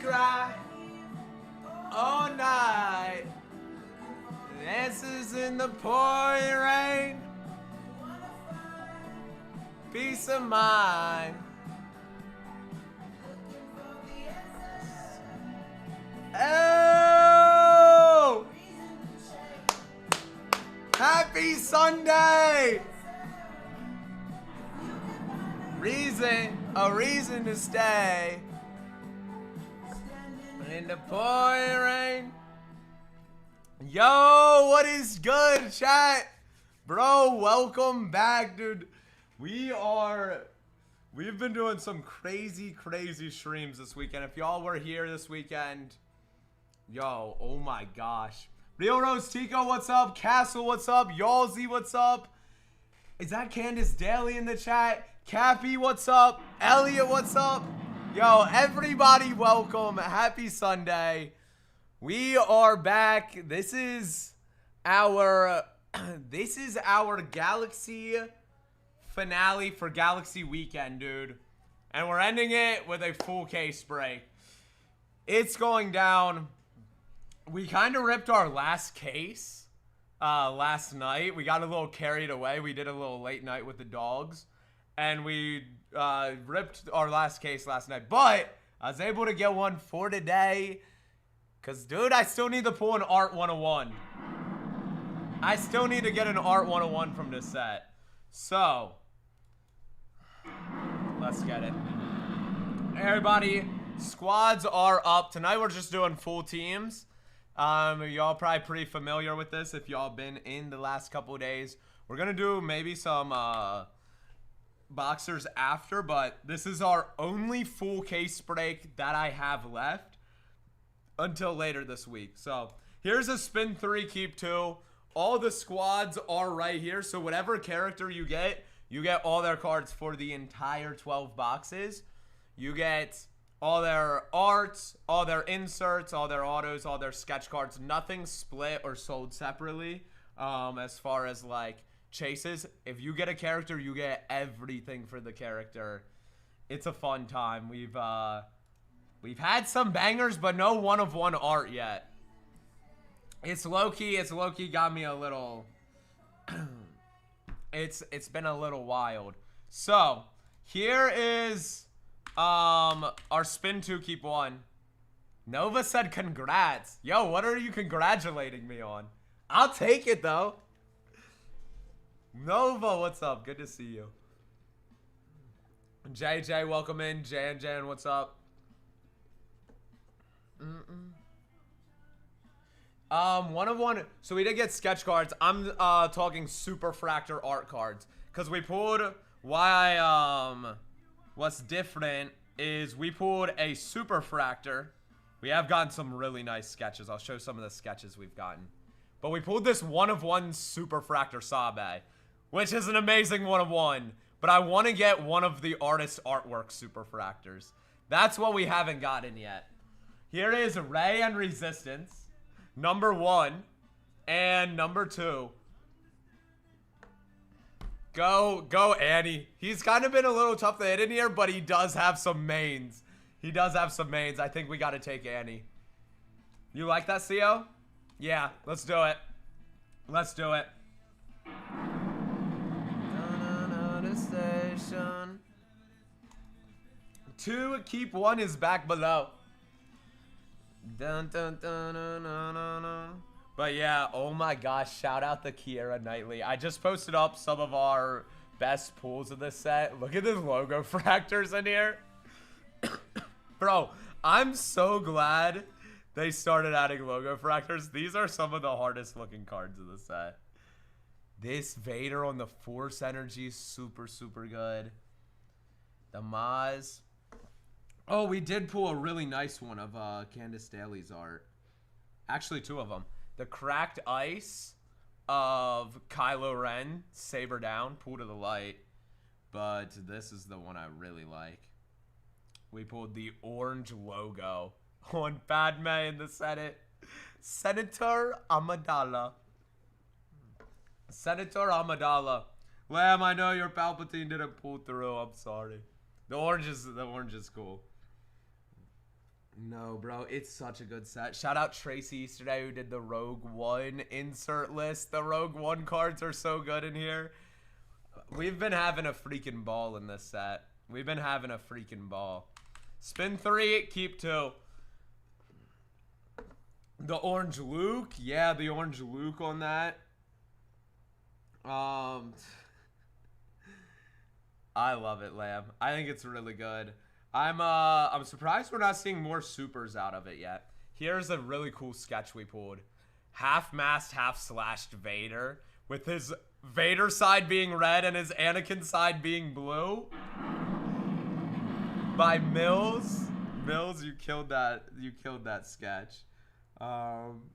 cry all night. Dances in the pouring rain. Peace of mind. Oh! Happy Sunday! A reason to stay in the pouring rain. Yo, what is good, chat? Bro, welcome back, dude. We've been doing some crazy streams this weekend. If y'all were here this weekend, yo, oh my gosh. Real Rose Tico, what's up? Castle, what's up? Yalzy, what's up? Is that Candace Daly in the chat? Cappy, what's up? Elliot, what's up? Yo, everybody, welcome. Happy Sunday. We are back. This is our Galaxy finale for Galaxy Weekend, dude. And we're ending it with a full case break. It's going down. We kind of ripped our last case last night. We got a little carried away. We did a little late night with the dogs. And we ripped our last case last night. But I was able to get one for today. Because, dude, I still need to pull an Art 101. I still need to get an Art 101 from this set. So, let's get it. Everybody, squads are up. Tonight we're just doing full teams. Y'all probably pretty familiar with this if y'all been in the last couple of days. We're going to do maybe some boxers after, but this is our only full case break that I have left until later this week. So here's a spin 3, keep 2. All the squads are right here. So whatever character you get all their cards for the entire 12 boxes. You get all their arts, all their inserts, all their autos, all their sketch cards. Nothing split or sold separately as far as like chases. If you get a character, you get everything for the character. It's a fun time. We've had some bangers, but no one-of-one art yet. It's low-key got me a little it's been a little wild. So here is our spin 2, keep 1. Nova said congrats. Yo, what are you congratulating me on? I'll take it though. Nova, what's up? Good to see you. JJ, welcome in. Jan, what's up? One-of-one. So we did get sketch cards. I'm talking Super Fractor art cards. Because we pulled what's different is we pulled a Super Fractor. We have gotten some really nice sketches. I'll show some of the sketches we've gotten. But we pulled this one-of-one Super Fractor Sabe, which is an amazing one-of-one. But I want to get one of the artist artwork Super Fractors. That's what we haven't gotten yet. Here is Ray and Resistance, number 1, and number 2. Go, Annie. He's kind of been a little tough to hit in here, but he does have some mains. I think we got to take Annie. You like that, CO? Yeah, let's do it. Station. 2, keep 1 is back below. But yeah, oh my gosh, shout out to Kiera Knightley. I just posted up some of our best pulls of this set. Look at the logo fractors in here. Bro, I'm so glad they started adding logo fractors. These are some of the hardest looking cards of the set. This Vader on the Force Energy is super good. The Maz. Oh, we did pull a really nice one of Candace Daly's art. Actually, 2 of them. The Cracked Ice of Kylo Ren, Saber Down, Pull to the Light. But this is the one I really like. We pulled the orange logo on Padme in the Senate. Senator Amidala. Lamb, I know your Palpatine didn't pull through. I'm sorry. The orange is cool. know, bro. It's such a good set. Shout out Tracy yesterday who did the Rogue One insert list. The Rogue One cards are so good in here. We've been having a freaking ball in this set. We've been having a freaking ball. Spin 3, keep 2. The Orange Luke. Yeah, the Orange Luke on that. I love it, Lamb. I think it's really good. I'm surprised we're not seeing more supers out of it yet. Here's a really cool sketch we pulled. Half masked, half slashed Vader, with his Vader side being red and his Anakin side being blue. By Mills. Mills, you killed that sketch.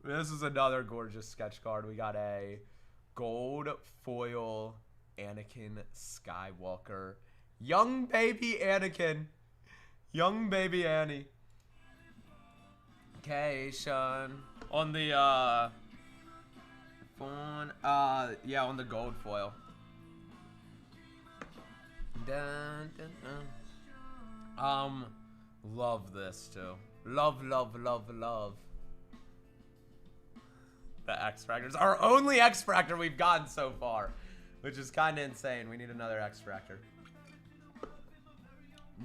This is another gorgeous sketch card. We got a gold foil Anakin Skywalker. Young baby Anakin. Young baby Annie. Okay, Sean. On the, phone. Yeah, on the gold foil. Dun, dun, dun. Love this too. Love, love, love, love. The X-Fractors. Our only X-Fractor we've gotten so far. Which is kind of insane. We need another X-Fractor.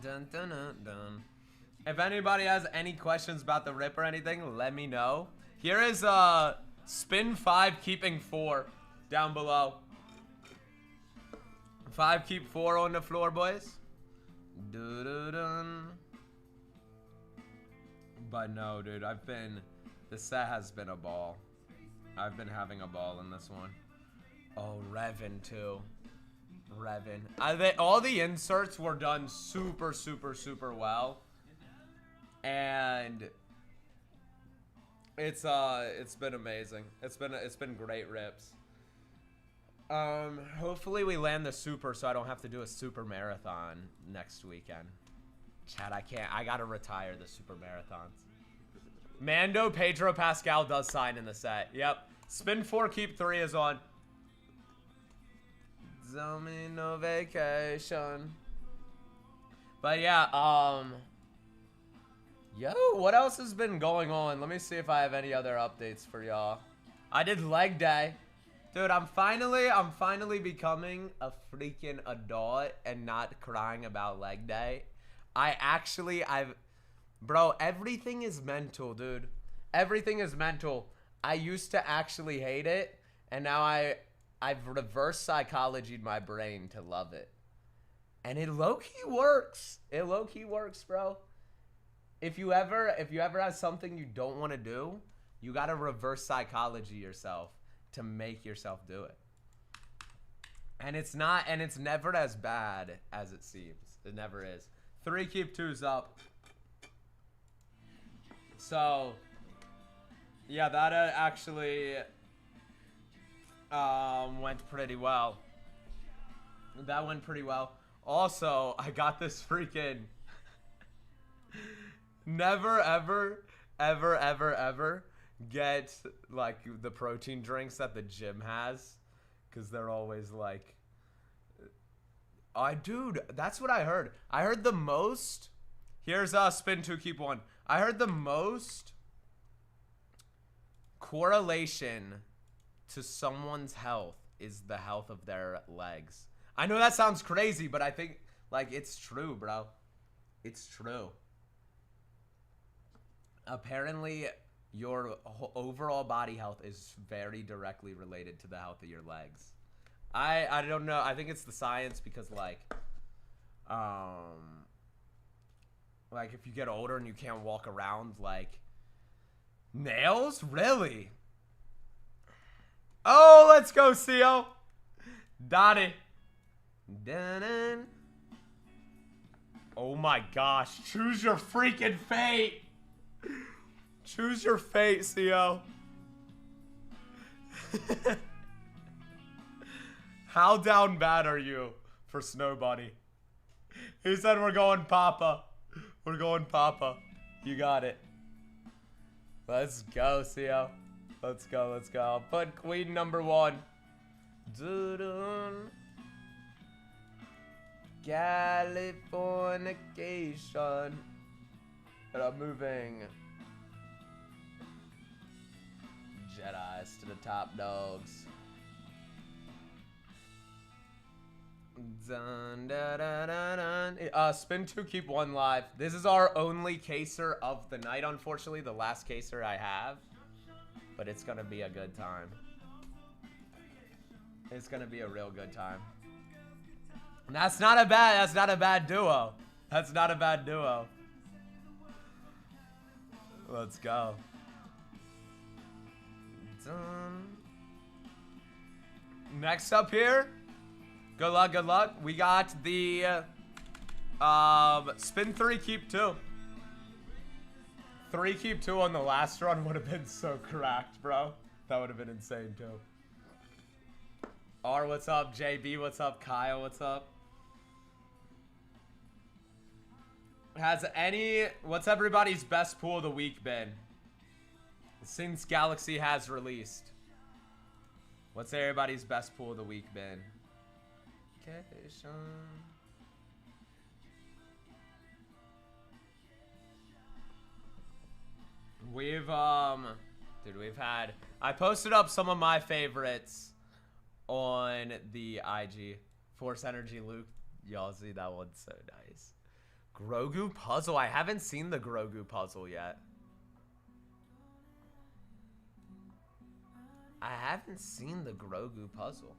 Dun, dun, dun, dun. If anybody has any questions about the rip or anything, let me know. Here is spin 5, keeping 4 down below. 5, keep 4 on the floor, boys. Dun. But no, dude, this set has been a ball. I've been having a ball in this one. Oh, Revan too. Revan. All the inserts were done super, super, super well. And it's been amazing. It's been great rips. Hopefully we land the super so I don't have to do a super marathon next weekend. Chad, I gotta retire the super marathons. Mando Pedro Pascal does sign in the set. Yep. Spin 4, keep 3 is on. Zombie no vacation. But yeah, yo, what else has been going on? Let me see if I have any other updates for y'all. I did leg day. Dude, I'm finally becoming a freaking adult and not crying about leg day. Bro, everything is mental, dude. Everything is mental. I used to actually hate it, and now I've reverse psychologied my brain to love it. And it low-key works. It low-key works, bro. If you ever have something you don't want to do, you gotta reverse psychology yourself to make yourself do it. And it's never as bad as it seems. It never is. 3, keep 2's up. So, yeah, that actually went pretty well. That went pretty well. Also, I got this freaking never ever get like the protein drinks that the gym has, because they're always like, dude, that's what I heard. I heard the most. Here's spin 2, keep 1. I heard the most correlation to someone's health is the health of their legs. I know that sounds crazy, but I think, like, it's true, bro. It's true. Apparently, your overall body health is very directly related to the health of your legs. I don't know. I think it's the science because, like if you get older and you can't walk around, like, nails? Really? Oh, let's go, CO. Donnie. Dun-dun. Oh my gosh. Choose your freaking fate. Choose your fate, CO. How down bad are you for Snow Bunny? He said we're going Papa. We're going Papa. You got it. Let's go, CO. Let's go, let's go. I'll put queen number 1. Dun-dun. Californication. And I'm moving Jedis to the top dogs. Dun, da, da, da, dun. Spin 2, keep 1 live. This is our only caser of the night, unfortunately. The last caser I have. But it's gonna be a good time. It's gonna be a real good time. And that's not a bad duo. That's not a bad duo. Let's go. Dun. Next up here. Good luck, good luck. We got the spin 3, keep 2. 3, keep 2 on the last run would have been so cracked, bro. That would have been insane too. R, what's up? JB, what's up? Kyle, what's up? What's everybody's best pool of the week been? Since Galaxy has released. What's everybody's best pool of the week been? We've had, I posted up some of my favorites on the IG. Force Energy Luke, y'all see that one's so nice. Grogu puzzle, I haven't seen the Grogu puzzle yet. I haven't seen the Grogu puzzle.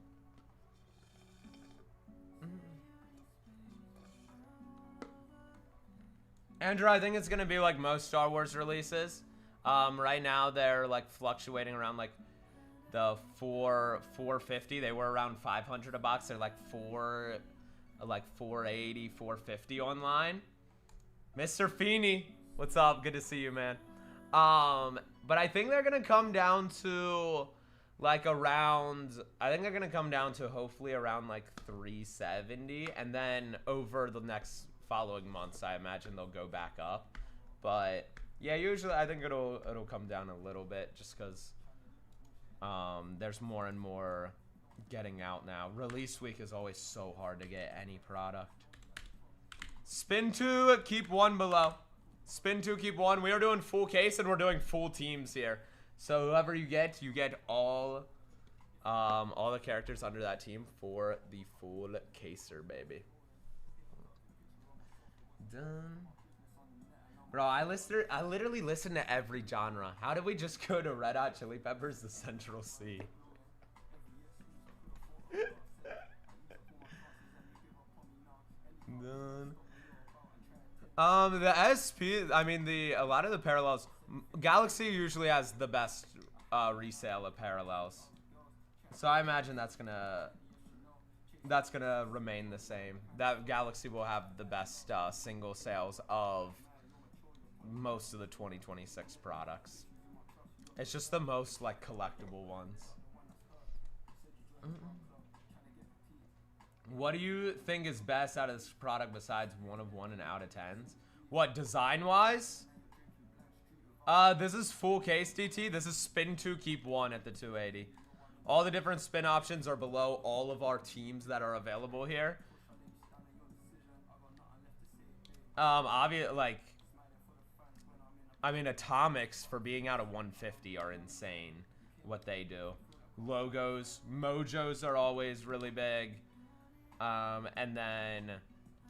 Andrew, I think it's gonna be like most Star Wars releases. Right now they're like fluctuating around like the 450. They were around 500 a box. They're like 480, 450 online. Mr. Feeney, what's up? Good to see you, man. But I think they're gonna come down to like around, I think they're gonna come down to hopefully around like 370, and then over the next following months, I imagine they'll go back up. But yeah, usually I think it'll come down a little bit just because there's more and more getting out now. Release week is always so hard to get any product. Spin 2, keep 1 below. Spin 2, keep 1. We are doing full case and we're doing full teams here. So whoever you get all the characters under that team for the full caser, baby. Done. Bro, I literally listen to every genre. How did we just go to Red Hot Chili Peppers, the Central C? Done. The SP, I mean a lot of the parallels, Galaxy usually has the best resale of parallels. So I imagine that's gonna remain the same. That Galaxy will have the best single sales of most of the 2026 products. It's just the most like collectible ones. What do you think is best out of this product besides 1 of 1 and out of 10s? What, design wise? This is full case DT. This is spin 2, keep 1 at the 280. All the different spin options are below all of our teams that are available here. Obviously, I mean, Atomics for being out of 150 are insane. What they do. Logos, Mojos are always really big. And then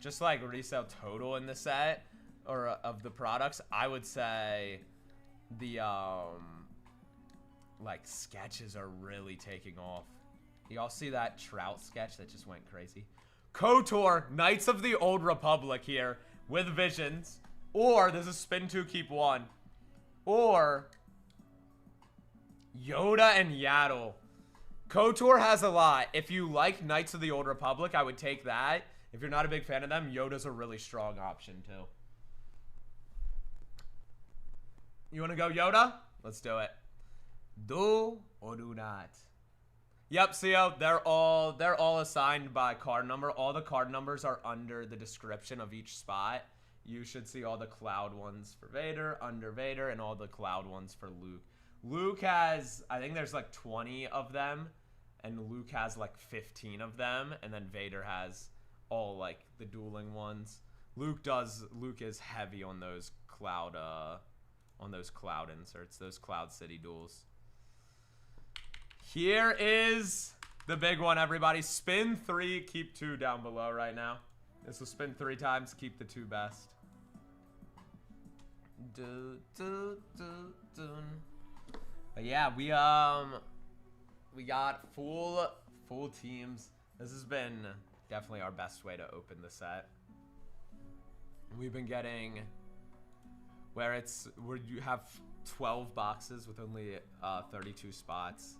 just like resale total in the set or of the products, I would say the like sketches are really taking off. Y'all see that Trout sketch that just went crazy? KOTOR, Knights of the Old Republic here with Visions. Or this is spin 2, keep 1. Or Yoda and Yaddle. KOTOR has a lot. If you like Knights of the Old Republic, I would take that. If you're not a big fan of them, Yoda's a really strong option too. You want to go Yoda? Let's do it. Do or do not? Yep, CO, they're all assigned by card number. All the card numbers are under the description of each spot. You should see all the Cloud ones for Vader, under Vader, and all the Cloud ones for Luke. Luke has, I think there's like 20 of them, and Luke has like 15 of them, and then Vader has all like the dueling ones. Luke is heavy on those cloud inserts, those Cloud City duels. Here is the big one, everybody. Spin 3, keep 2 down below right now. This will spin 3 times, keep the 2 best. But yeah, we got full teams. This has been definitely our best way to open the set. We've been getting where you have 12 boxes with only 32 spots.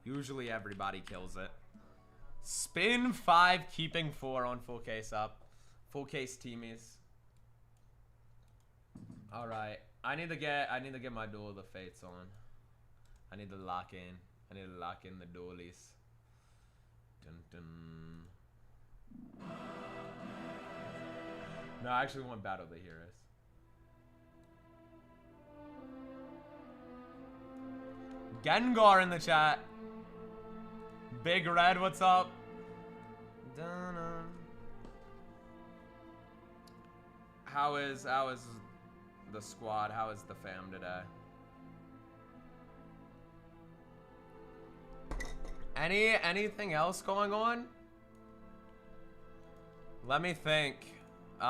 Usually everybody kills it. Spin 5, keeping 4 on full case up. Full case teamies. All right, I need to get my Duel of the Fates on. I need to lock in. I need to lock in the dualies. Dun, dun. No, I actually want Battle of the Heroes. Gengar in the chat. Big Red, what's up? Dun-dun. How is the squad? How is the fam today? Anything else going on? Let me think. What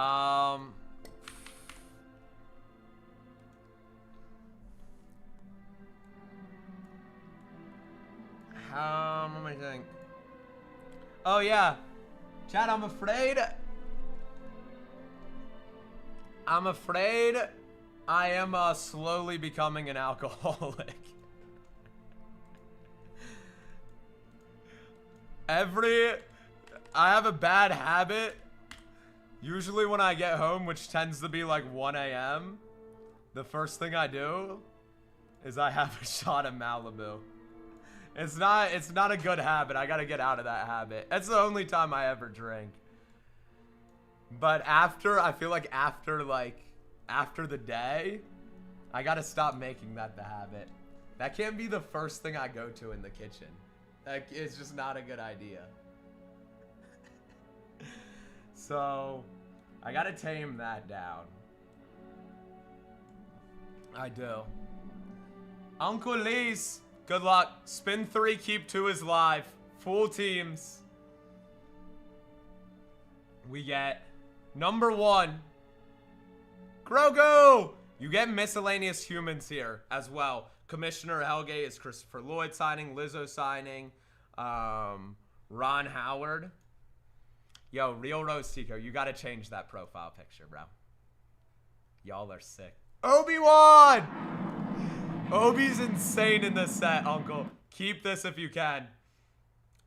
am I think? Oh yeah, Chad. I'm afraid I am slowly becoming an alcoholic. I have a bad habit. Usually when I get home, which tends to be like 1 a.m., the first thing I do is I have a shot of Malibu. It's not a good habit. I gotta get out of that habit. It's the only time I ever drink. But I feel like after the day, I gotta stop making that the habit. That can't be the first thing I go to in the kitchen. Like, it's just not a good idea. So, I gotta tame that down. I do. Uncle Lee's, good luck. Spin 3, keep 2 is live. Full teams. We get number 1, Grogu. You get miscellaneous humans here as well. Commissioner Helge is Christopher Lloyd signing, Lizzo signing, Ron Howard. Yo, Real Rose Tico, you gotta change that profile picture, bro. Y'all are sick. Obi-Wan! Obi's insane in this set, Uncle. Keep this if you can.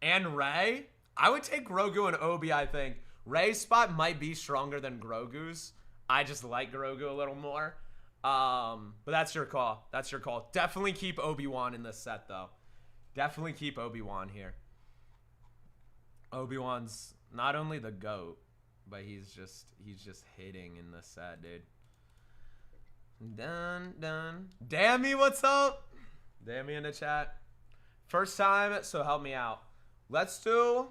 And Rey? I would take Grogu and Obi, I think. Rey's spot might be stronger than Grogu's. I just like Grogu a little more. But that's your call. That's your call. Definitely keep Obi-Wan in this set, though. Definitely keep Obi-Wan here. Obi-Wan's not only the GOAT, but he's just hitting in this set, dude. Done. Dammy, what's up? Dammy in the chat. First time, so help me out. Let's do...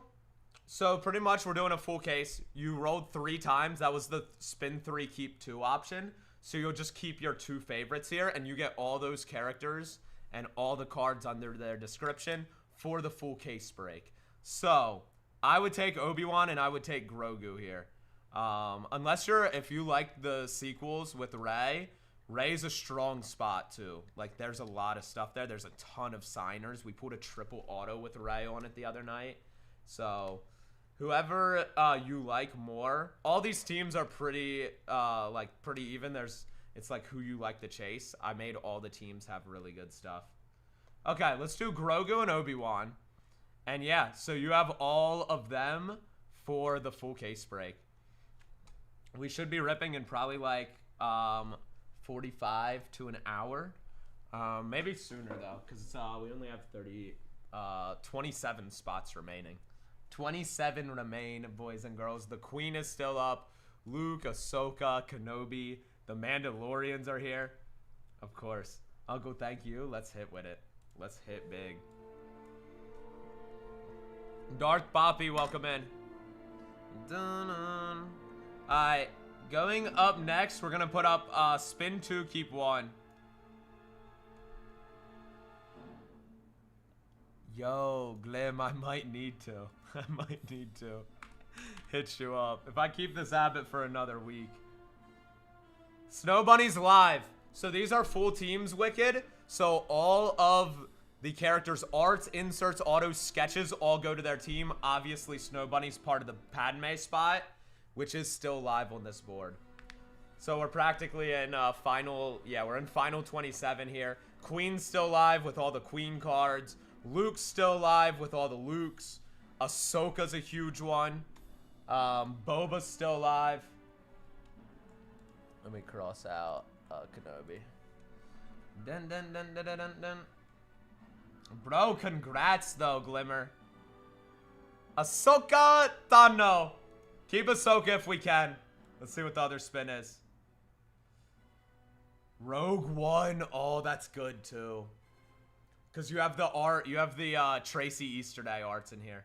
So pretty much we're doing a full case. You rolled 3 times. That was the spin 3, keep 2 option. So you'll just keep your 2 favorites here, and you get all those characters and all the cards under their description for the full case break. So I would take Obi-Wan and I would take Grogu here. If you like the sequels with Rey, Rey's a strong spot too. Like, there's a lot of stuff there. There's a ton of signers. We pulled a triple auto with Rey on it the other night. So whoever you like more, all these teams are pretty even. It's like who you like to chase. I made all the teams have really good stuff. Okay, let's do Grogu and Obi-Wan. And yeah, so you have all of them for the full case break. We should be ripping in probably like 45 to an hour. Maybe sooner though, because we only have 27 spots remaining. 27 remain, boys and girls. The Queen is still up. Luke, Ahsoka, Kenobi. The Mandalorians are here. Of course. Uncle, thank you. Let's hit with it. Let's hit big. Darth Boppy, welcome in. Alright. Going up next, we're gonna put up spin 2, keep 1. Yo, Glim, I might need to. I might need to hit you up if I keep this habit for another week. Snow Bunny's live. So these are full teams, Wicked. So all of the characters' arts, inserts, autos, sketches all go to their team. Obviously, Snow Bunny's part of the Padme spot, which is still live on this board. So we're practically in final, yeah, we're in final 27 here. Queen's still live with all the Queen cards. Luke's still live with all the Lukes. Ahsoka's a huge one. Boba's still live. Let me cross out Kenobi. Dun dun dun dun dun dun. Bro, congrats though, Glimmer. Ahsoka Tano. Keep Ahsoka if we can. Let's see what the other spin is. Rogue One. Oh, that's good too. Because you have the art, you have the Tracy Easter Day arts in here.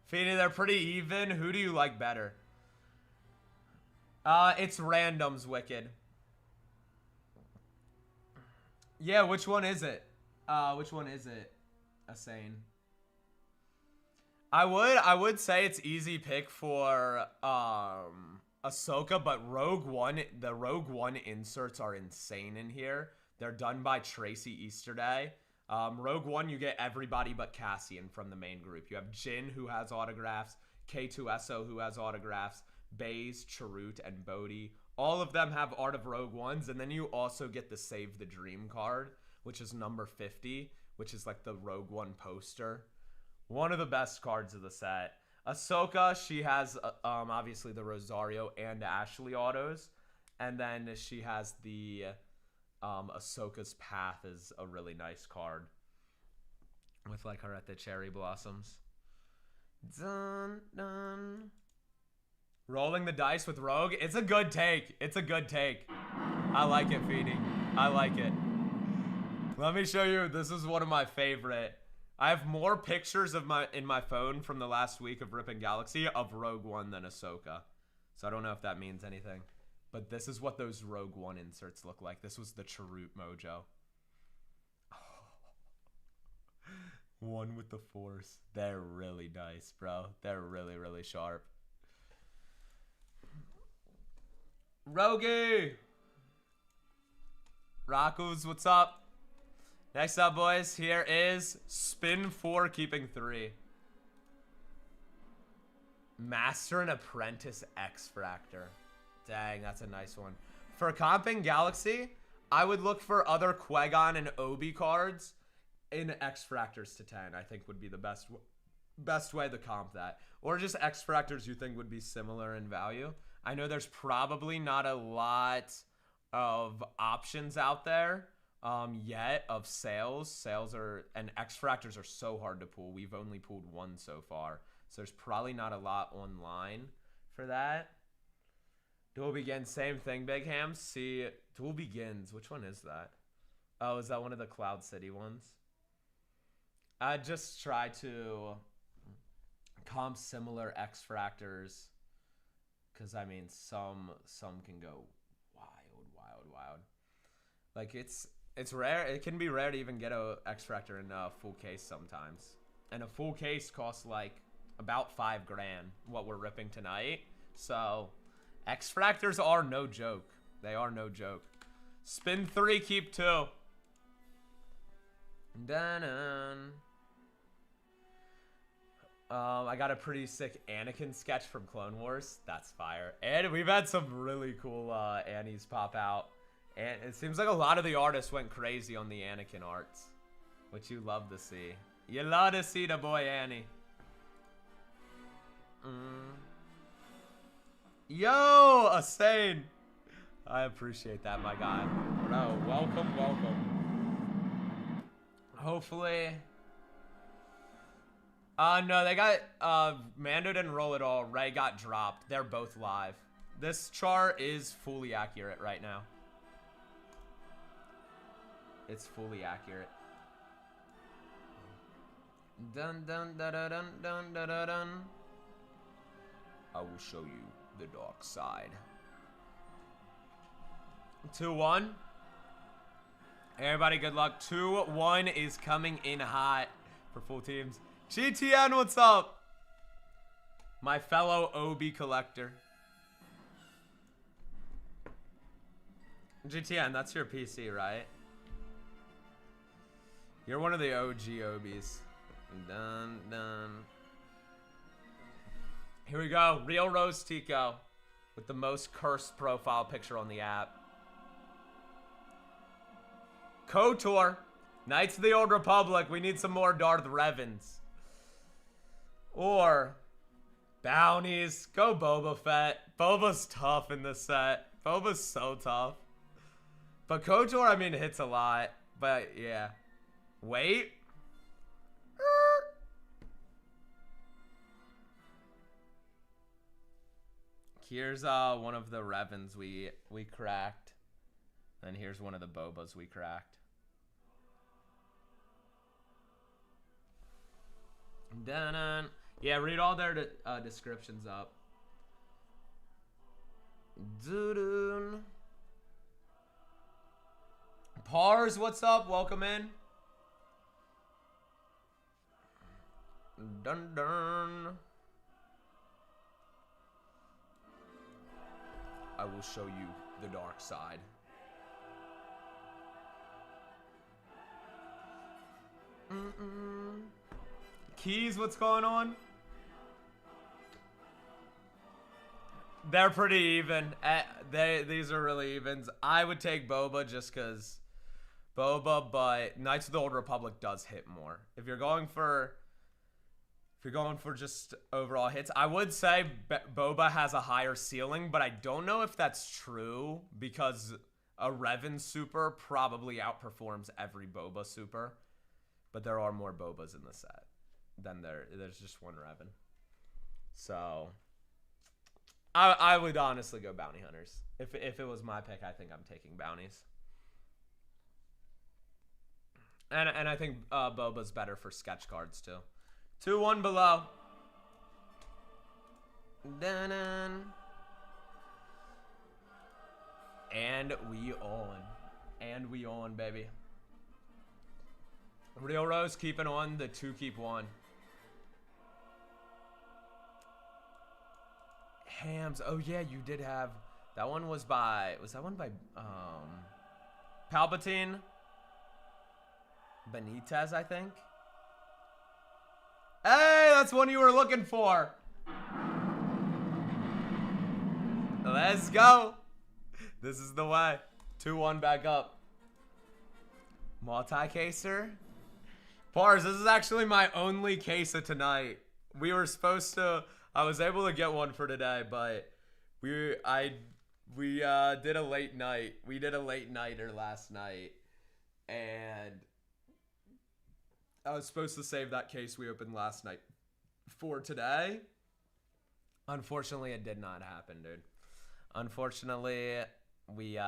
Feeny, they're pretty even. Who do you like better? It's randoms, Wicked. Yeah, which one is it? Which one is it? Asane. I would say it's easy pick for Ahsoka, but Rogue One, the Rogue One inserts are insane in here. They're done by Tracy Easter Day. Rogue One, you get everybody but Cassian from the main group. You have Jin, who has autographs, K2SO, who has autographs, Baze, Chirrut, and Bodhi. All of them have Art of Rogue Ones, and then you also get the Save the Dream card, which is number 50, which is like the Rogue One poster. One of the best cards of the set. Ahsoka, she has obviously the Rosario and Ashley autos, and then she has the Ahsoka's Path is a really nice card with like her at the cherry blossoms. Dun, dun. Rolling the dice with Rogue. It's a good take. It's a good take. I like it, Feedy. I like it. Let me show you. This is one of my favorite. I have more pictures of in my phone from the last week of Ripping Galaxy of Rogue One than Ahsoka. So I don't know if that means anything. But this is what those Rogue One inserts look like. This was the Chirrut Mojo. One with the Force. They're really nice, bro. They're really, really sharp. Rogi! Rakus, what's up? Next up, boys, here is Spin 4, keeping 3. Master and Apprentice X-Fractor. Dang, that's a nice one. For comping Galaxy, I would look for other Qui-Gon and Obi cards in X-Fractors to 10, I think would be the best way to comp that. Or just X-Fractors you think would be similar in value. I know there's probably not a lot of options out there yet of sales. Sales are, and X-Fractors are so hard to pull. We've only pulled one so far. So there's probably not a lot online for that. Duel Begins, same thing, Big Ham. See, Duel Begins, which one is that? Oh, is that one of the Cloud City ones? I just try to comp similar X-Fractors. Because, I mean, some can go wild. Like, it's rare. It can be rare to even get a X-Fractor in a full case sometimes. And a full case costs, like, about $5 grand, what we're ripping tonight. So, X-Fractors are no joke. They are no joke. Spin 3, keep 2. Dun-dun. I got a pretty sick Anakin sketch from Clone Wars. That's fire. And we've had some really cool Annies pop out. And it seems like a lot of the artists went crazy on the Anakin arts, which you love to see. You love to see the boy Annie. Yo, Asane. I appreciate that, my guy. Bro, welcome. Hopefully... no, they got, Mando didn't roll at all. Rey got dropped. They're both live. This chart is fully accurate right now. It's fully accurate. Dun dun dun dun dun dun dun dun. I will show you the dark side. 2-1. Everybody, good luck. 2-1 is coming in hot for full teams. GTN, what's up? My fellow OB collector. GTN, that's your PC, right? You're one of the OG OBs. Dun, dun. Here we go. Real Rose Tico with the most cursed profile picture on the app. KOTOR. Knights of the Old Republic. We need some more Darth Revans. Or bounties. Go Boba Fett. Boba's tough in this set. Boba's so tough. But KOTOR, I mean, hits a lot. But yeah. Wait. Here's one of the Revans we cracked. And here's one of the Bobas we cracked. Dun-dun. Yeah, read all their descriptions up. Doo-doo. Pars, what's up? Welcome in. Dun dun. I will show you the dark side. Keys, what's going on? They're pretty even. These are really evens. I would take Boba just because Boba, but Knights of the Old Republic does hit more. If you're going for just overall hits, I would say Boba has a higher ceiling, but I don't know if that's true because a Revan super probably outperforms every Boba super. But there are more Bobas in the set than there's just one Revan. So I would honestly go Bounty Hunters. If it was my pick, I think I'm taking Bounties. And I think Boba's better for sketch cards too. 2-1 below. Dun-dun. And we on. And we on, baby. Real Rose keeping on. The 2 keep 1. Hams. Oh yeah, you did have that one. Was that one by Palpatine? Benitez, I think. Hey, that's one you were looking for. Let's go. This is the way. 2-1 back up. Multi-caser. Pars, this is actually my only case of tonight. We were supposed to, I was able to get one for today, but we did a late night. We did a late nighter last night, and I was supposed to save that case we opened last night for today. Unfortunately, it did not happen, dude. Unfortunately, we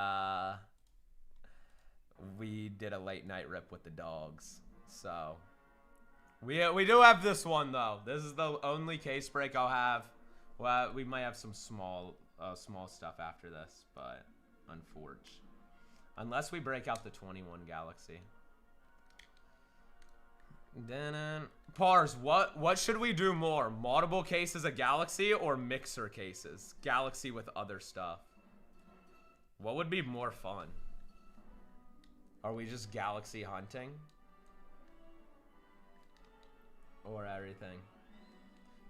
did a late night rip with the dogs. So we do have this one though. This is the only case break I'll have. Well, we might have some small stuff after this, but unfortunately, unless we break out the 21 Galaxy. Pars, what should we do more? Multiple cases of Galaxy or mixer cases? Galaxy with other stuff. What would be more fun? Are we just Galaxy hunting? Or everything?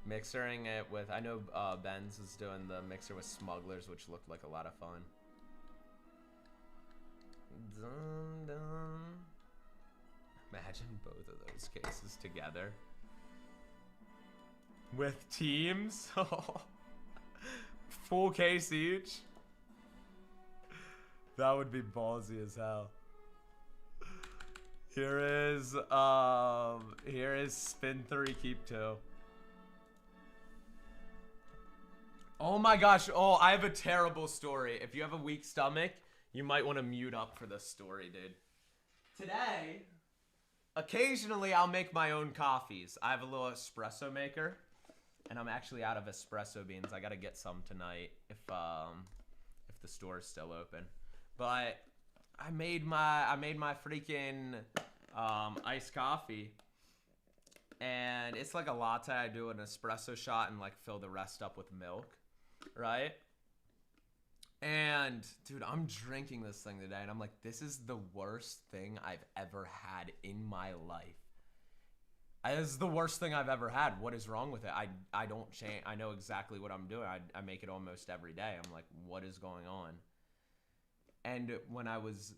Mixering it with, I know Benz is doing the mixer with Smugglers, which looked like a lot of fun. Dun, dun. Imagine both of those cases together. With teams? Full case each? That would be ballsy as hell. Here is spin 3, keep 2. Oh my gosh, oh, I have a terrible story. If you have a weak stomach, you might want to mute up for this story, dude. Today, occasionally I'll make my own coffees. I have a little espresso maker, and I'm actually out of espresso beans. I gotta get some tonight if the store is still open. But I made my freaking iced coffee. And it's like a latte. I do an espresso shot and like fill the rest up with milk, right? And dude, I'm drinking this thing today and I'm like, this is the worst thing I've ever had in my life. This is the worst thing I've ever had. What is wrong with it? I don't change. I know exactly what I'm doing. I make it almost every day. I'm like, what is going on? And when I was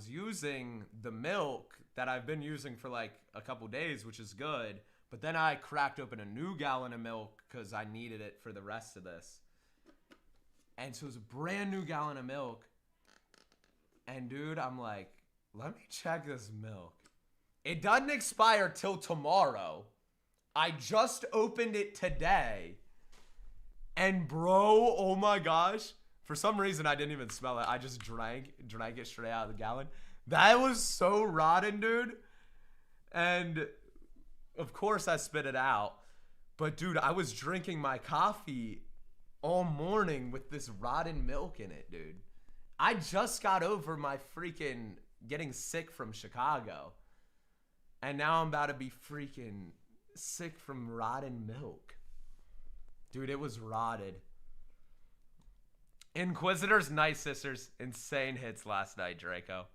using the milk that I've been using for like a couple days, which is good. But then I cracked open a new gallon of milk because I needed it for the rest of this. And so it was a brand new gallon of milk. And dude, I'm like, let me check this milk. It doesn't expire till tomorrow. I just opened it today. And bro, oh my gosh. For some reason, I didn't even smell it. I just drank it straight out of the gallon. That was so rotten, dude. And of course, I spit it out. But dude, I was drinking my coffee all morning with this rotten milk in it, dude. I just got over my freaking getting sick from Chicago. And now I'm about to be freaking sick from rotten milk. Dude, it was rotted. Inquisitor's Night Sisters, insane hits last night, Draco.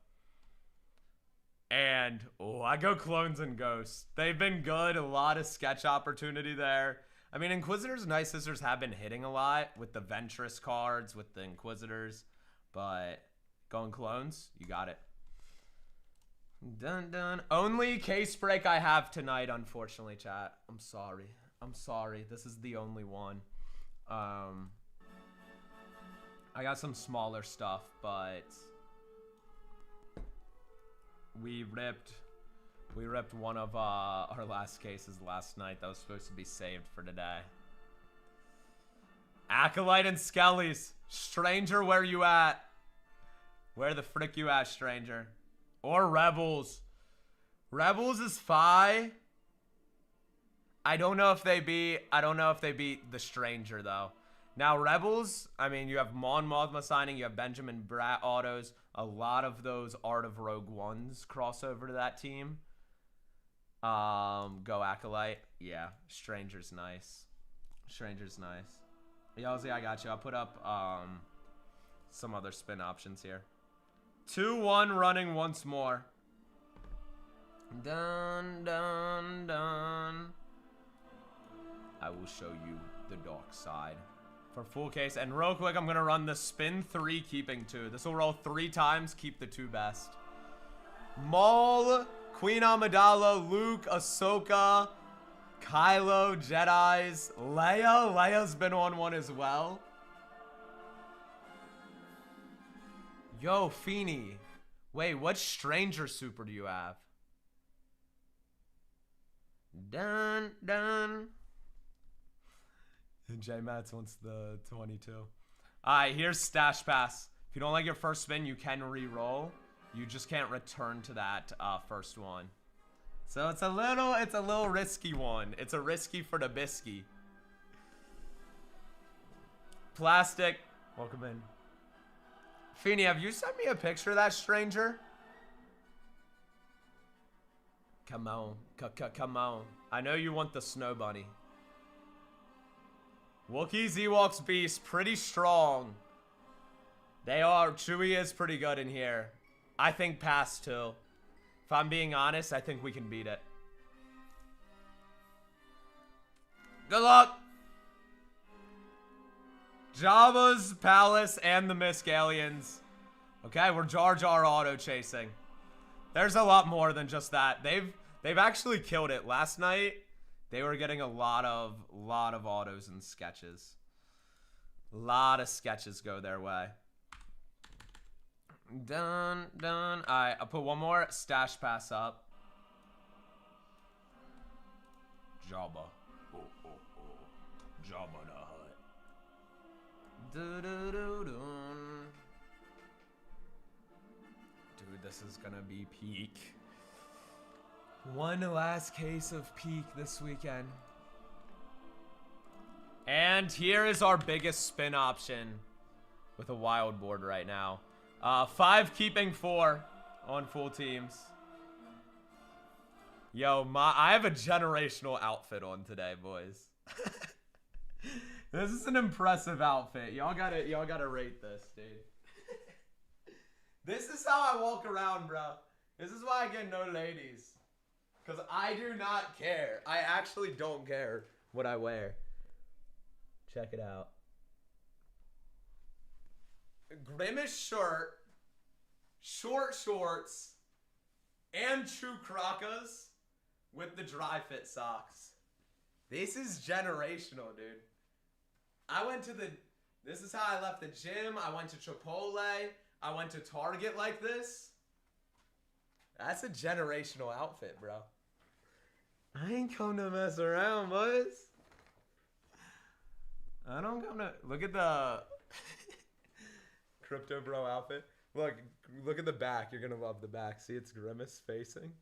And, oh, I go Clones and Ghosts. They've been good. A lot of sketch opportunity there. I mean, Inquisitor's Night Sisters have been hitting a lot with the Ventress cards, with the Inquisitors. But going Clones, you got it. Dun dun. Only case break I have tonight, unfortunately, chat. I'm sorry. I'm sorry. This is the only one. I got some smaller stuff, but we ripped one of our last cases last night that was supposed to be saved for today. Acolyte and Skellies. Stranger, where you at? Where the frick you at, Stranger? Or Rebels. Rebels is Fi. I don't know if they beat the Stranger though. Now Rebels, I mean, you have Mon Mothma signing, you have Benjamin Bratt autos. A lot of those Art of Rogue Ones cross over to that team. Go Acolyte. Yeah, Stranger's nice. Stranger's nice. Yelzy, I got you. I'll put up some other spin options here. 2-1 running once more. Dun dun dun. I will show you the dark side. For full case, and real quick, I'm gonna run the spin 3, keeping 2. This will roll 3 times, keep the 2 best. Maul, Queen Amidala, Luke, Ahsoka, Kylo, Jedis, Leia. Leia's been on one as well. Yo, Feeny. Wait, what Stranger super do you have? Dun dun. J Mats wants the 22. Alright, here's Stash Pass. If you don't like your first spin, you can re-roll. You just can't return to that first one. So it's a little risky one. It's a risky for the bisky. Plastic. Welcome in. Feeny, have you sent me a picture of that Stranger? Come on. Come on. I know you want the Snow Bunny. Wookiees, Ewoks, Beast, pretty strong. They are. Chewie is pretty good in here. I think pass too. If I'm being honest, I think we can beat it. Good luck. Jabba's Palace and the Miscallions. Okay, we're Jar Jar auto chasing. There's a lot more than just that. They've actually killed it. Last night, they were getting a lot of autos and sketches. A lot of sketches go their way. Done. Alright, I'll put one more Stash Pass up. Jabba. Jabba the Hutt. Dude, this is gonna be peak. One last case of peak this weekend. And here is our biggest spin option with a wild board right now. 5 keeping 4 on full teams. Yo, I have a generational outfit on today, boys. This is an impressive outfit. Y'all gotta rate this, dude. This is how I walk around, bro. This is why I get no ladies. Because I do not care. I actually don't care what I wear. Check it out. Grimace shirt, short shorts, and Chewcrockas with the dry fit socks. This is generational, dude. This is how I left the gym. I went to Chipotle. I went to Target like this. That's a generational outfit, bro. I ain't come to mess around, boys. I don't come to... Look at the Crypto Bro outfit. Look at the back. You're going to love the back. See, it's Grimace facing.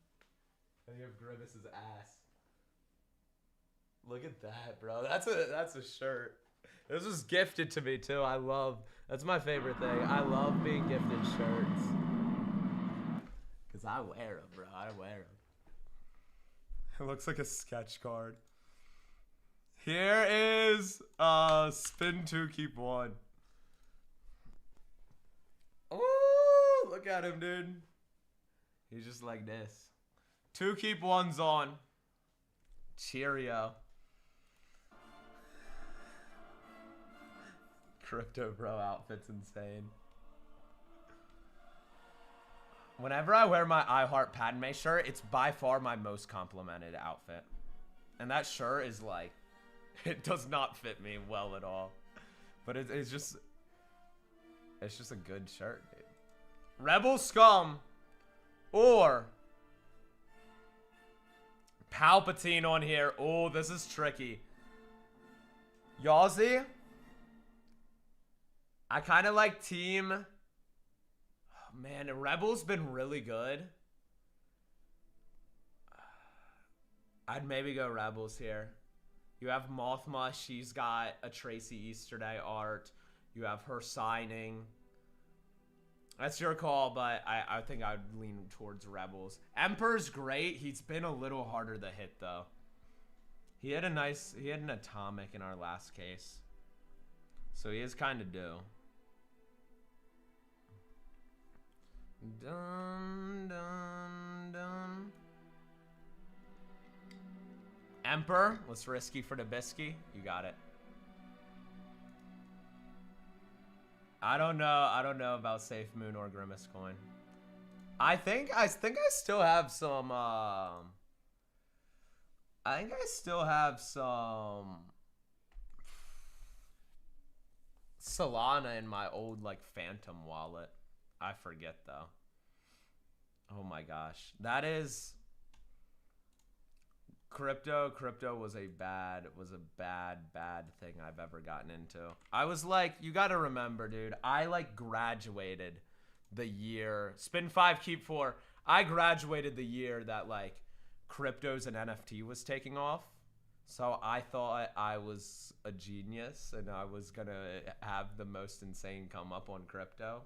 And you have Grimace's ass. Look at that, bro. That's a shirt. This was gifted to me, too. That's my favorite thing. I love being gifted shirts. Because I wear them, bro. I wear them. It looks like a sketch card. Here is spin 2, keep 1. Ooh, look at him, dude. He's just like this. 2 keep 1's on. Cheerio. Crypto Bro outfit's insane. Whenever I wear my I Heart Padme shirt, it's by far my most complimented outfit. And that shirt is like, it does not fit me well at all. But it's just a good shirt, dude. Rebel Scum or Palpatine on here. Oh, this is tricky. Yawzy? I kind of like Team... Oh, man, Rebel's been really good. I'd maybe go Rebels here. You have Mothma. She's got a Tracy Easterday art. You have her signing. That's your call, but I think I would lean towards Rebels. Emperor's great. He's been a little harder to hit, though. He had an atomic in our last case. So he is kind of due. Dun, dun, dun. Emperor, what's risky for the bisky? You got it. I don't know about Safe Moon or Grimace Coin. I think I still have some Solana in my old like Phantom wallet. I forget though. Oh my gosh. That is Crypto was a bad thing I've ever gotten into. I was like, you gotta remember, dude, I like graduated the year, spin 5, keep 4. I graduated the year that like cryptos and NFT was taking off. So I thought I was a genius and I was gonna have the most insane come up on crypto.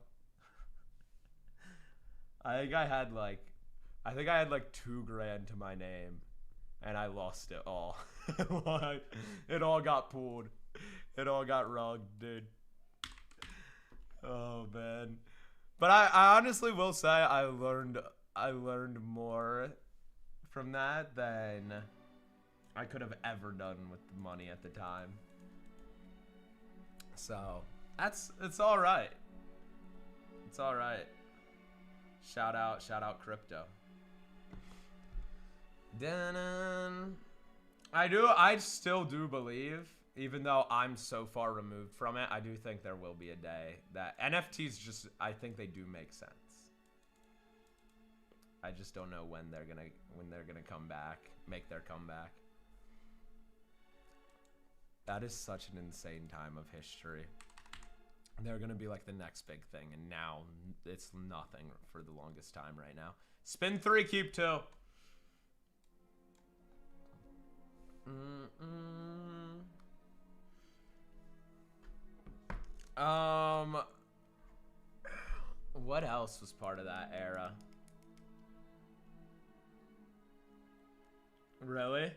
I think I had like $2,000 to my name. And I lost it all. It all got pulled. It all got rugged, dude. Oh man. But I honestly will say I learned more from that than I could have ever done with the money at the time. So it's all right. It's all right. Shout out crypto. I still do believe, even though I'm so far removed from it, I do think there will be a day that NFTs I think they do make sense. I just don't know when they're gonna come back, make their comeback. That is such an insane time of history. They're gonna be like the next big thing, and now it's nothing for the longest time right now. Spin 3, keep 2. What else was part of that era? Really?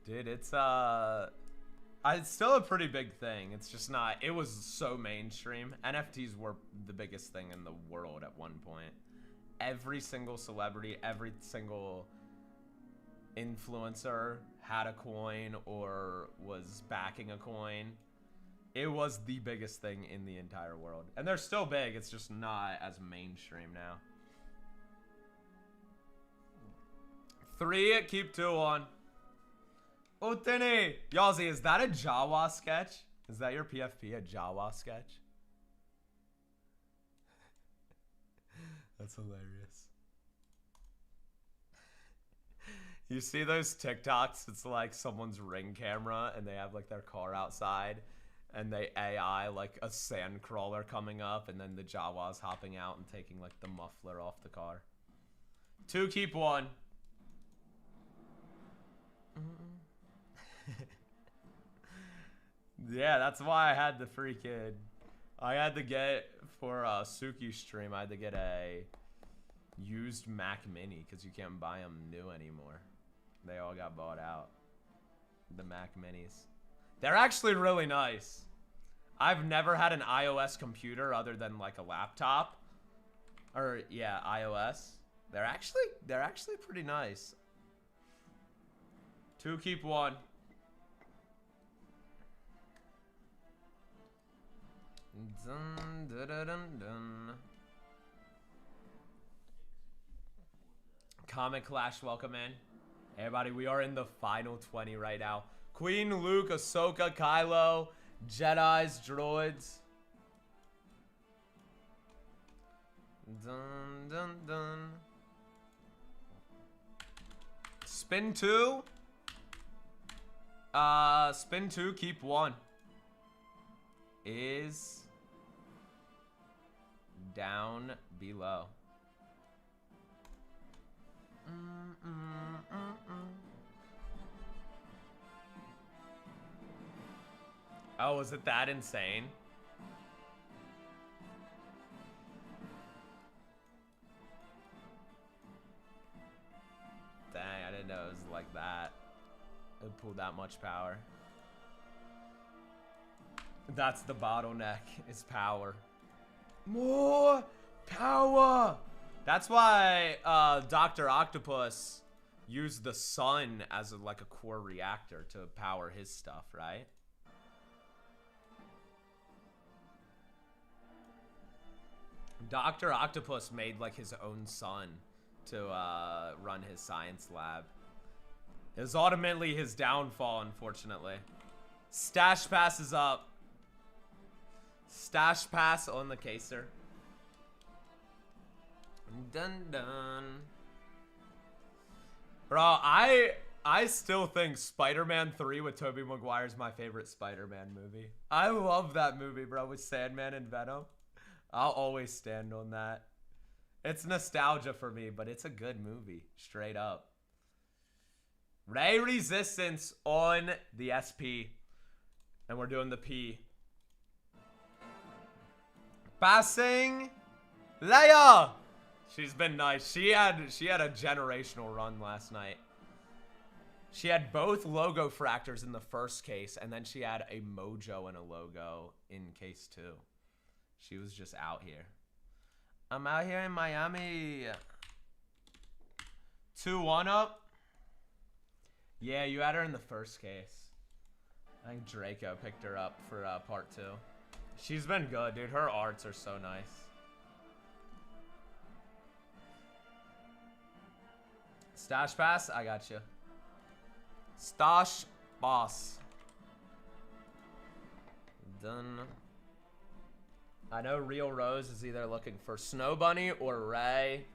Dude, it's still a pretty big thing. It's just not, it was so mainstream. NFTs were the biggest thing in the world at one point. Every single celebrity, every single influencer had a coin or was backing a coin. It was the biggest thing in the entire world. And they're still big, it's just not as mainstream now. 3, keep 2 on. Utini! Yazi, is that a Jawa sketch? Is that your PFP, a Jawa sketch? That's hilarious. You see those TikToks? It's like someone's Ring camera and they have like their car outside and they AI like a sand crawler coming up and then the Jawa's hopping out and taking like the muffler off the car. 2, keep 1. Yeah, that's why I had the freaking... I had to get, for Suki's stream, I had to get a used Mac Mini because you can't buy them new anymore. They all got bought out. The Mac Minis. They're actually really nice. I've never had an iOS computer other than like a laptop. Or, yeah, iOS. They're actually pretty nice. 2, keep 1. Dun, dun, dun, dun, dun. Comic Clash, welcome in. Hey everybody, we are in the final 20 right now. Queen, Luke, Ahsoka, Kylo, Jedis, droids. Dun, dun, dun. Spin 2. Spin 2, keep 1. Is down below. Oh, is it that insane? Dang, I didn't know it was like that. It pulled that much power. That's the bottleneck, is power. More power! That's why Dr. Octopus used the sun as like a core reactor to power his stuff, right? Dr. Octopus made like his own sun to run his science lab. It was ultimately his downfall, unfortunately. Stash pass is up. Stash pass on the caser. Dun dun. Bro, I still think Spider-Man 3 with Tobey Maguire is my favorite Spider-Man movie. I love that movie, bro, with Sandman and Venom. I'll always stand on that. It's nostalgia for me, but it's a good movie, straight up. Ray Resistance on the SP. And we're doing the P. Passing Leia. She's been nice. She had a generational run last night. She had both logo fractors in the first case, and then she had a mojo and a logo in case 2. She was just out here. I'm out here in Miami. 2-1 up. Yeah, you had her in the first case. I think Draco picked her up for part 2. She's been good, dude. Her arts are so nice. Stash pass? I got you. Stash boss. Done. I know Real Rose is either looking for Snow Bunny or Rey.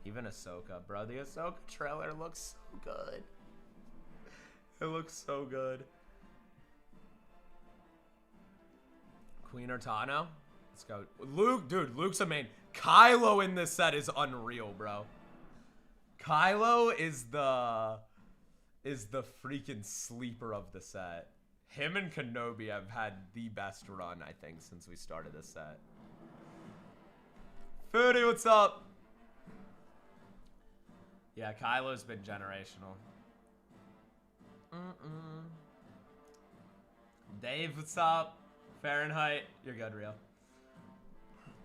Even Ahsoka, bro. The Ahsoka trailer looks so good. It looks so good. Queen Ortano. Let's go. Luke, dude, Luke's a main. Kylo in this set is unreal, bro. Kylo is the freaking sleeper of the set. Him and Kenobi have had the best run, I think, since we started this set. Foodie, what's up? Yeah, Kylo's been generational. Dave, what's up? Fahrenheit, you're good, Real.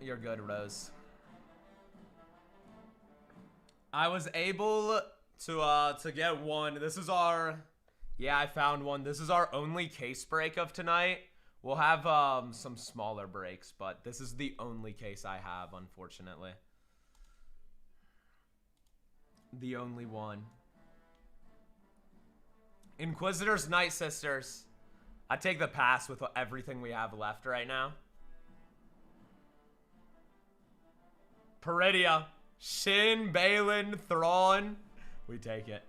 You're good, Rose. I was able to get one. This is our... Yeah, I found one. This is our only case break of tonight. We'll have some smaller breaks, but this is the only case I have, unfortunately. The only one. Inquisitor's Night Sisters. I take the pass with everything we have left right now. Peridia. Shin, Balin, Thrawn. We take it.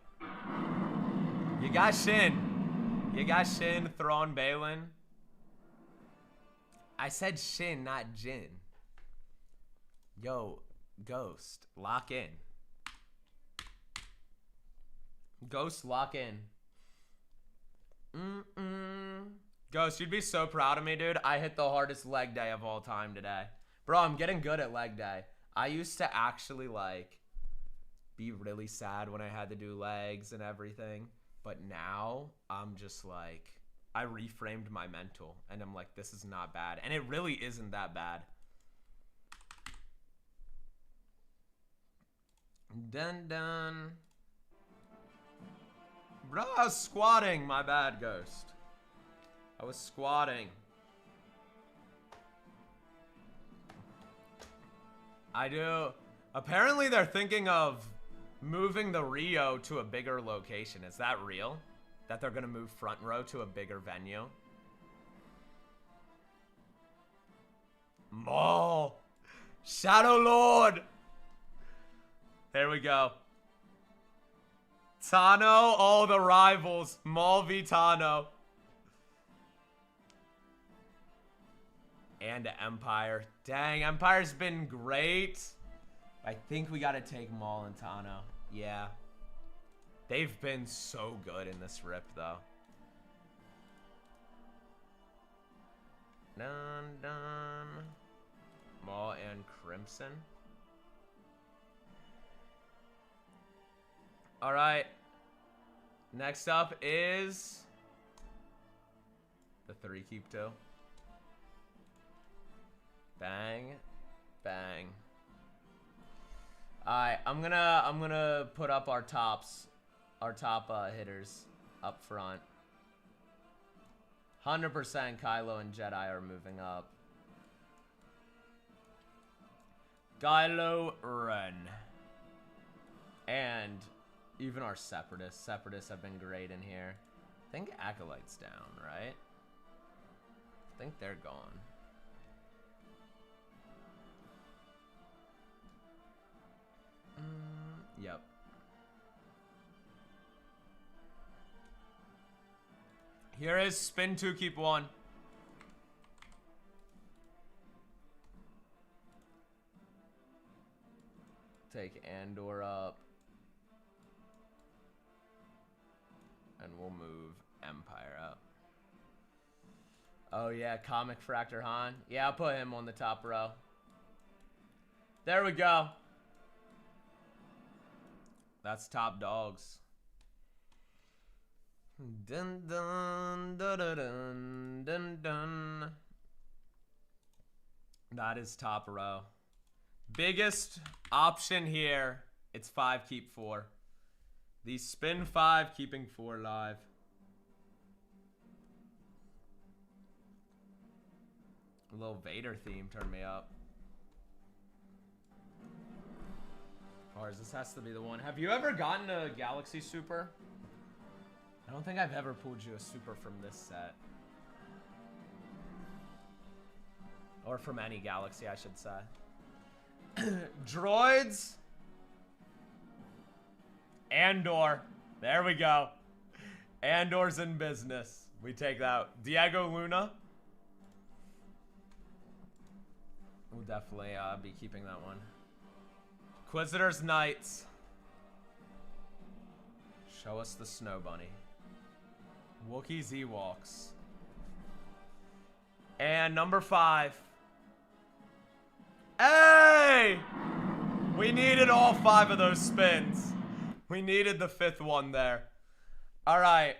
You got Shin. You got Shin, Thrawn, Balin. I said Shin, not Jin. Yo, Ghost, lock in. Ghost, lock in. Ghost, you'd be so proud of me, dude. I hit the hardest leg day of all time today. Bro, I'm getting good at leg day. I used to actually, like, be really sad when I had to do legs and everything. But now, I'm just like... I reframed my mental, and I'm like, this is not bad. And it really isn't that bad. Dun dun. Bro, I was squatting. My bad, Ghost. I was squatting. I do. Apparently, they're thinking of moving the Rio to a bigger location. Is that real? That they're gonna move Front Row to a bigger venue? Maul! Shadow Lord! There we go. Tano, all the rivals. Maul v Tano. And Empire. Dang, Empire's been great. I think we gotta take Maul and Tano. Yeah. They've been so good in this rip, though. Dun dun. Maul and Crimson. Alright. Next up is... the 3 keep 2. Bang. Bang. Alright, I'm gonna put up our tops. Our top hitters up front. 100% Kylo and Jedi are moving up. Kylo Ren. And even our Separatists. Separatists have been great in here. I think Acolyte's down, right? I think they're gone. Yep. Here is spin 2, keep 1. Take Andor up. And we'll move Empire up. Oh yeah, Comic Fractor Han. Yeah, I'll put him on the top row. There we go. That's top dogs. Dun dun dun dun dun dun dun. That is top row. Biggest option here. It's 5 keep 4. The spin 5 keeping 4 live. A little Vader theme turned me up. Pars, this has to be the one. Have you ever gotten a Galaxy Super? I don't think I've ever pulled you a super from this set. Or from any Galaxy, I should say. Droids. Andor. There we go. Andor's in business. We take that. Diego Luna. We'll definitely be keeping that one. Inquisitor's Knights. Show us the Snow Bunny. Wookiees Ewoks. And number 5. Hey! boy! We needed all 5 of those spins. We needed the 5th one there. All right.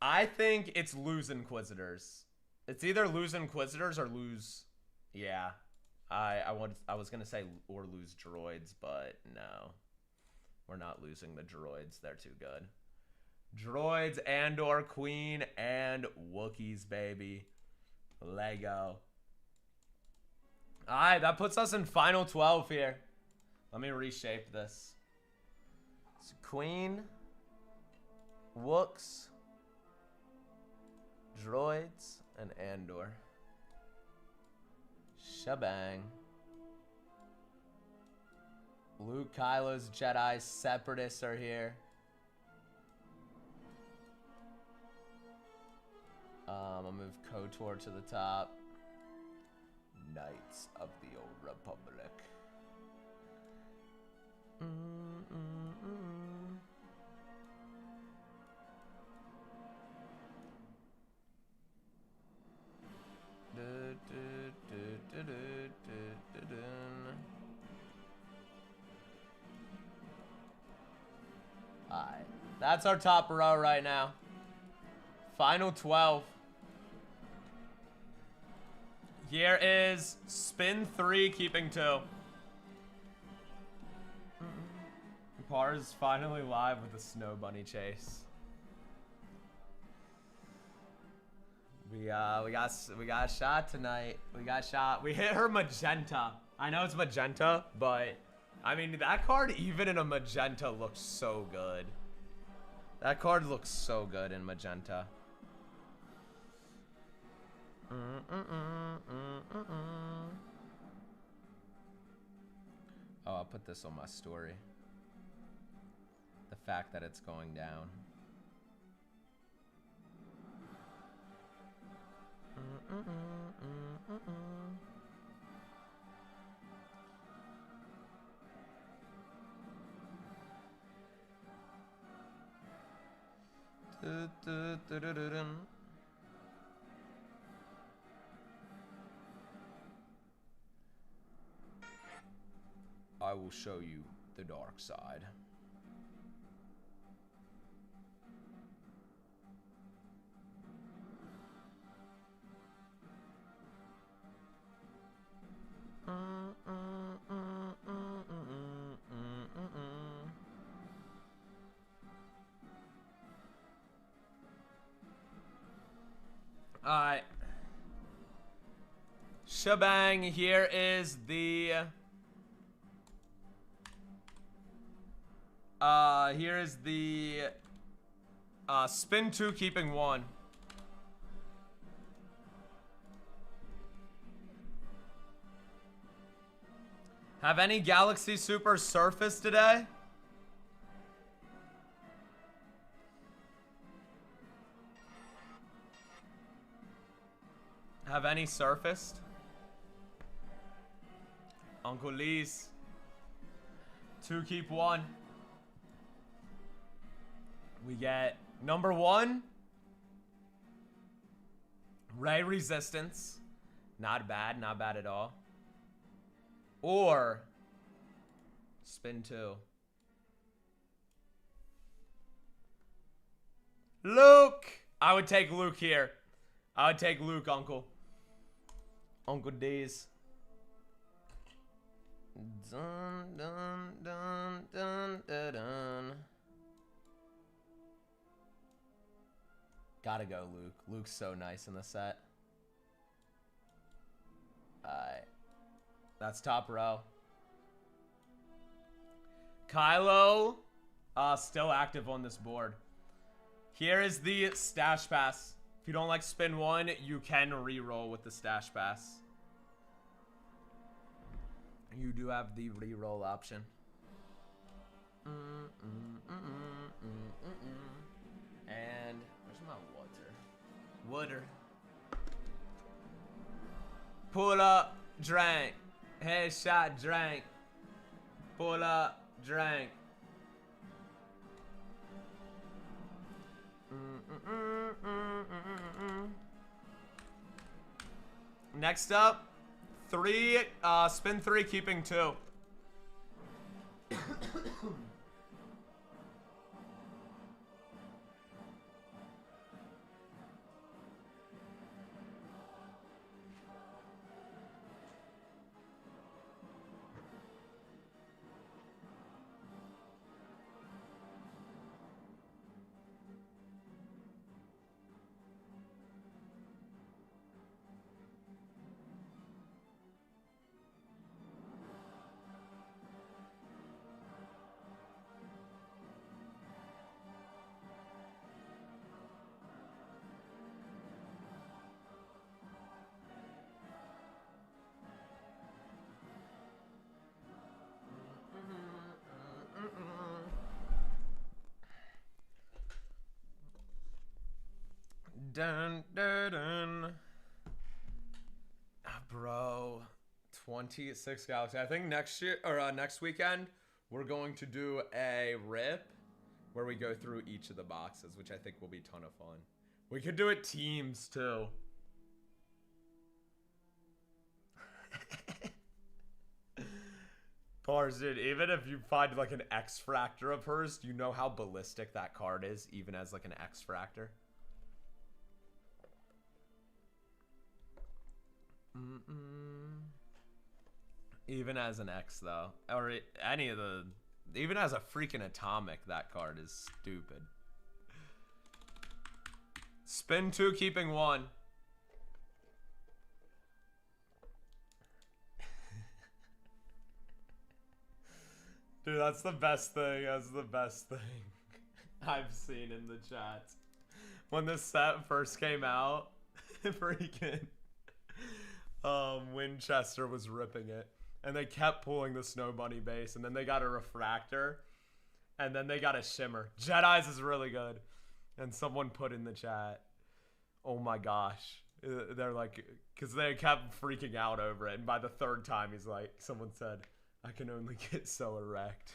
I think it's lose Inquisitors. It's either lose Inquisitors or lose... Yeah. I was going to say or lose Droids, but no. We're not losing the Droids. They're too good. Droids and or Queen and Wookiees, baby. Lego. All right, that puts us in final 12 here. Let me reshape this. It's Queen, Wooks, Droids, and Andor. Shebang. Luke, Kylo's Jedi, Separatists are here. I'll move KOTOR to the top. Knights of the Old Republic. Alright, that's our top row right now. Final 12. Here is spin 3, keeping 2. Par's finally live with the Snow Bunny chase. We got a shot tonight. We got shot. We hit her magenta. I know it's magenta, but I mean that card even in a magenta looks so good. That card looks so good in magenta. Oh, I'll put this on my story. The fact that it's going down. I will show you the dark side. Alright. Shebang, here is the... here is the... spin 2, keeping 1. Have any Galaxy Super surfaced today? Have any surfaced? Uncle Lee's. 2, keep 1. We get number 1. Ray Resistance. Not bad, not bad at all. Or spin 2. Luke! I would take Luke here. I would take Luke, Uncle. Uncle D's. Dun, dun, dun, dun, dun, dun. Gotta go, Luke. Luke's so nice in the set. Alright. That's top row. Kylo, still active on this board. Here is the stash pass. If you don't like spin 1, you can re-roll with the stash pass. You do have the re-roll option. And where's my water? Pull up, drink. Headshot, drink. Pull up, drink. Next up, 3, spin 3, keeping 2. Dun, dun, dun. Bro, 26 Galaxy. I think next year or next weekend we're going to do a rip where we go through each of the boxes, which I think will be a ton of fun. We could do it teams too. Bars, dude, even if you find like an X-Fractor of hers, do you know how ballistic that card is, even as like an X-Fractor? Even as an X, though. Or any of the... Even as a freaking Atomic, that card is stupid. Spin 2, keeping 1. Dude, that's the best thing. That's the best thing I've seen in the chat. When this set first came out, freaking Winchester was ripping it. And they kept pulling the Snow Bunny base. And then they got a Refractor. And then they got a Shimmer. Jedi's is really good. And someone put in the chat, oh my gosh. They're like, because they kept freaking out over it. And by the third time, he's like, someone said, I can only get so erect.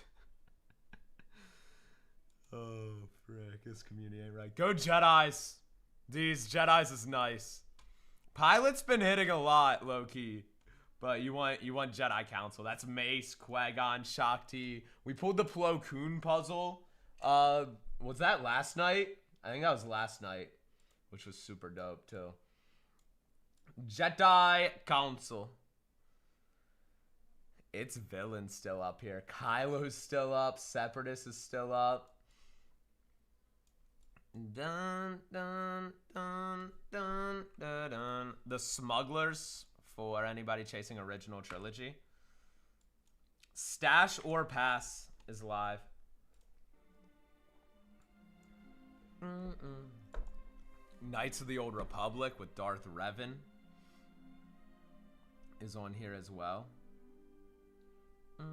Oh, frick. This community ain't right. Go Jedis. These Jedis is nice. Pilot's been hitting a lot, low-key. But you want Jedi Council. That's Mace, Qui-Gon, Shakti. We pulled the Plo Koon puzzle. Was that last night? I think that was last night. Which was super dope, too. Jedi Council. It's Villain still up here. Kylo's still up. Separatist is still up. Dun, dun, dun, dun, dun, dun. The Smugglers, for anybody chasing original trilogy. Stash or Pass is live. Knights of the Old Republic with Darth Revan is on here as well. Oh,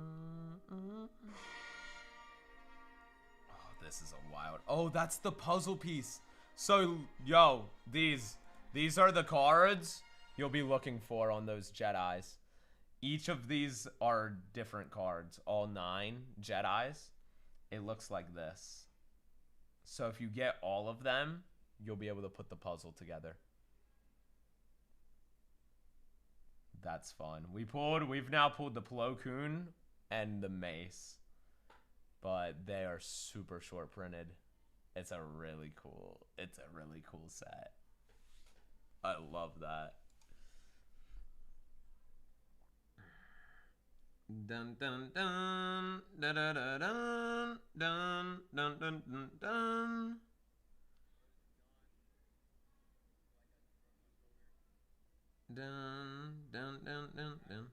this is a wild... Oh, that's the puzzle piece. So, yo, these are the cards you'll be looking for on those Jedis. Each of these are different cards. All 9 Jedis. It looks like this. So if you get all of them, you'll be able to put the puzzle together. That's fun. We've now pulled the Plo Koon and the Mace. But they are super short printed. It's a really cool set. I love that. Dun dun dun dun dun dun dun dun dun dun dun dun. Dun dun dun dun dun.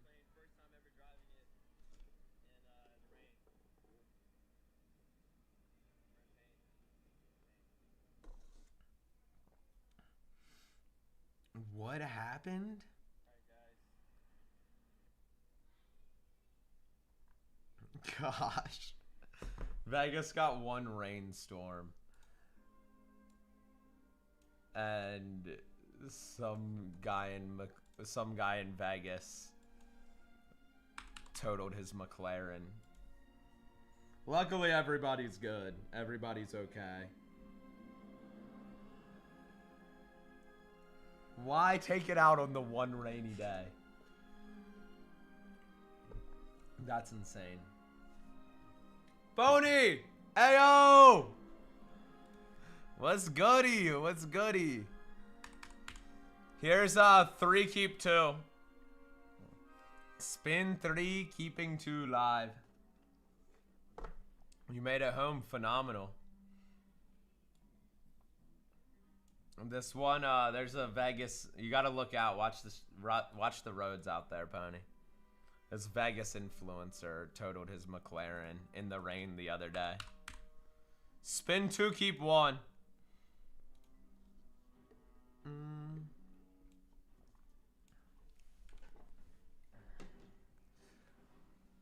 What happened? Gosh. Vegas got 1 rainstorm. And some guy in Vegas totaled his McLaren. Luckily everybody's good. Everybody's okay. Why take it out on the one rainy day? That's insane. Boney! Ayo! What's goody? What's goody? Here's 3 keep 2. Spin 3, keeping 2 live. You made it home, phenomenal. This one, there's a Vegas. You gotta look out. Watch this. Watch the roads out there, Pony. This Vegas influencer totaled his McLaren in the rain the other day. Spin 2, keep 1.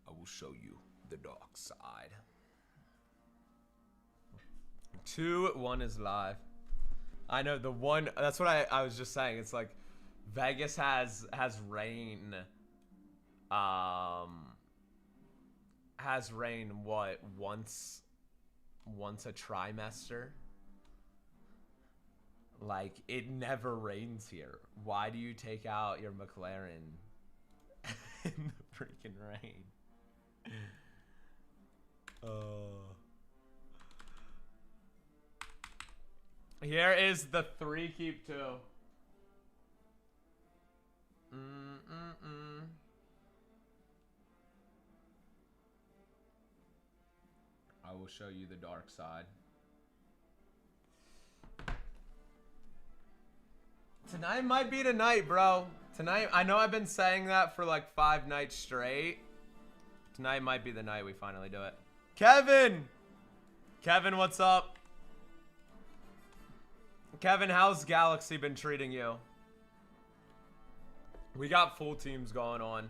I will show you the dark side. 2-1 is live. I know the one. That's what I was just saying. It's like Vegas has rain. Has rain what once a trimester. Like it never rains here. Why do you take out your McLaren in the freaking rain? Here is the 3 keep 2. I will show you the dark side. Tonight might be the night, bro. Tonight, I know I've been saying that for like 5 nights straight. Tonight might be the night we finally do it. Kevin! Kevin, what's up? Kevin, how's Galaxy been treating you? We got full teams going on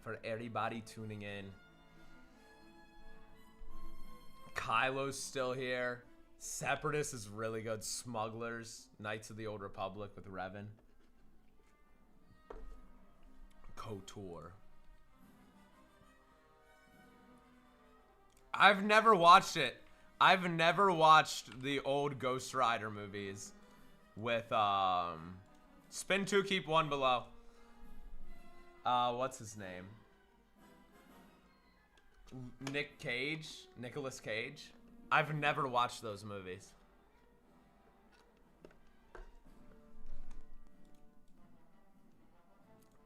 for everybody tuning in. Kylo's still here. Separatists is really good. Smugglers. Knights of the Old Republic with Revan. KOTOR. I've never watched it. I've never watched the old Ghost Rider movies with, spin 2, keep 1 below. What's his name? Nicolas Cage. I've never watched those movies.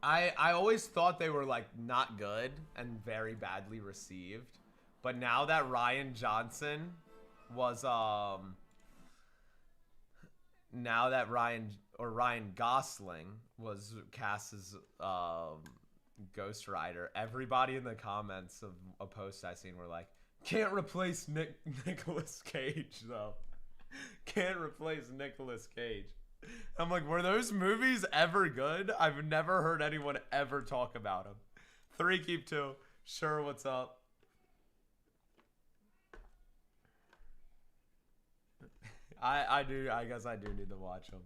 I always thought they were like not good and very badly received. But now that Ryan Johnson was now that Ryan Gosling was cast as Ghost Rider, everybody in the comments of a post I seen were like, can't replace Nicolas Cage though. Can't replace Nicolas Cage. I'm like, were those movies ever good? I've never heard anyone ever talk about them. 3 keep 2. Sure, what's up? I guess I do need to watch them.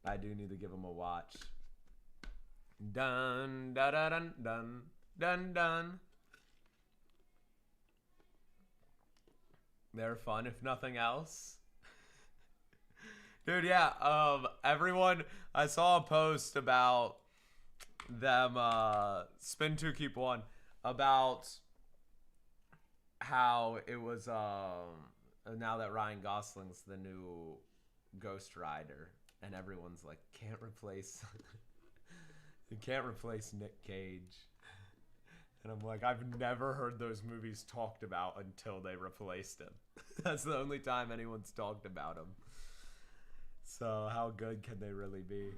I do need to give them a watch. Dun dun dun dun dun dun. They're fun if nothing else. Dude, yeah, everyone, I saw a post about them, spin 2, keep 1, about how it was, now that Ryan Gosling's the new Ghost Rider, and everyone's like, can't replace, you can't replace Nick Cage. And I'm like, I've never heard those movies talked about until they replaced him. That's the only time anyone's talked about him. So how good can they really be?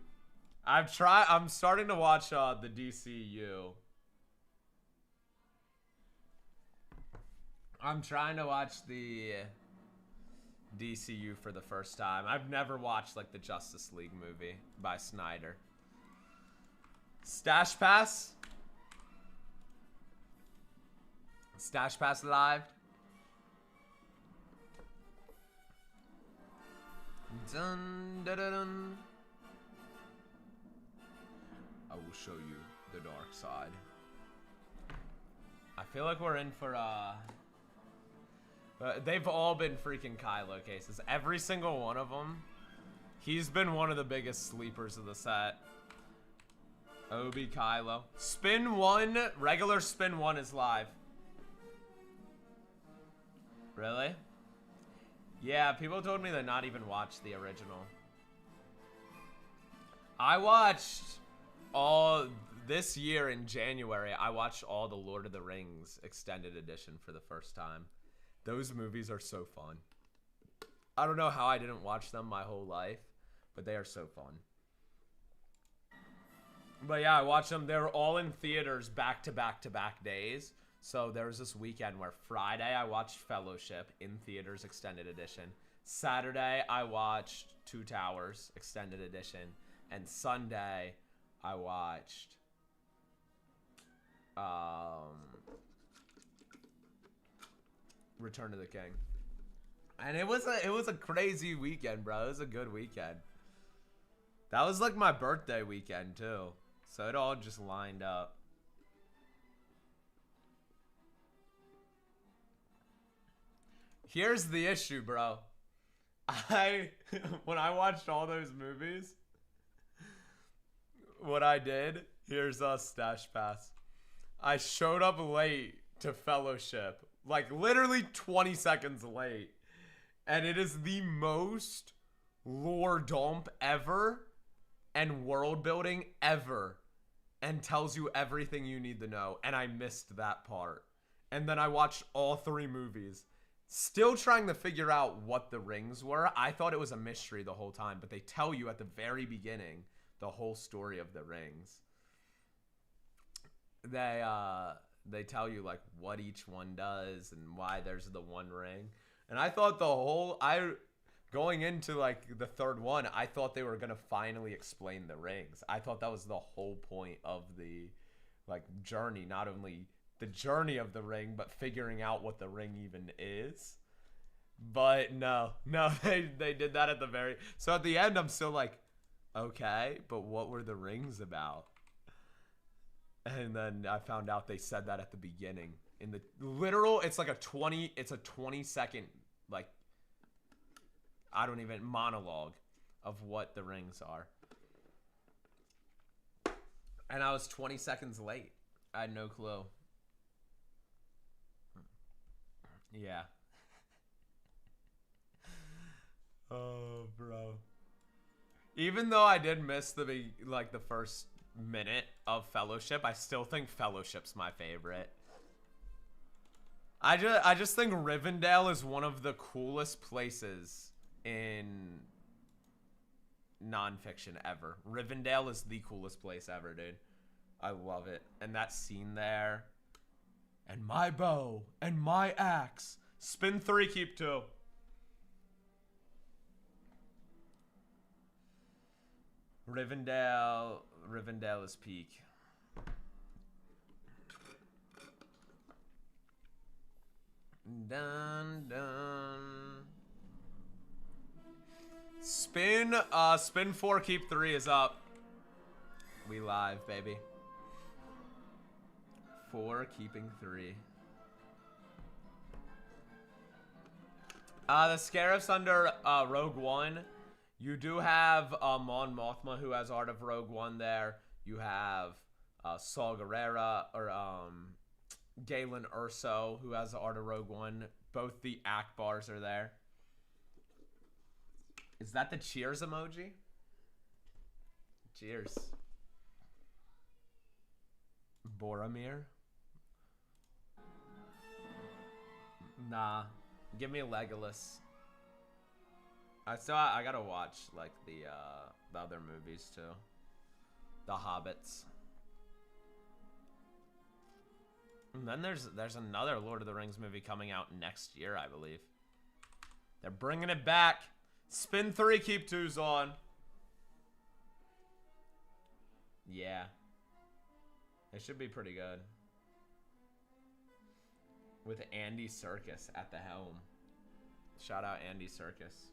I'm starting to watch the DCU. I'm trying to watch the DCU for the first time. I've never watched like the Justice League movie by Snyder. Stash Pass? Stash Pass live? Dun, dun, dun, dun. I will show you the dark side. I feel like we're in for they've all been freaking Kylo cases. Every single one of them. He's been one of the biggest sleepers of the set. Obi Kylo. Spin 1, regular spin 1 is live. Really? Yeah, people told me to not even watch the original. I watched all this year in January. I watched all the Lord of the Rings extended edition for the first time. Those movies are so fun. I don't know how I didn't watch them my whole life, but they are so fun. But yeah, I watched them. They were all in theaters back to back to back days. So there was this weekend where Friday I watched Fellowship in theaters extended edition. Saturday I watched Two Towers extended edition. And Sunday I watched Return of the King. And it was a crazy weekend, bro. It was a good weekend. That was like my birthday weekend too. So it all just lined up. Here's the issue, bro. When I watched all those movies, what I did, here's a stash pass. I showed up late to Fellowship. Like literally 20 seconds late. And it is the most lore dump ever and world building ever. And tells you everything you need to know. And I missed that part. And then I watched all 3 movies. Still trying to figure out what the rings were. I thought it was a mystery the whole time. But they tell you at the very beginning the whole story of the rings. They tell you like what each one does and why there's the one ring. And I thought going into like the third one, I thought they were gonna finally explain the rings. I thought that was the whole point of the like journey, not only the journey of the ring, but figuring out what the ring even is. But no, they did that at the very. So at the end, I'm still like, okay, but what were the rings about? And then I found out they said that at the beginning. In the literal, it's like a 20 second, like, I don't even, monologue of what the rings are. And I was 20 seconds late. I had no clue. Yeah. Oh, bro. Even though I did miss the first minute of Fellowship, I still think Fellowship's my favorite. I just think Rivendell is one of the coolest places in nonfiction ever. Rivendell is the coolest place ever, dude. I love it. And that scene there. And my bow and my axe. Spin 3, keep 2. Rivendell is peak. Dun dun. Spin 4, keep 3 is up. We live, baby. 4, keeping 3. The Scarifs under Rogue One. You do have Mon Mothma, who has Art of Rogue One there. You have Saw Gerrera, or Galen Erso, who has the Art of Rogue One. Both the Akbars are there. Is that the cheers emoji? Cheers. Boromir? Nah. Give me Legolas. I gotta watch like the other movies too. The Hobbits. And then there's another Lord of the Rings movie coming out next year, I believe. They're bringing it back. Spin 3, keep 2's on. Yeah. It should be pretty good. With Andy Serkis at the helm. Shout out Andy Serkis.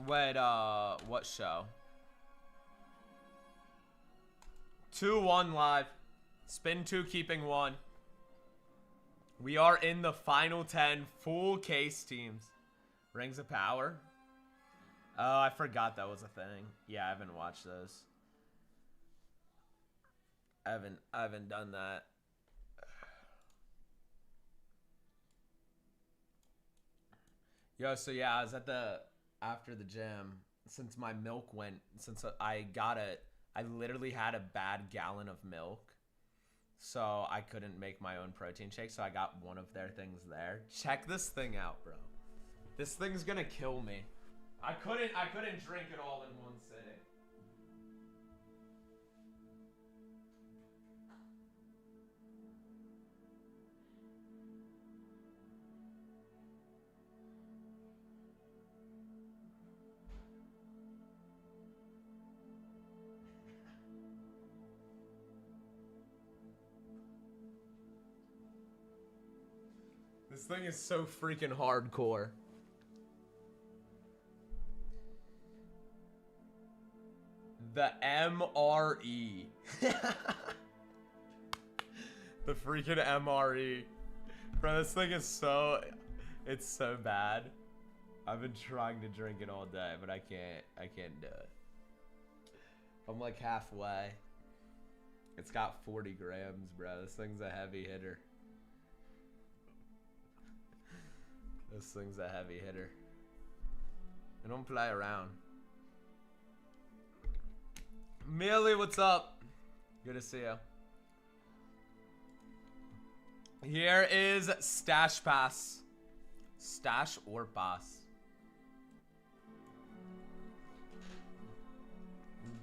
Wait, what show? 2-1 live. Spin 2, keeping 1. We are in the final 10 full case teams. Rings of Power. Oh, I forgot that was a thing. Yeah, I haven't watched those. I haven't done that. Yo, so yeah, I was after the gym. Since my milk went, since I literally had a bad gallon of milk. So I couldn't make my own protein shake, so I got one of their things there. Check this thing out, bro. This thing's gonna kill me. I couldn't drink it all in one sitting. This thing is so freaking hardcore. The MRE. The freaking MRE. Bro, this thing is so... It's so bad. I've been trying to drink it all day, but I can't do it. I'm like halfway. It's got 40 grams, bro. This thing's a heavy hitter. This thing's a heavy hitter. I don't play around. Millie, what's up? Good to see you. Here is Stash Pass. Stash or Pass.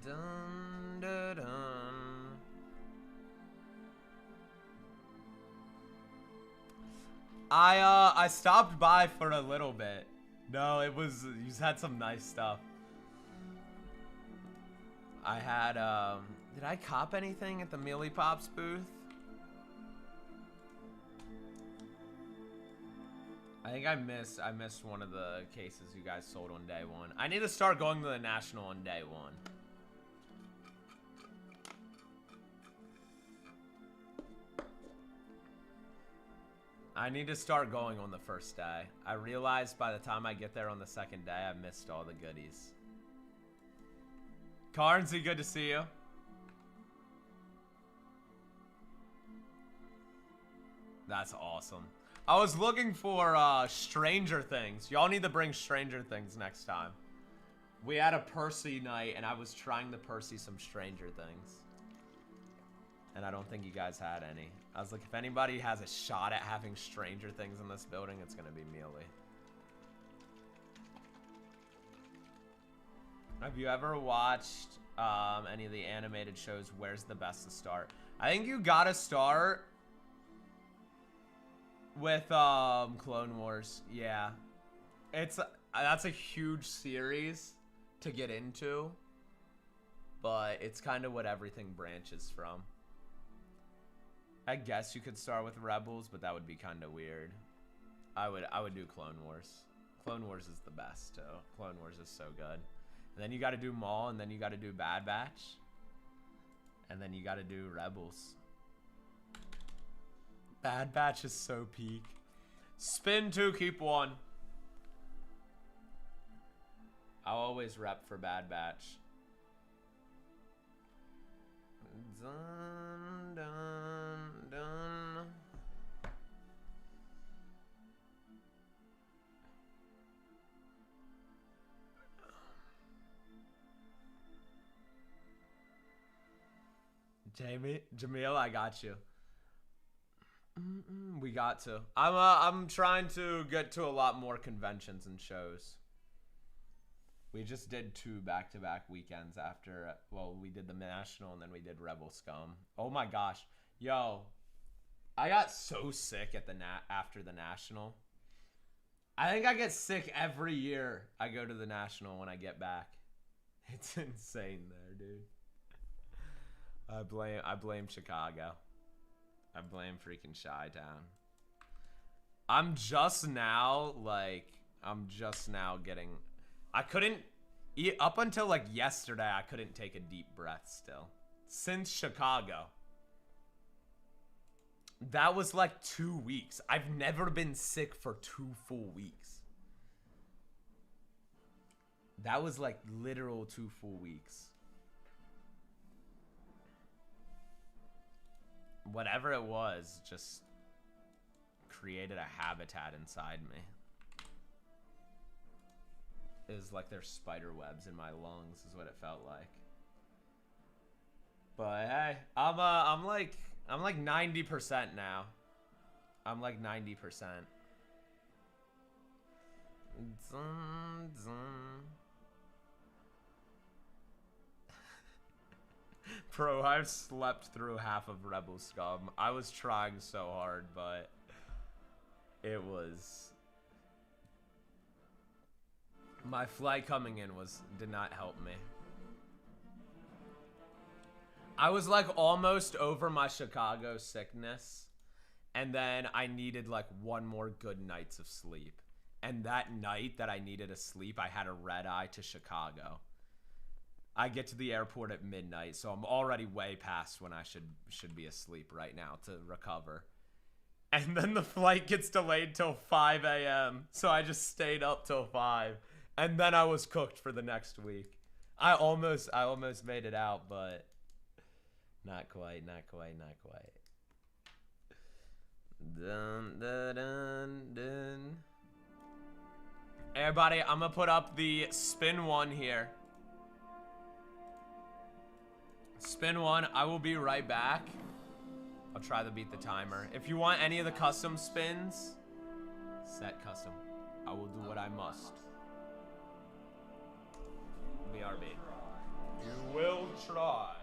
Dun, dun, dun. I stopped by for a little bit. No, it was, you had some nice stuff. I had, did I cop anything at the Mealy Pops booth? I think I missed one of the cases you guys sold on day one. I need to start going to the National on day one. I need to start going on the first day. I realized by the time I get there on the second day, I missed all the goodies. Carnsey, good to see you. That's awesome. I was looking for Stranger Things. Y'all need to bring Stranger Things next time. We had a Percy night, and I was trying to Percy some Stranger Things. And I don't think you guys had any. I was like, if anybody has a shot at having Stranger Things in this building, it's gonna be Mealy. Have you ever watched any of the animated shows? Where's the best to start? I think you gotta start with Clone Wars. Yeah, that's a huge series to get into, but it's kind of what everything branches from. I guess you could start with Rebels, but that would be kind of weird. I would do Clone Wars. Clone Wars is the best too. Clone Wars is so good. And then you got to do Maul, and then you got to do Bad Batch, and then you got to do Rebels. Bad Batch is so peak. Spin 2, keep 1. I'll always rep for Bad Batch. Dun, dun, dun. Jamil, I got you. We got to. I'm trying to get to a lot more conventions and shows. We just did 2 back-to-back weekends after, well, we did the National and then we did Rebel Scum. Oh my gosh. Yo, I got so sick at after the National. I think I get sick every year I go to the National when I get back. It's insane there, dude. I blame Chicago. I blame freaking Chi-Town. I'm just now getting... I couldn't... Up until, like, yesterday, I couldn't take a deep breath still. Since Chicago. That was, like, 2 weeks. I've never been sick for 2 full weeks. That was, like, literal 2 full weeks. Whatever it was, just created a habitat inside me. It was like there's spider webs in my lungs, is what it felt like. But hey, I'm like 90% now. I'm like 90%. Dun, dun. Bro, I've slept through half of Rebel Scum. I was trying so hard, but it was... My flight coming in did not help me. I was like almost over my Chicago sickness, And then I needed like one more good night's of sleep. And that night that I needed a sleep, I had a red eye to Chicago. I get to the airport at midnight, so I'm already way past when I should be asleep right now to recover. And then the flight gets delayed till 5 a.m. So I just stayed up till 5. And then I was cooked for the next week. I almost made it out, but not quite. Dun, dun, dun, dun. Everybody, I'm gonna put up the spin 1 here. Spin 1, I will be right back. I'll try to beat the timer. If you want any of the custom spins, set custom. I will do what I must. BRB. You will try.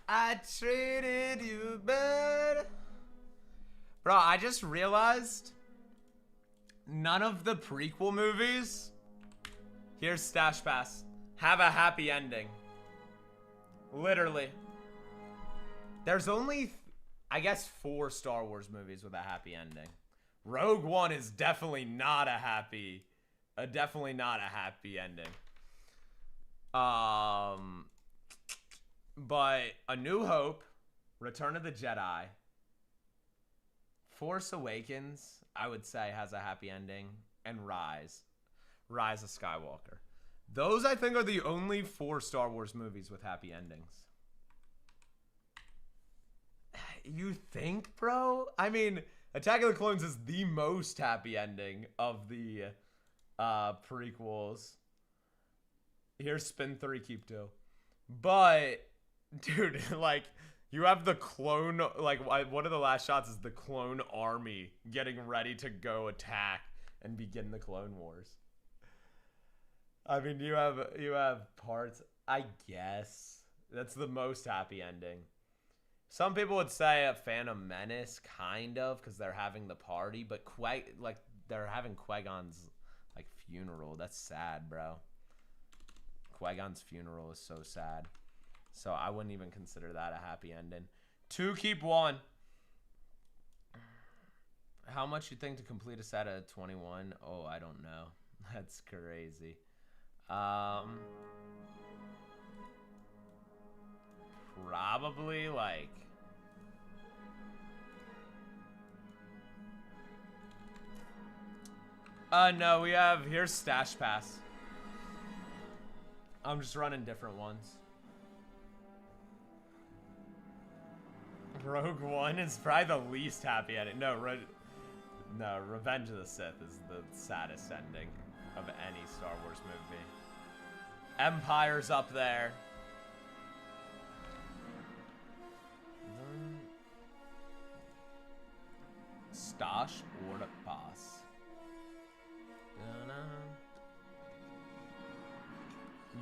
I treated you bad. Bro, I just realized none of the prequel movies, here's Stash Pass, have a happy ending. Literally. There's only, I guess, 4 Star Wars movies with a happy ending. Rogue One is definitely not a happy ending. But A New Hope, Return of the Jedi, Force Awakens, I would say has a happy ending, and Rise of Skywalker. Those, I think, are the only 4 Star Wars movies with happy endings. You think, bro? I mean, Attack of the Clones is the most happy ending of the prequels. Here's Spin 3, Keep 2. But, dude, like, you have the clone, like, one of the last shots is the clone army getting ready to go attack and begin the Clone Wars. I mean, you have parts, I guess. That's the most happy ending. Some people would say a Phantom Menace, kind of, because they're having the party, but they're having Qui-Gon's, like, funeral. That's sad, bro. Qui-Gon's funeral is so sad. So I wouldn't even consider that a happy ending. 2, Keep 1. How much you think to complete a set of 21? Oh, I don't know. That's crazy. Probably like no, here's Stash Pass. I'm just running different ones. Rogue One is probably the least happy ending. No, Revenge of the Sith is the saddest ending of any Star Wars movie. Empire's up there. Stash or Pass.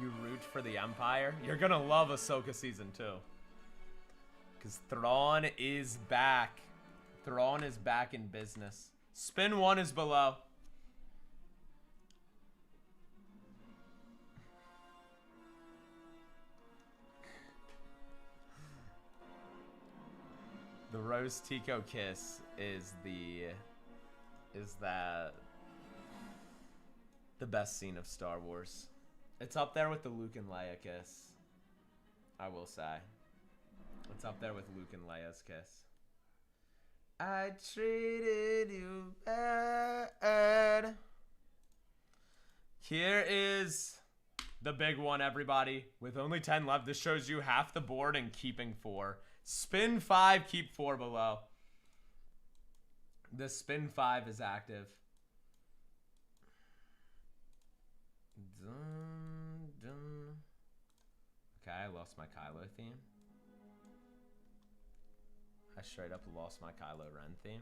You root for the Empire? You're gonna love Ahsoka Season 2. Because Thrawn is back. Thrawn is back in business. Spin 1 is below. The Rose Tico kiss is the best scene of Star Wars. It's up there with the Luke and Leia kiss. I will say. It's up there with Luke and Leia's kiss. I treated you bad. Here is the big one, everybody. With only 10 left, this shows you half the board and keeping 4. Spin 5, keep 4 below. The Spin 5 is active. Dun, dun. Okay, I lost my Kylo theme. I straight up lost my Kylo Ren theme.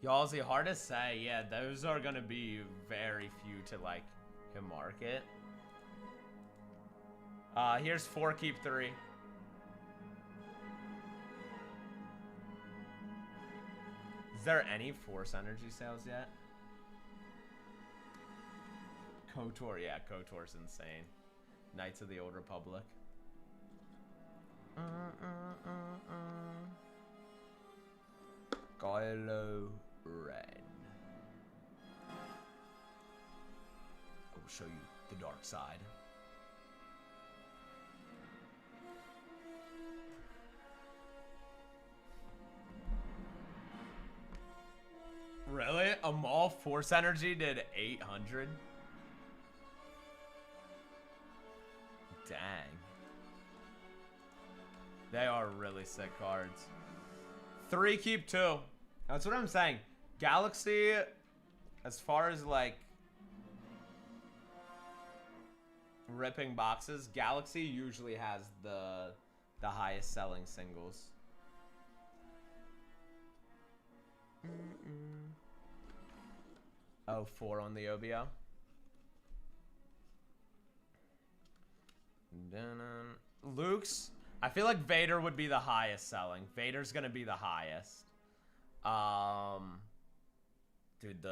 Y'all's hard to say. Yeah, those are gonna be very few to like hit market. Here's 4, keep 3. Is there any Force Energy sales yet? KOTOR, yeah, KOTOR's insane. Knights of the Old Republic. Kylo Ren. I will show you the dark side. Really? A Maul Force Energy did 800? Dang. They are really sick cards. 3, keep 2. That's what I'm saying. Galaxy, as far as like ripping boxes, Galaxy usually has the highest selling singles. Oh, 4 on the OBO. Luke's. I feel like Vader would be the highest selling. Vader's gonna be the highest. Dude,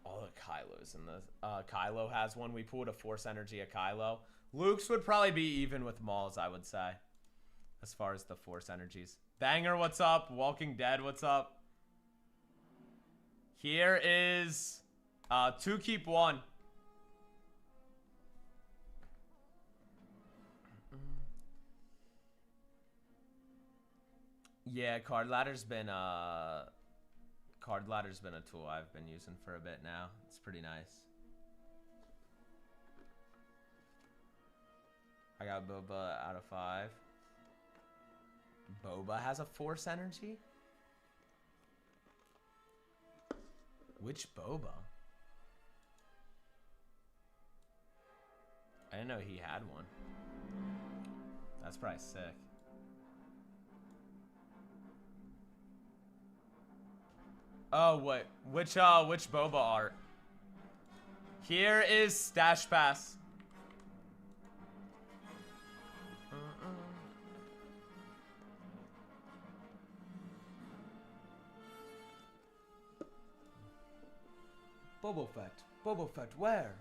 all the Kylos in the Kylo has one. We pulled a Force Energy of Kylo. Luke's would probably be even with Maul's, I would say, as far as the Force Energies. Banger, what's up? Walking Dead, what's up? Here is 2 keep 1. Yeah, card ladder's been a tool I've been using for a bit now. It's pretty nice. I got Boba out of 5. Boba has a Force Energy? Which Boba? I didn't know he had one. That's probably sick. Oh, what? Which Boba art? Here is Stash Pass. Boba Fett. Boba Fett, where?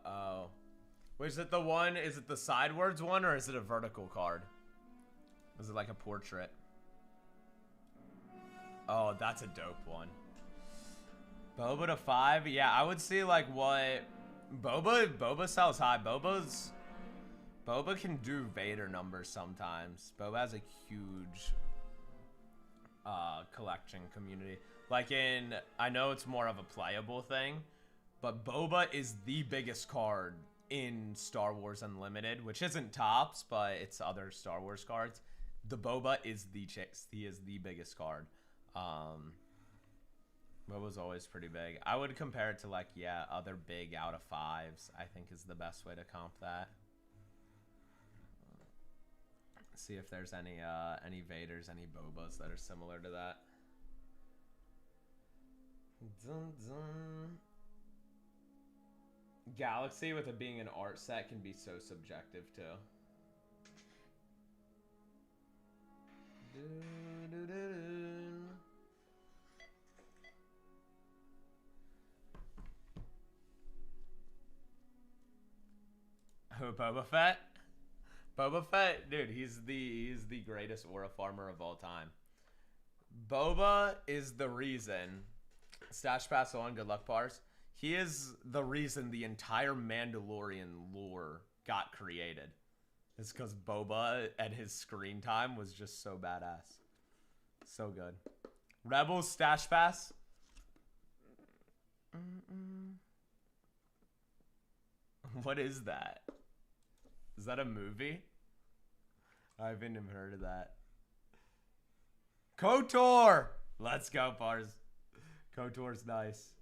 Oh. Wait, is it the one? Is it the sidewards one or is it a vertical card? Is it like a portrait? Oh, that's a dope one. Boba to 5? Yeah, I would see like what Boba sells high. Boba can do Vader numbers sometimes. Boba has a huge collection community. Like I know it's more of a playable thing, but Boba is the biggest card in Star Wars Unlimited, which isn't Topps, but it's other Star Wars cards. The Boba is he is the biggest card. Boba's always pretty big. I would compare it to like, yeah, other big out of 5s, I think is the best way to comp that. See if there's any Vaders, any Bobas that are similar to that. Dun, dun. Galaxy with it being an art set can be so subjective too. Who, Boba Fett? Boba Fett, dude, he's the greatest aura farmer of all time. Boba is the reason. Stash pass on, good luck bars. He is the reason the entire Mandalorian lore got created. It's because Boba and his screen time was just so badass. So good. Rebels stash pass. What is that? Is that a movie? I haven't even heard of that. KOTOR! Let's go, bars. KOTOR's nice.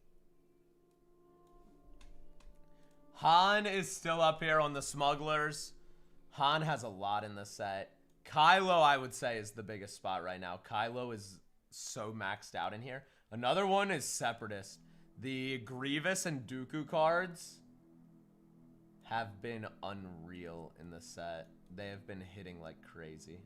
Han is still up here on the smugglers. Han has a lot in the set. Kylo, I would say, is the biggest spot right now. Kylo is so maxed out in here. Another one is Separatist. The Grievous and Dooku cards have been unreal in the set. They have been hitting like crazy.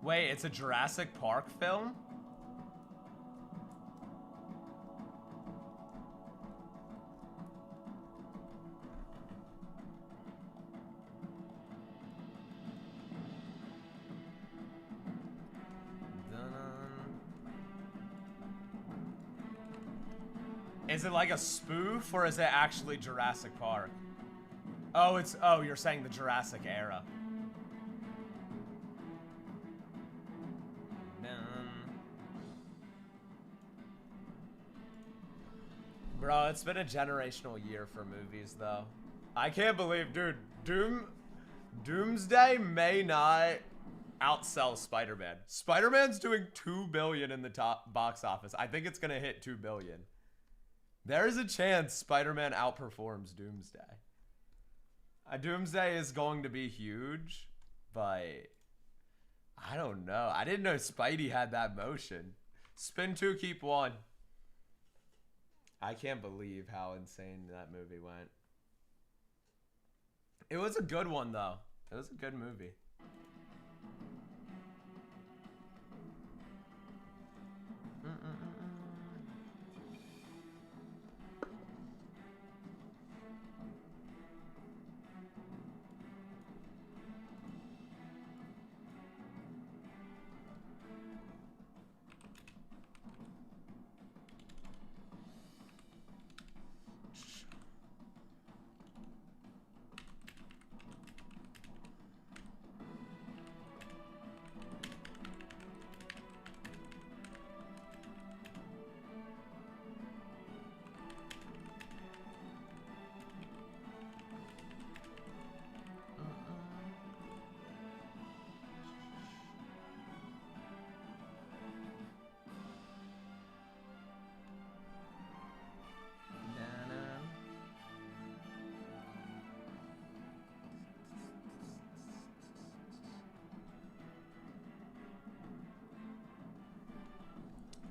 Wait, it's a Jurassic Park film? Is it like a spoof or is it actually Jurassic Park? Oh, you're saying the Jurassic era. Bro, it's been a generational year for movies, though. I can't believe, dude, Doomsday may not outsell Spider-Man. Spider-Man's doing $2 billion in the top box office. I think it's gonna hit $2 billion. There's a chance Spider-Man outperforms Doomsday. Doomsday is going to be huge, but I don't know. I didn't know Spidey had that motion. Spin 2, keep 1. I can't believe how insane that movie went. It was a good one, though. It was a good movie.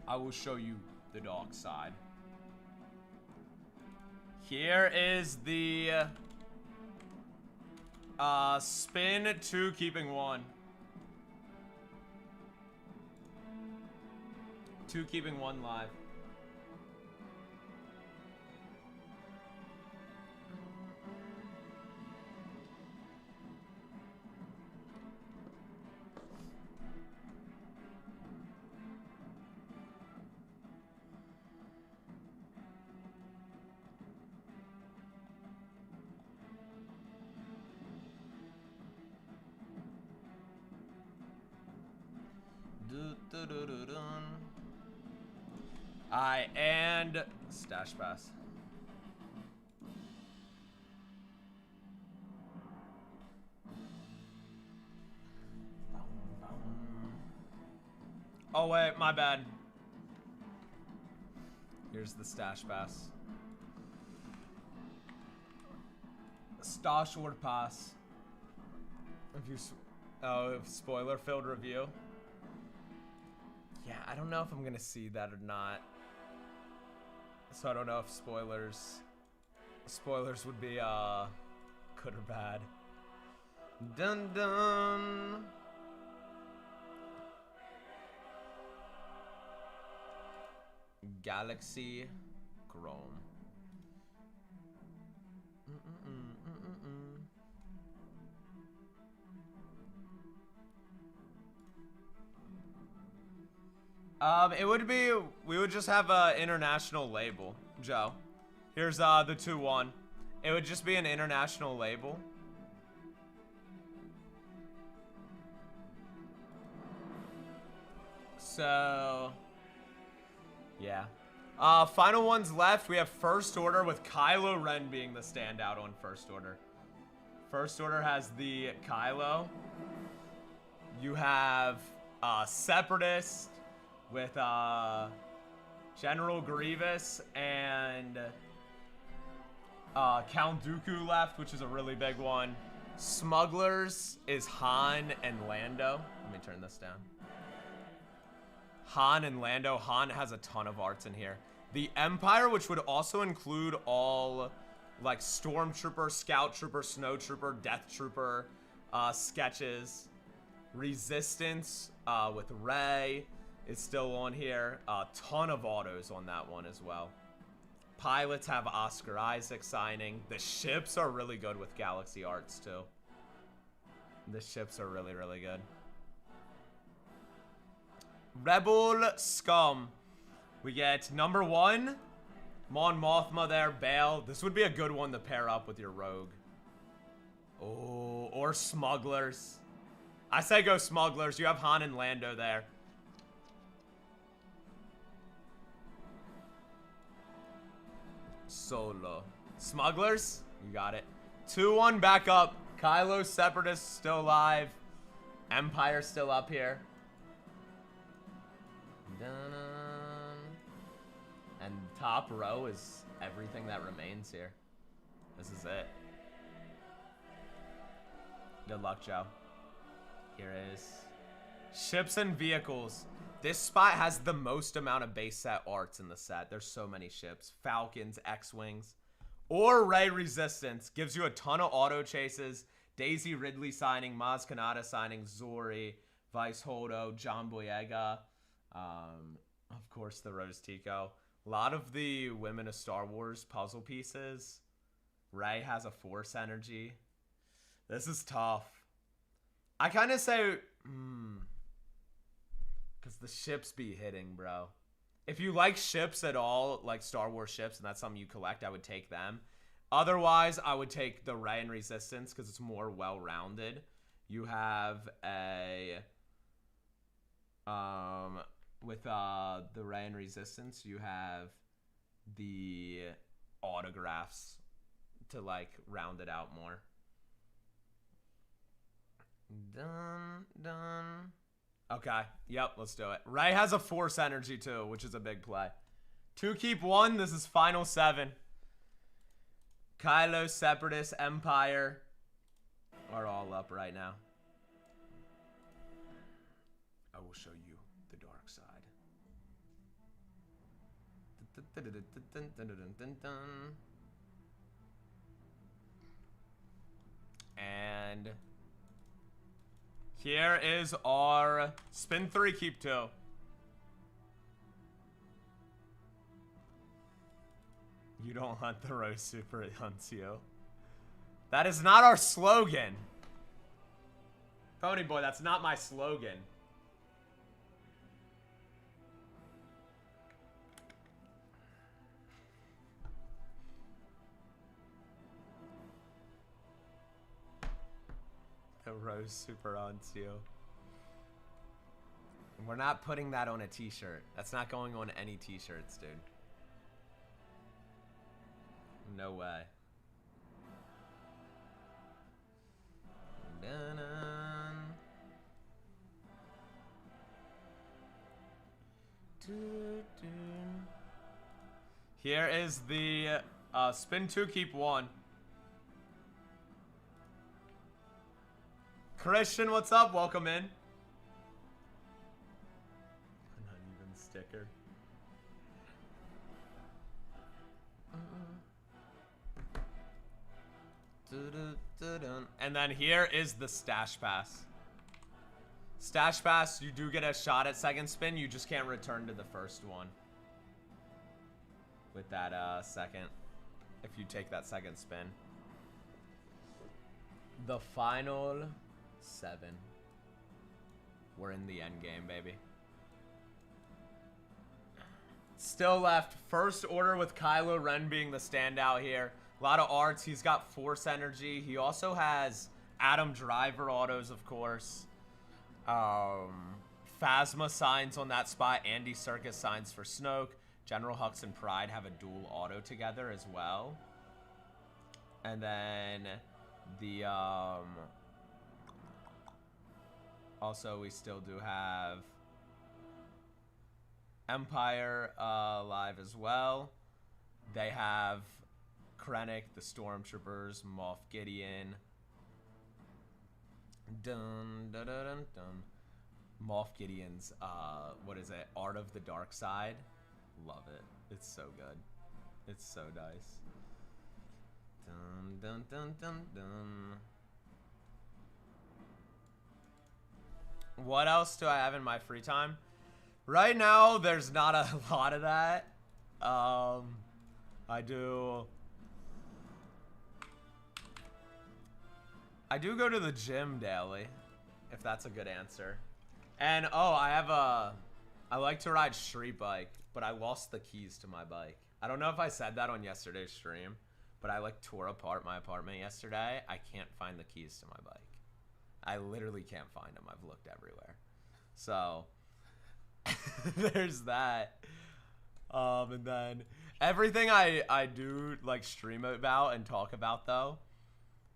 I will show you the dark side. Here is the spin 2, keeping 1. 2, keeping 1 live. And Stash Pass. Oh wait, my bad. Here's the Stash Pass. Stash Word Pass. If you, spoiler-filled review. Yeah, I don't know if I'm gonna see that or not. So I don't know if spoilers would be good or bad. Dun dun. Galaxy Chrome. It would be, we would just have a international label, Joe. Here's the 2-1. It would just be an international label. So, yeah. Final ones left. We have First Order with Kylo Ren being the standout on First Order. First Order has the Kylo. You have Separatist with General Grievous and Count Dooku left, which is a really big one. Smugglers is Han and Lando. Let me turn this down. Han and Lando. Han has a ton of arts in here. The Empire, which would also include all like Stormtrooper, Scout Trooper, Snow Trooper, Death Trooper sketches. Resistance with Rey is still on here. A ton of autos on that one as well. Pilots have Oscar Isaac signing. The ships are really good with Galaxy Arts too. The ships are really, really good. Rebel Scum. We get number 1, Mon Mothma there, Bail. This would be a good one to pair up with your Rogue. Oh, or Smugglers. I say go Smugglers. You have Han and Lando there. Solo. Smugglers? You got it. 2-1 back up. Kylo Separatist still alive. Empire still up here. Dun-dun. And top row is everything that remains here. This is it. Good luck, Joe. Here is ships and vehicles. This spot has the most amount of base set arts in the set. There's so many ships. Falcons, X-Wings. Or Ray Resistance. Gives you a ton of auto chases. Daisy Ridley signing. Maz Kanata signing. Zori. Vice Holdo. John Boyega. Of course, the Rose Tico. A lot of the Women of Star Wars puzzle pieces. Ray has a Force energy. This is tough. I kind of say... because the ships be hitting, bro. If you like ships at all, like Star Wars ships, and that's something you collect, I would take them. Otherwise, I would take the Ray and Resistance because it's more well-rounded. You have a... with the Ray and Resistance, you have the autographs to, like, round it out more. Dun. Okay. Yep, let's do it. Ray has a Force energy too, which is a big play. 2 keep 1. This is final 7. Kylo, Separatist, Empire are all up right now. I will show you the dark side. And here is our spin 3, keep 2. You don't hunt the Rose Super, it hunts you. That is not our slogan. Pony Boy, that's not my slogan. The Rose Super hunts you. We're not putting that on a t-shirt. That's not going on any t-shirts, dude. No way. Here is the spin 2, keep 1. Christian, what's up? Welcome in. Not even sticker. And then here is the Stash Pass. Stash Pass, you do get a shot at second spin. You just can't return to the first one. With that second. If you take that second spin. The final 7. We're in the end game, baby. Still left first order with Kylo Ren being the standout here. A lot of arts. He's got Force energy. He also has Adam Driver autos, of course. Phasma signs on that spot. Andy Serkis signs for Snoke. General Hux and Pride have a dual auto together as well. And then the also we still do have Empire live as well. They have Krennic, the Stormtroopers, Moff Gideon. Dun dun dun dun dun. Moff Gideon's what is it? Art of the Dark Side. Love it. It's so good. It's so nice. Dun dun dun dun dun. What else do I have in my free time? Right now, there's not a lot of that. I do go to the gym daily, if that's a good answer. And oh, I like to ride street bike, but I lost the keys to my bike. I don't know if I said that on yesterday's stream, but I like tore apart my apartment yesterday. I can't find the keys to my bike. I literally can't find them. I've looked everywhere. So there's that. And Everything I do like stream about and talk about though,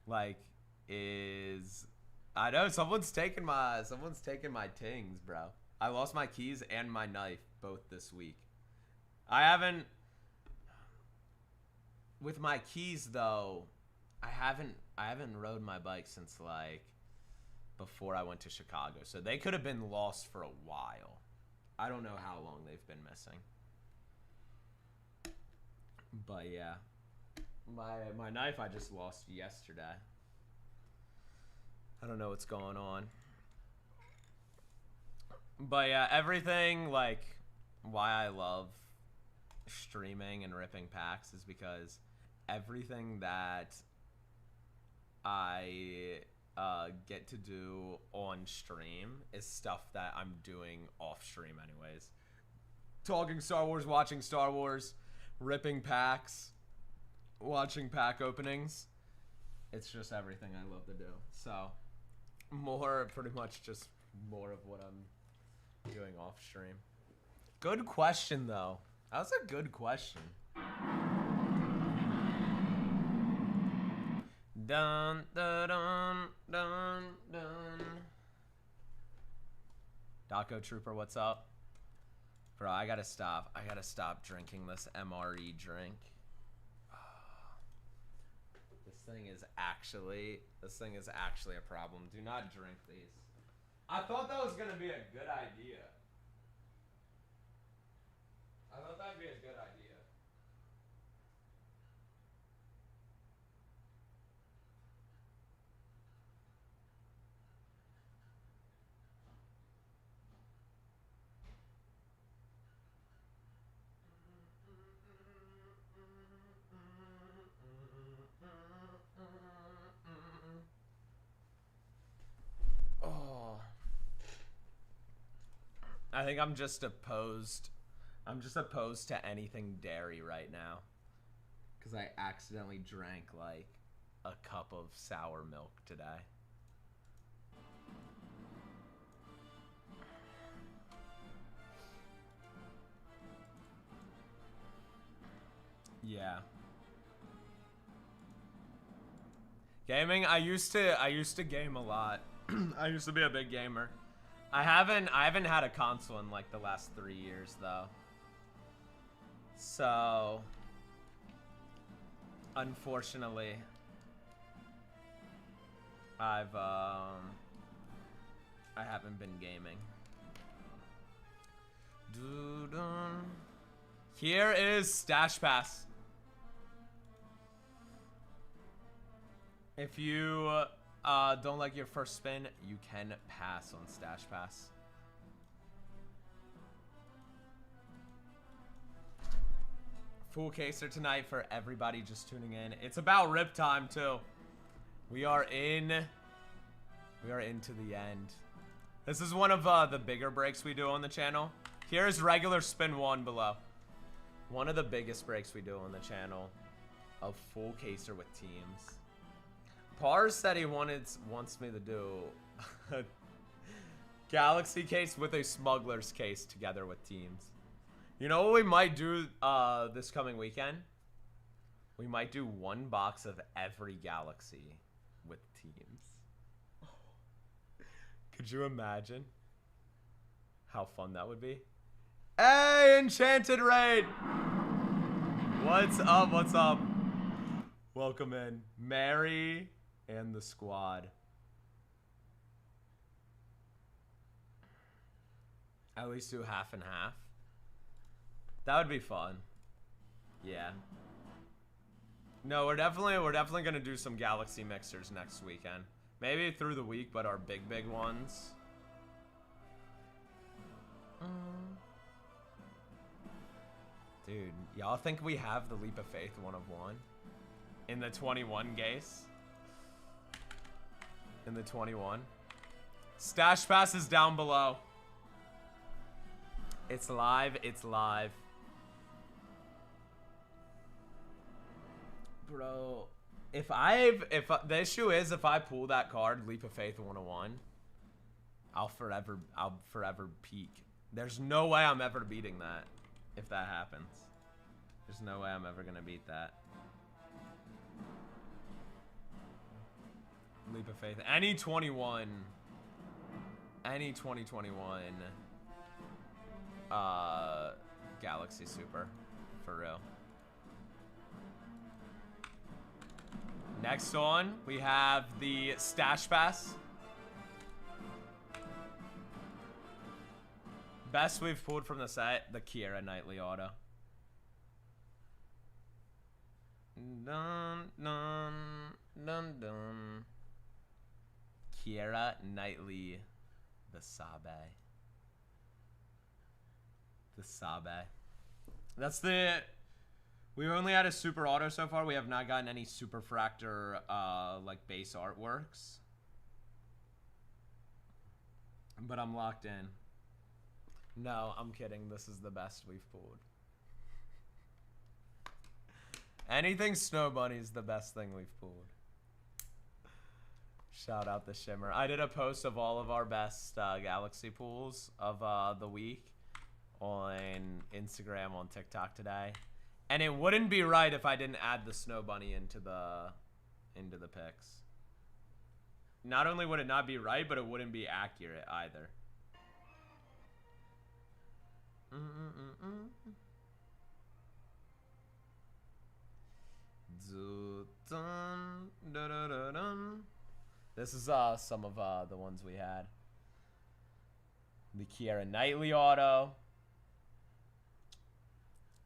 like, is I know someone's taking my tings, bro. I lost my keys and my knife both this week. I haven't with my keys though. I haven't rode my bike since like before I went to Chicago, so they could have been lost for a while. I don't know how long they've been missing. But yeah, my knife I just lost yesterday. I don't know what's going on. But yeah, everything, like, why I love streaming and ripping packs is because everything that I get to do on stream is stuff that I'm doing off stream anyways. Talking Star Wars, watching Star Wars, ripping packs, watching pack openings. It's just everything I love to do. So, pretty much just more of what I'm doing off stream. Good question, though. That was a good question. Dun, dun, dun, dun, dun. Daco Trooper, what's up? Bro, I gotta stop. I gotta stop drinking this MRE drink. This thing is actually a problem. Do not drink these. I thought that was gonna be a good idea. I thought that'd be a good idea. Oh. I think I'm just opposed to anything dairy right now. Because I accidentally drank like a cup of sour milk today. Yeah. Gaming, I used to game a lot. I used to be a big gamer. I haven't had a console in like the last 3 years though. So unfortunately I haven't been gaming. Here is Stash Pass. If you don't like your first spin, you can pass on Stash Pass. Full caser tonight for everybody just tuning in. It's about rip time too. We are into the end. This is one of the bigger breaks we do on the channel. Here's regular spin 1 below. One of the biggest breaks we do on the channel of full caser with teams. Pars said he wants me to do a Galaxy case with a Smuggler's case together with teams. You know what we might do this coming weekend? We might do one box of every Galaxy with teams. Could you imagine how fun that would be? Hey, Enchanted Raid! What's up? What's up? Welcome in. Mary and the squad. At least do half and half. That would be fun. Yeah. No, we're definitely gonna do some Galaxy mixers next weekend. Maybe through the week, but our big ones. Dude, y'all think we have the Leap of Faith 1 of 1? In the 21 case? In the 21? Stash Pass is down below. It's live, it's live. Bro, the issue is if I pull that card, Leap of Faith 101, I'll forever peak. There's no way I'm ever beating that if that happens. There's no way I'm ever gonna beat that. Leap of faith. Any 21. Any 2021. Galaxy Super. For real. Next on, we have the Stash Pass. Best we've pulled from the set, the Keira Knightley auto. Dun, dun, dun, dun. Keira Knightley, the Sabe. The Sabe. That's the... We've only had a super auto so far. We have not gotten any super fractor, like, base artworks. But I'm locked in. No, I'm kidding. This is the best we've pulled. Anything Snow Bunny is the best thing we've pulled. Shout out the Shimmer. I did a post of all of our best Galaxy pulls of the week on Instagram, on TikTok today. And it wouldn't be right if I didn't add the Snow Bunny into the picks. Not only would it not be right, but it wouldn't be accurate either. This is some of the ones we had. The Keira Knightley auto.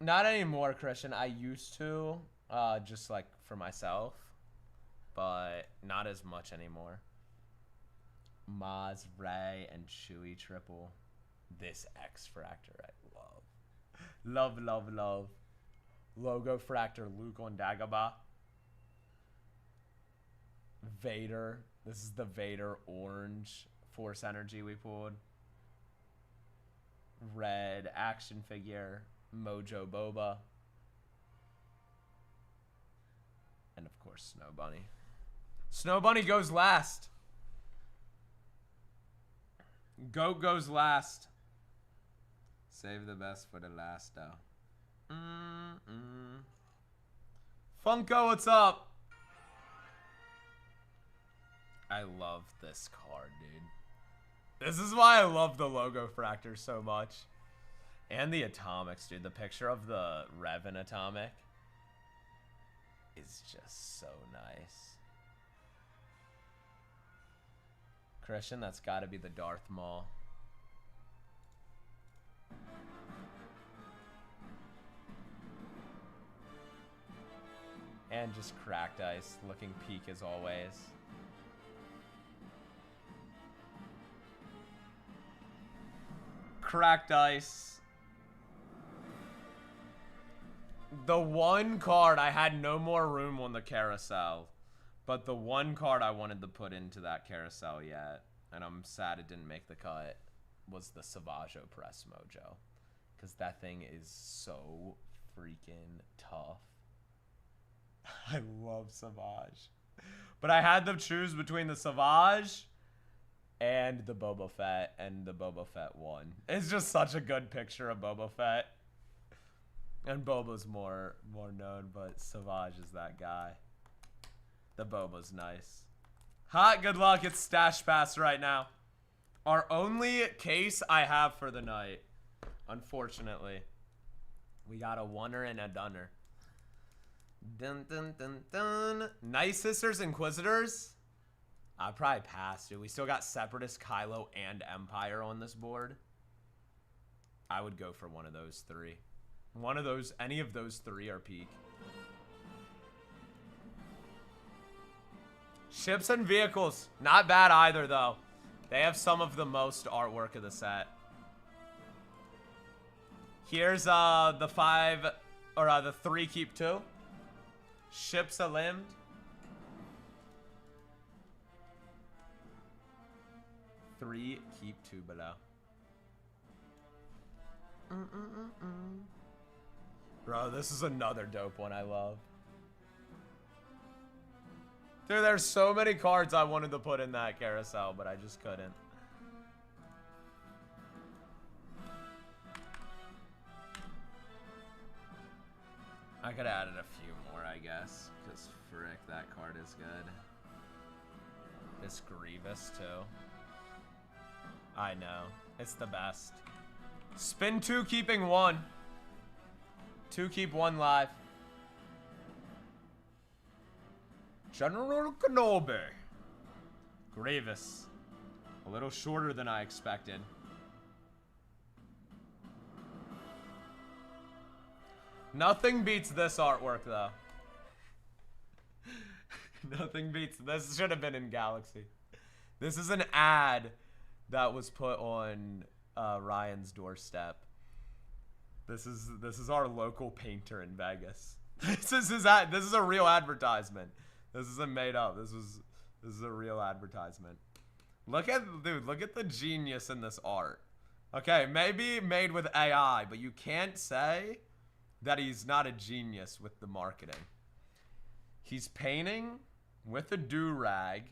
Not anymore, Christian. I used to, just like for myself, but not as much anymore. Maz, Ray, and Chewie triple. This X Fractor I love. Love, love, love. Logo Fractor Luke on Dagobah. Vader. This is the Vader orange Force Energy we pulled. Red action figure. Mojo Boba. And of course, Snow Bunny. Snow Bunny goes last. Goat goes last. Save the best for the last, though. Funko, what's up? I love this card, dude. This is why I love the Logo Fractor so much. And the Atomics, dude. The picture of the Revan Atomic is just so nice. Christian, that's got to be the Darth Maul. And just Cracked Ice, looking peak as always. Cracked Ice. The one card, I had no more room on the carousel. But the one card I wanted to put into that carousel yet, and I'm sad it didn't make the cut, was the Savage Opress Mojo. Because that thing is so freaking tough. I love Savage. But I had to choose between the Savage and the Boba Fett, and the Boba Fett won. It's just such a good picture of Boba Fett. And Boba's more known, but Savage is that guy. The Boba's nice. Hot, good luck. It's Stash Pass right now. Our only case I have for the night. Unfortunately. We got a oneer and a dunner. Dun dun dun dun. Nice Sisters Inquisitors. I'd probably pass, dude. We still got Separatist, Kylo, and Empire on this board. I would go for one of those three. One of those, any of those three are peak. Ships and Vehicles. Not bad either, though. They have some of the most artwork of the set. Here's the the 3 keep 2. Ships a limbed. Three keep 2 below. Bro, this is another dope one I love. Dude, there's so many cards I wanted to put in that carousel, but I just couldn't. could have added a few more, I guess. Because frick, that card is good. This Grievous, too. I know. It's the best. Spin 2, keeping 1. 2, keep 1 live. General Kenobi. Grievous. A little shorter than I expected. Nothing beats this artwork, though. Nothing beats... This should have been in Galaxy. This is an ad that was put on Ryan's doorstep. This is our local painter in Vegas. This is a real advertisement. This isn't made up. This is a real advertisement. Look at the genius in this art. Okay, maybe made with AI, but you can't say that he's not a genius with the marketing. He's painting with a do-rag.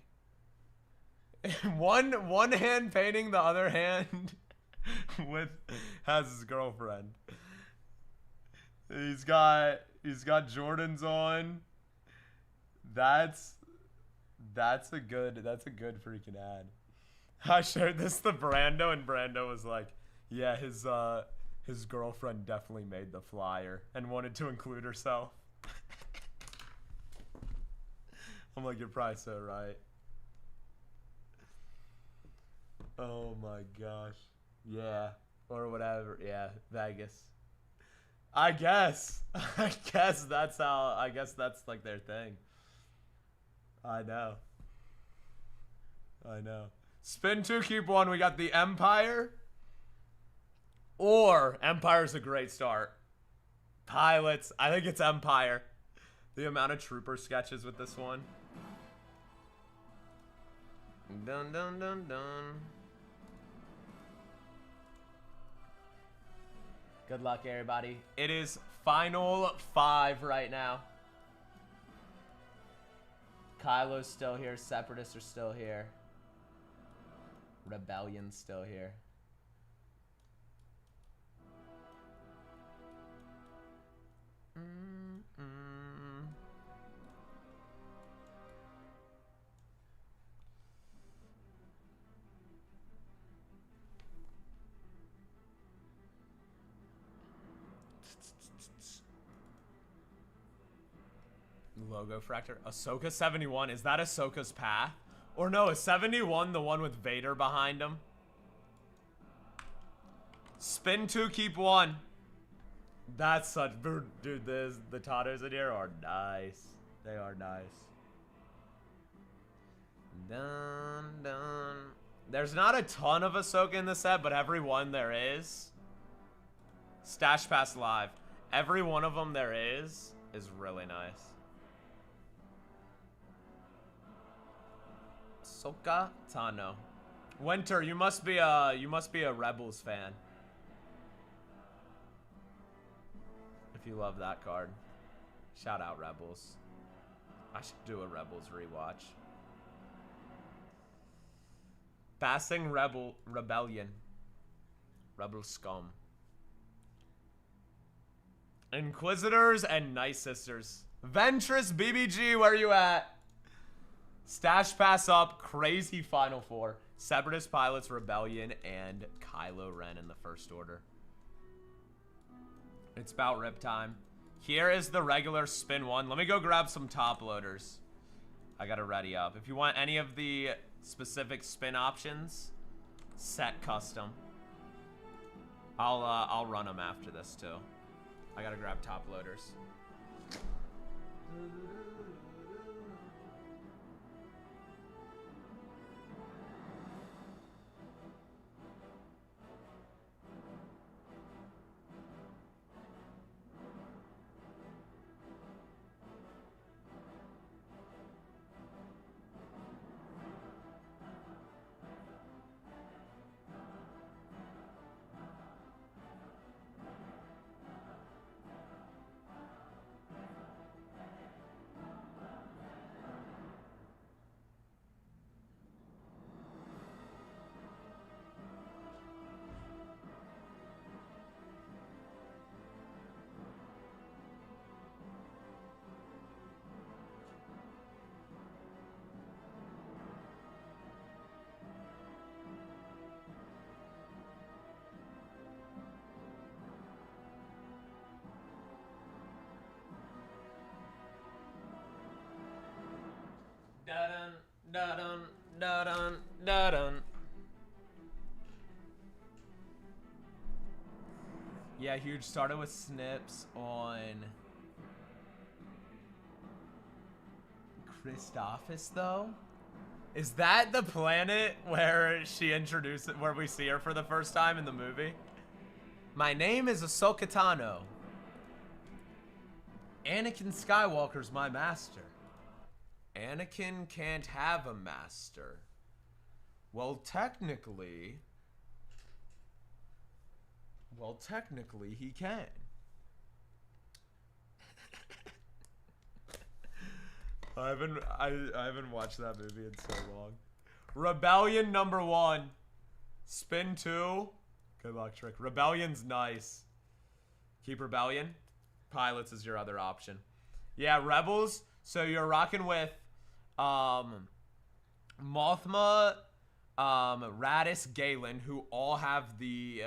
one hand painting, the other hand has his girlfriend. He's got Jordans on. That's a good freaking ad. I shared this to Brando, and Brando was like, yeah, his girlfriend definitely made the flyer and wanted to include herself. I'm like, you're probably so right. Oh my gosh. Yeah. Or whatever. Yeah. Vegas. I guess that's like their thing. I know. Spin 2, keep 1. We got the Empire. Or Empire's a great start. Pilots. I think it's Empire. The amount of trooper sketches with this one. Dun dun dun dun. Good luck, everybody. It is final 5 right now. Kylo's still here. Separatists are still here. Rebellion's still here. Logo fracture. Ahsoka 71. Is that Ahsoka's path? Or no, is 71 the one with Vader behind him? Spin 2, keep 1. That's such... Dude, the Tatos in here are nice. They are nice. Dun, dun. There's not a ton of Ahsoka in the set, but every one there is. Stash Pass Live. Every one of them there is really nice. Ahsoka Tano. Winter, you must be a Rebels fan. If you love that card. Shout out Rebels. I should do a Rebels rewatch. Passing Rebellion. Rebel Scum. Inquisitors and Night Sisters. Ventress BBG, where you at? Stash Pass up. Crazy Final 4. Separatist Pilots, Rebellion, and Kylo Ren in the First Order. It's about rip time. Here is the regular spin 1. Let me go grab some top loaders. I gotta ready up. If you want any of the specific spin options, set custom. I'll run them after this too. I gotta grab top loaders. Da-dun, da-dun, da-dun, da-dun. Yeah, huge. Started with snips on Christophus, though. Is that the planet where she introduced it, where we see her for the first time in the movie? My name is Ahsoka Tano. Anakin Skywalker's my master. Anakin can't have a master. Well, technically he can. I haven't watched that movie in so long. Rebellion number 1. Spin 2. Good luck, Trick. Rebellion's nice. Keep Rebellion. Pilots is your other option. Yeah, Rebels. So you're rocking with Mothma, Radis, Galen, who all have the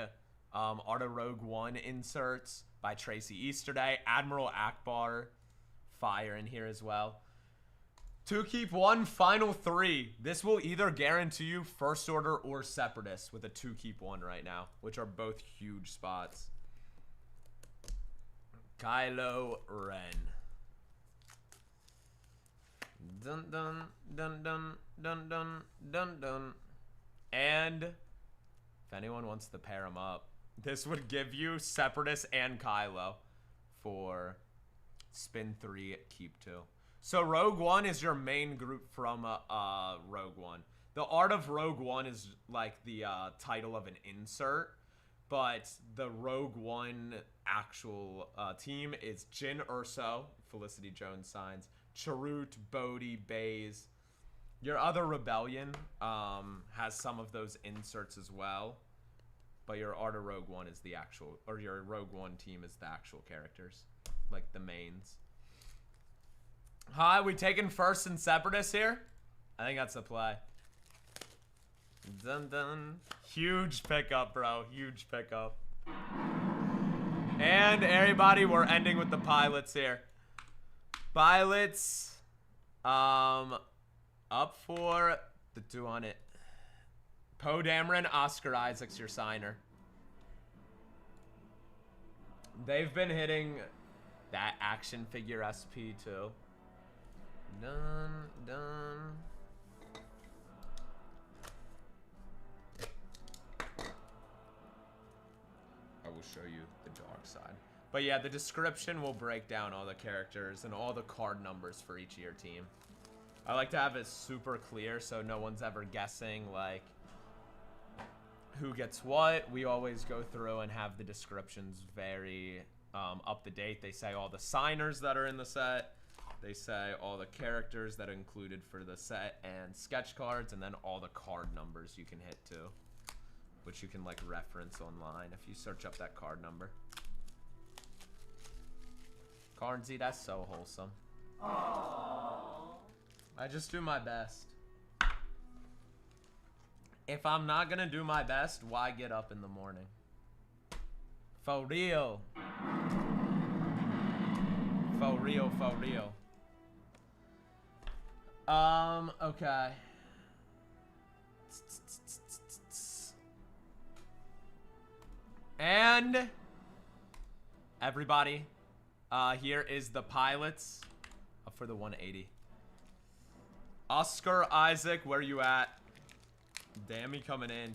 Art of Rogue One inserts by Tracy Easterday. Admiral Akbar, fire in here as well. To keep 1, final 3. This will either guarantee you First Order or Separatists with a 2 keep 1 right now, which are both huge spots. Kylo Ren. Dun dun dun dun dun dun dun dun. And if anyone wants to pair them up, this would give you Separatists and Kylo for spin 3, keep 2. So Rogue One is your main group from Rogue One. The Art of Rogue One is like the title of an insert, but the Rogue One actual team is Jyn Erso, Felicity Jones signs, Chirrut, Bodhi, Baze. Your other Rebellion has some of those inserts as well, but your Art of Rogue One is the actual, or your Rogue One team is the actual characters, like the mains. Hi, we taking First and Separatists here? I think that's the play. Dun dun. Huge pickup, bro. Huge pickup. And everybody, we're ending with the pilots here. Pilots, up for the 2 on it. Poe Dameron, Oscar Isaac's your signer. They've been hitting that action figure SP too. Dun, dun. I will show you the dark side. But yeah, the description will break down all the characters and all the card numbers for each of your team. I like to have it super clear so no one's ever guessing like who gets what. We always go through and have the descriptions very up to date. They say all the signers that are in the set. They say all the characters that are included for the set and sketch cards, and then all the card numbers you can hit too, which you can like reference online if you search up that card number. Carnsy, that's so wholesome. Aww. I just do my best. If I'm not gonna do my best, why get up in the morning? For real. For real, for real. Okay. And everybody, here is the pilots up for the 180. Oscar Isaac, where you at? Dammy coming in.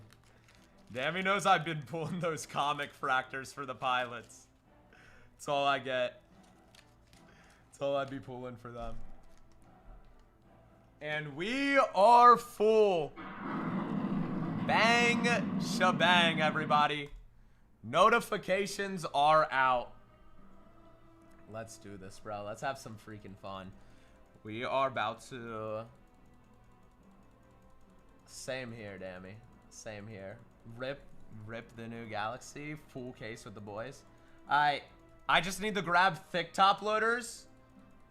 Dammy knows I've been pulling those comic fractors for the pilots. That's all I get. That's all I'd be pulling for them. And we are full. Bang shebang, everybody. Notifications are out. Let's do this, bro. Let's have some freaking fun. We are about to... Same here, Dammy. Same here. Rip the new Galaxy. Full case with the boys. I just need to grab thick top loaders.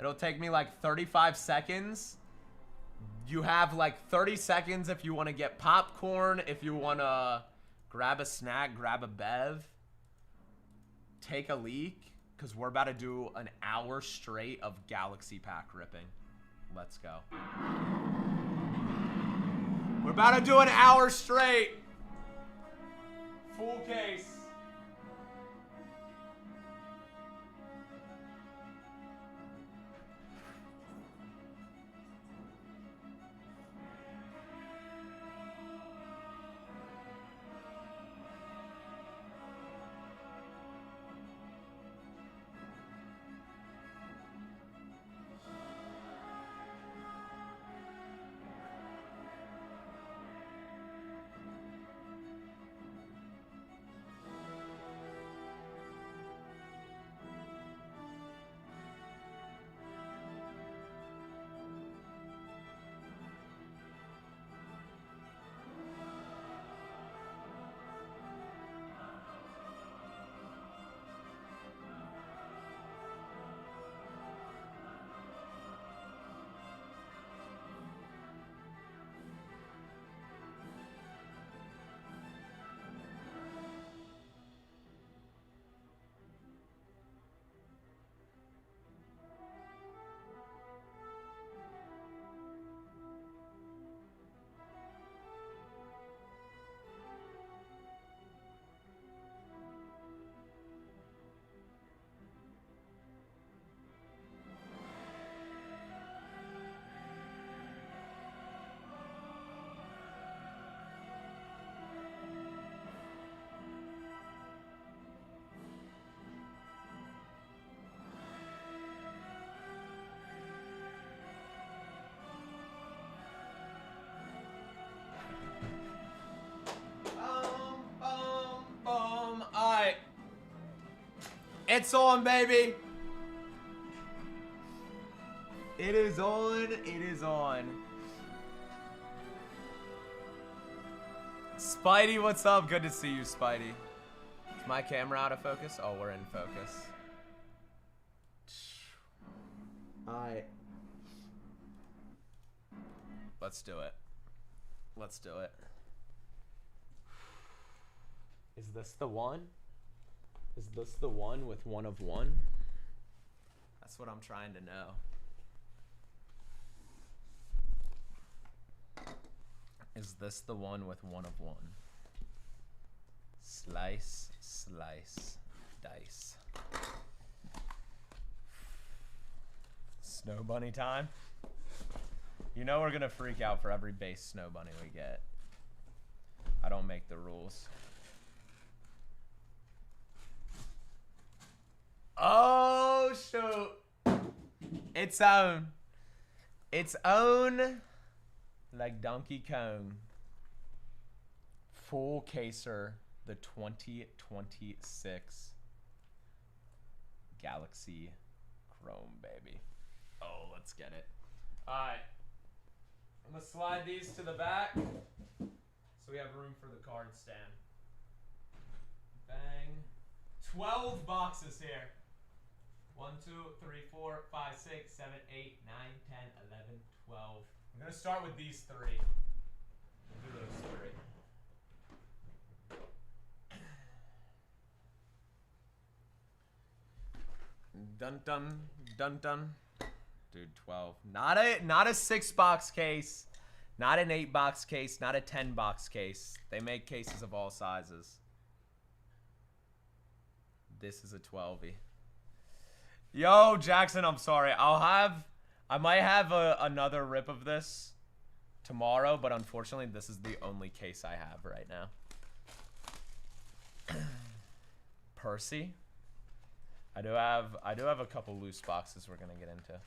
It'll take me like 35 seconds. You have like 30 seconds if you want to get popcorn, if you want to grab a snack, grab a bev, take a leak, because we're about to do an hour straight of Galaxy Pack ripping. Let's go. We're about to do an hour straight. Full case. Alright. It's on, baby. It is on. It is on. Spidey, what's up? Good to see you, Spidey. Is my camera out of focus? Oh, we're in focus. Alright. Let's do it. Let's do it. Is this the one? Is this the one with one of one? That's what I'm trying to know. Is this the one with one of one? Slice, slice, dice. Snow bunny time? You know we're gonna freak out for every base snow bunny we get. I don't make the rules. Oh, shoot. Its own. Its own. Like Donkey Kong. Full caser. The 2026 Galaxy Chrome, baby. Oh, let's get it. Alright. I'm going to slide these to the back so we have room for the card stand. Bang. 12 boxes here. 1, 2, 3, 4, 5, 6, 7, 8, 9, 10, 11, 12. I'm going to start with these three. We'll do those three. Dun dun dun dun. Dude, 12. Not a 6-box case. Not an 8-box case. Not a 10-box case. They make cases of all sizes. This is a 12-y. Yo, Jackson, I'm sorry. I might have another rip of this tomorrow, but unfortunately, this is the only case I have right now. Percy. I do have a couple loose boxes we're gonna get into.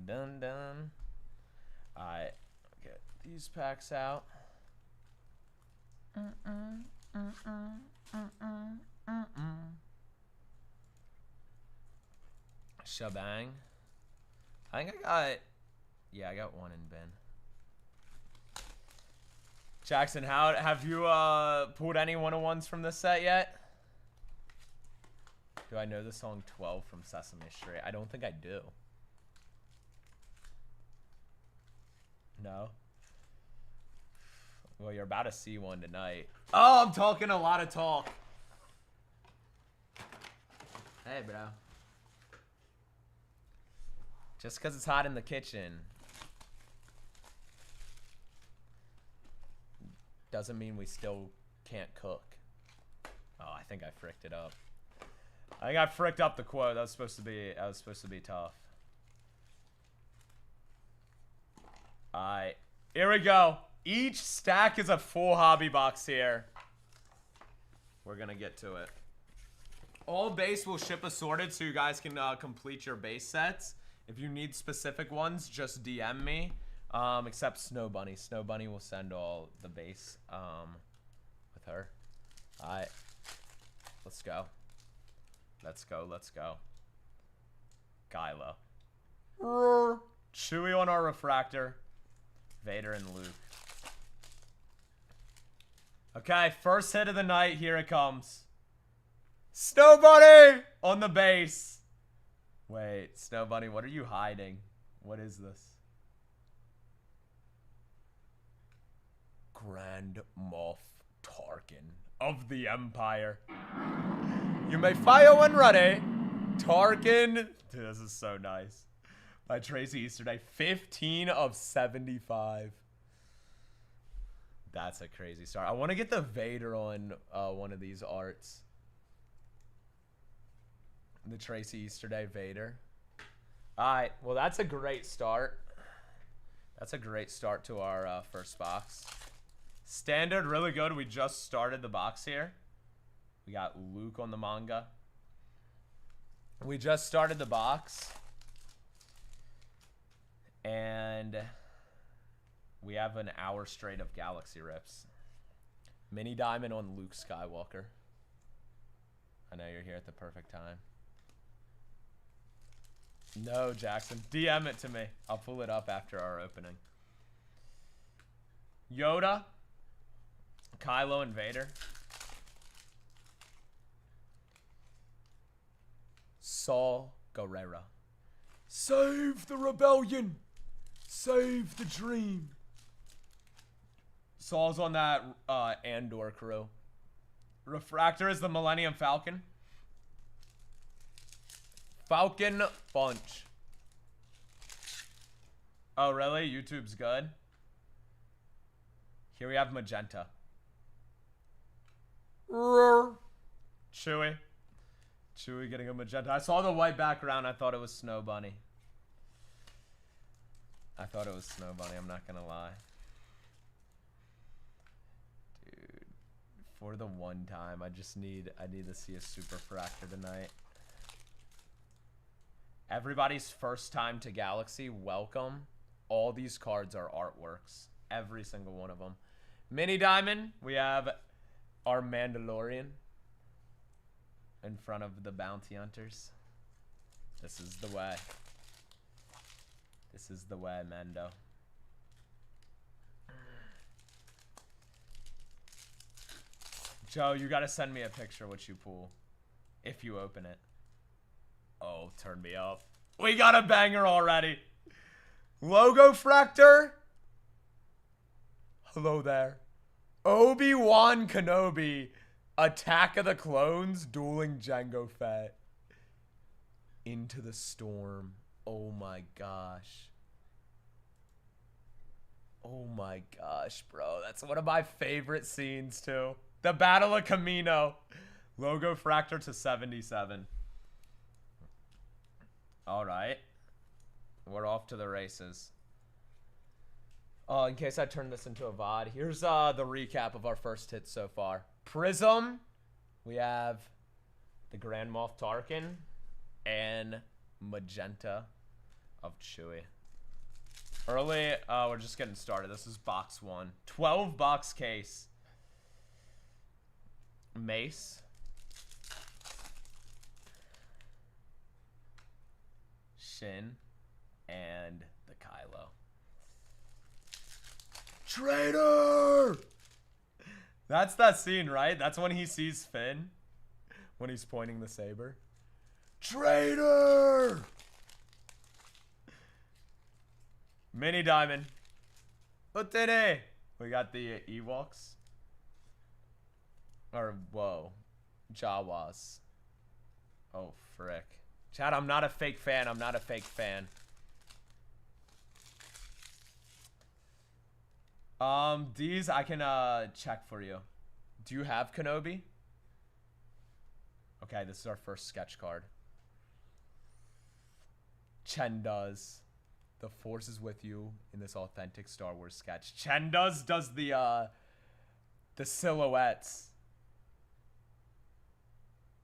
Dun dun. Alright, get these packs out. Shebang. I think I got one in bin. Jackson, how have you pulled any 101s from this set yet? Do I know the song 12 from Sesame Street? I don't think I do. No? Well, you're about to see one tonight. Oh, I'm talking a lot of talk. Hey, bro. Just because it's hot in the kitchen doesn't mean we still can't cook. Oh, I think I fricked it up. I think I fricked up the quote. That was supposed to be tough. Alright. Here we go. Each stack is a full hobby box here. We're gonna get to it. All base will ship assorted so you guys can complete your base sets. If you need specific ones, just DM me. Except Snow Bunny. Snow Bunny will send all the base with her. Alright. Let's go. Let's go. Let's go. Kylo. Chewie on our refractor. Vader and Luke. Okay, first hit of the night. Here it comes. Snow Bunny on the base. Wait, Snow Bunny, what are you hiding? What is this? Grand Moff Tarkin of the Empire. You may fire when ready. Tarkin. Dude, this is so nice. By Tracy Easterday. 15 of 75. That's a crazy start. I want to get the Vader on one of these arts. The Tracy Easterday Vader. Alright, well that's a great start. That's a great start to our first box. Standard, really good. We just started the box here. We got Luke on the manga. We just started the box. And we have an hour straight of Galaxy Rips. Mini Diamond on Luke Skywalker. I know you're here at the perfect time. No, Jackson. DM it to me. I'll pull it up after our opening. Yoda. Kylo and Vader. Saw Gerrera. Save the rebellion. Save the dream. Saul's on that Andor crew. Refractor is the Millennium Falcon. Falcon Bunch. Oh, really? YouTube's good? Here we have Magenta. Chewie. Chewie getting a Magenta. I saw the white background. I thought it was Snow Bunny. I thought it was Snow Bunny. I'm not gonna lie. Dude. For the one time, I need to see a Super Fractor tonight. Everybody's first time to Galaxy, welcome. All these cards are artworks. Every single one of them. Mini Diamond, we have our Mandalorian in front of the Bounty Hunters. This is the way. This is the way, Mando. Joe, you gotta send me a picture what you pull. If you open it. Oh, turn me up. We got a banger already. Logo Fractor. Hello there. Obi-Wan Kenobi. Attack of the Clones. Dueling Jango Fett. Into the Storm. Oh my gosh. Oh my gosh, bro. That's one of my favorite scenes, too. The Battle of Kamino. Logo Fractor to 77. Alright. We're off to the races. In case I turn this into a VOD, here's the recap of our first hits so far. Prism. We have the Grand Moff Tarkin. And Magenta of Chewie. Early, we're just getting started. This is box 1. 12 box case. Mace. Shin. And the Kylo. Traitor! That's that scene, right? That's when he sees Finn. When he's pointing the saber. Traitor! Mini Diamond. Utene! We got the Ewoks. Or, whoa. Jawas. Oh, frick. Chad, I'm not a fake fan. I'm not a fake fan. These I can check for you. Do you have Kenobi? Okay, this is our first sketch card. Chen does. The Force is with you in this authentic Star Wars sketch. Chen does the silhouettes.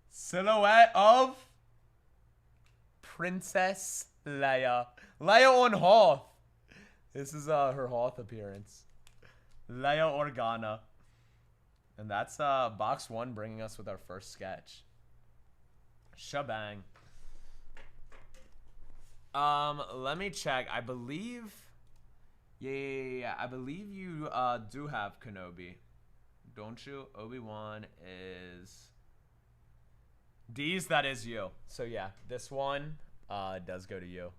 Silhouette of Princess Leia. Leia on Hoth. This is her Hoth appearance. Leia Organa. And that's box 1 bringing us with our first sketch. Shabang. Let me check. I believe... Yeah. I believe you do have Kenobi. Don't you? Obi-Wan is... D's, that is you. So yeah, this one does go to you.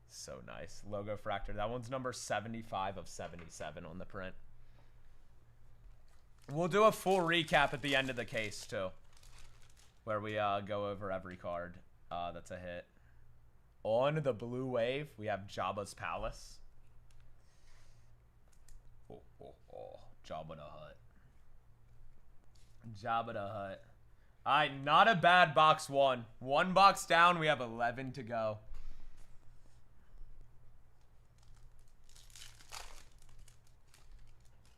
So nice. Logo Fractor. That one's number 75 of 77 on the print. We'll do a full recap at the end of the case, too. Where we go over every card that's a hit. On the blue wave, we have Jabba's Palace. Oh. Jabba the Hutt. Jabba the Hutt. Alright, not a bad box 1. 1 box down, we have 11 to go.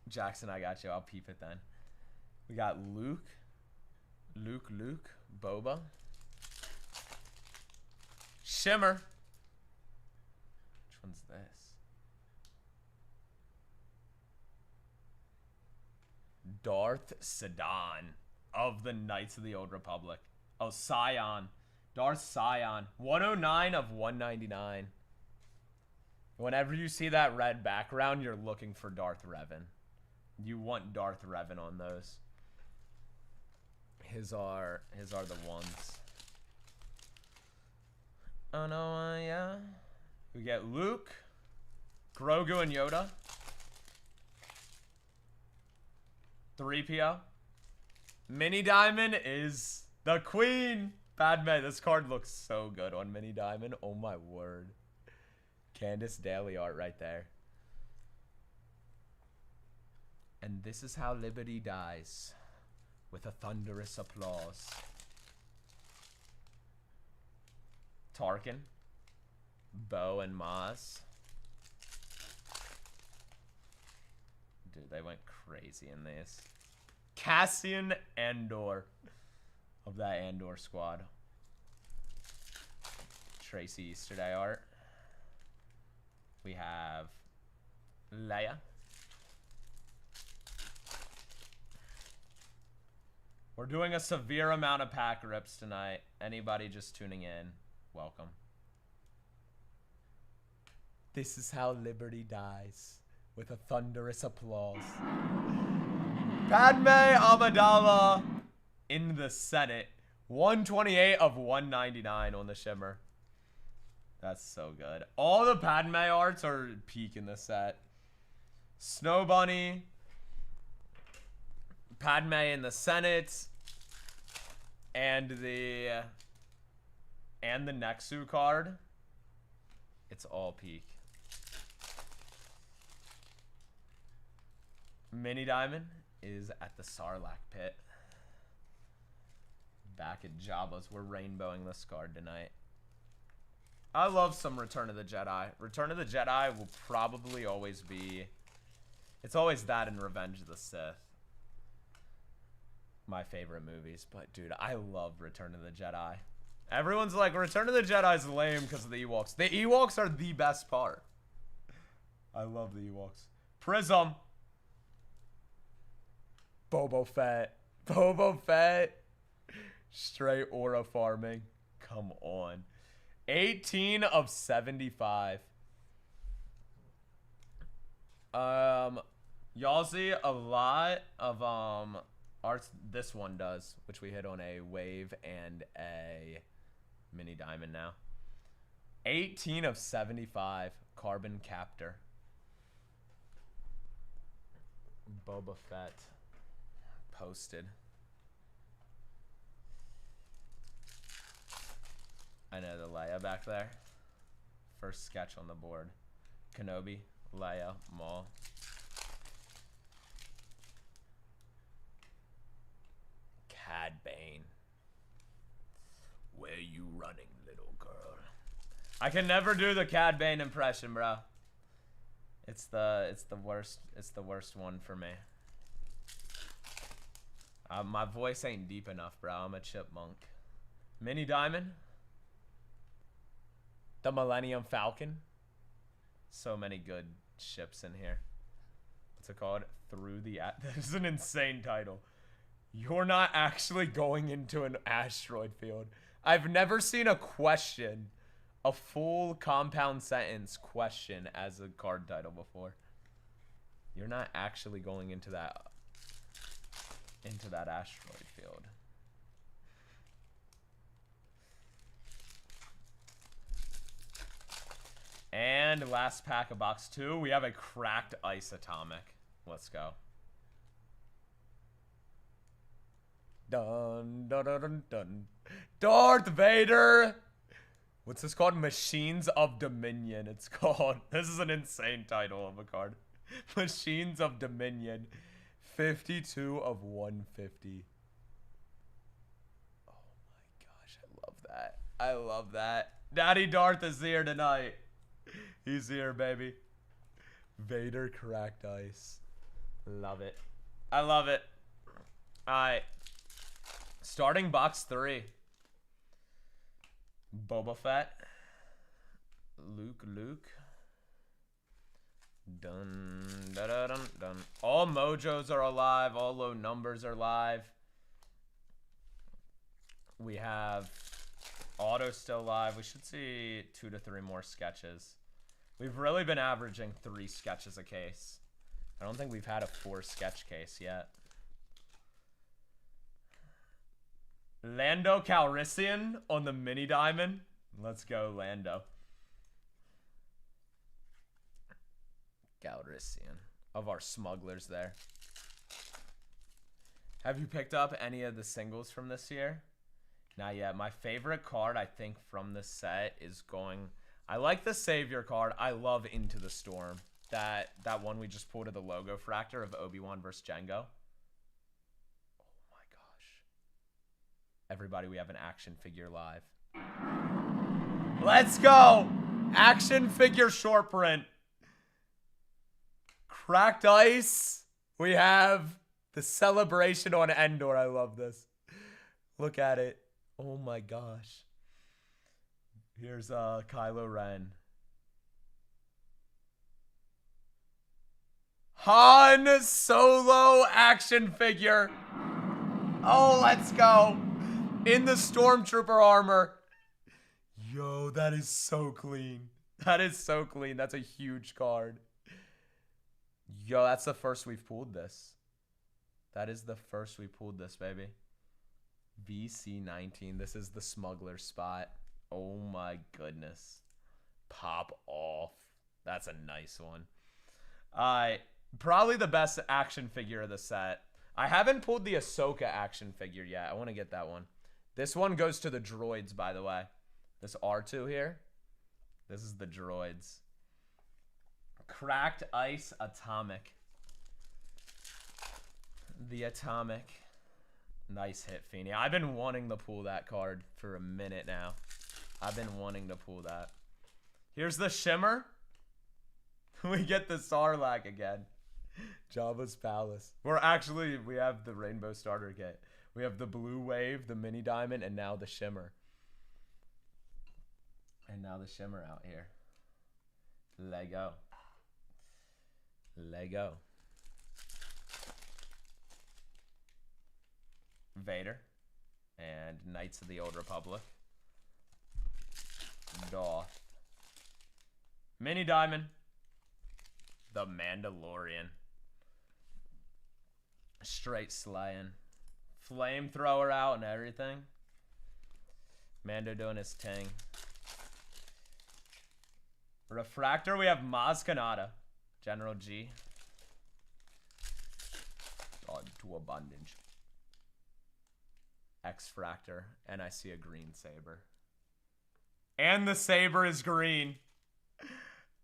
Jackson, I got you. I'll peep it then. We got Luke, Boba. Shimmer. Which one's this? Darth Sedan of the Knights of the Old Republic. Oh, Scion. Darth Scion. 109 of 199. Whenever you see that red background, you're looking for Darth Revan. You want Darth Revan on those. His are the ones. Oh no, yeah. We get Luke, Grogu and Yoda. 3PO. Mini Diamond is the queen. Padme, this card looks so good on Mini Diamond. Oh my word. Candace Daly art right there. And this is how liberty dies. With a thunderous applause. Tarkin. Bo and Maz. Dude, they went crazy in this. Cassian Andor. Of that Andor squad. Tracy Easterday art. We have Leia. We're doing a severe amount of pack rips tonight. Anybody just tuning in, welcome. This is how liberty dies. With a thunderous applause. Padme Amidala in the Senate. 128 of 199 on the Shimmer. That's so good. All the Padme arts are peak in this set. Snow Bunny. Padme in the Senate. And the Nexu card. It's all peak. Mini Diamond is at the Sarlacc pit. Back at Jabba's. We're rainbowing this card tonight. I love some Return of the Jedi. Return of the Jedi will probably always be... It's always that and Revenge of the Sith. My favorite movies. But, dude, I love Return of the Jedi. Everyone's like, Return of the Jedi is lame because of the Ewoks. The Ewoks are the best part. I love the Ewoks. Prism. Boba Fett. Boba Fett. Straight aura farming. Come on. 18 of 75. Y'all see a lot of arts. This one does, which we hit on a wave and a mini diamond now. 18 of 75. Carbon Captor. Boba Fett. Posted. I know the Leia back there. First sketch on the board. Kenobi, Leia, Maul. I can never do the Cad Bane impression, bro. It's the worst one for me. My voice ain't deep enough, bro. I'm a chipmunk. Mini Diamond. The Millennium Falcon. So many good ships in here. What's it called? Through the... This is an insane title. You're not actually going into an asteroid field. I've never seen a question, a full compound sentence question as a card title before. You're not actually going into that asteroid field. And last pack of box 2, we have a cracked ice atomic. Let's go. Dun dun dun dun dun. Darth Vader. What's this called? Machines of Dominion. It's called. This is an insane title of a card. Machines of Dominion. 52 of 150. Oh my gosh, I love that. I love that. Daddy Darth is here tonight. He's here, baby. Vader cracked ice. Love it. I love it. Alright. Starting box 3. Boba Fett. Luke. Dun, da, da, dun, dun. All mojos are alive. All low numbers are live. We have auto still live. We should see 2 to 3 more sketches. We've really been averaging 3 sketches a case. I don't think we've had a 4 sketch case yet. Lando Calrissian on the mini diamond. Let's go, Lando. Calrissian. Of our smugglers there. Have you picked up any of the singles from this year? Not yet. My favorite card, I think, from this set is going... I like the Savior card. I love Into the Storm. That one we just pulled of the logo fractor of Obi-Wan versus Jango. Oh my gosh. Everybody, we have an action figure live. Let's go! Action figure short print. Cracked ice. We have the celebration on Endor. I love this. Look at it. Oh my gosh. Here's Kylo Ren. Han Solo action figure. Oh, let's go. In the Stormtrooper armor. Yo, that is so clean. That is so clean. That's a huge card. Yo, that's the first we've pulled this. That is the first we pulled this, baby. VC19. This is the smuggler spot. Oh my goodness. Pop off. That's a nice one. Probably the best action figure of the set. I haven't pulled the Ahsoka action figure yet. I want to get that one. This one goes to the droids, by the way. This R2 here. This is the droids. Cracked ice atomic. The atomic. Nice hit, Feeney. I've been wanting to pull that card for a minute now. I've been wanting to pull that. Here's the shimmer. We get the Sarlacc again. Jabba's Palace. We have the Rainbow Starter Kit. We have the Blue Wave, the Mini Diamond, and now the Shimmer. And now the Shimmer out here. Lego. Lego. Vader. And Knights of the Old Republic. Doth. Mini Diamond. The Mandalorian. Straight slaying. Flamethrower out and everything. Mando doing his thing. Refractor, we have Maz Kanata. General G. God to abundance. X-Fractor. And I see a green saber. And the saber is green.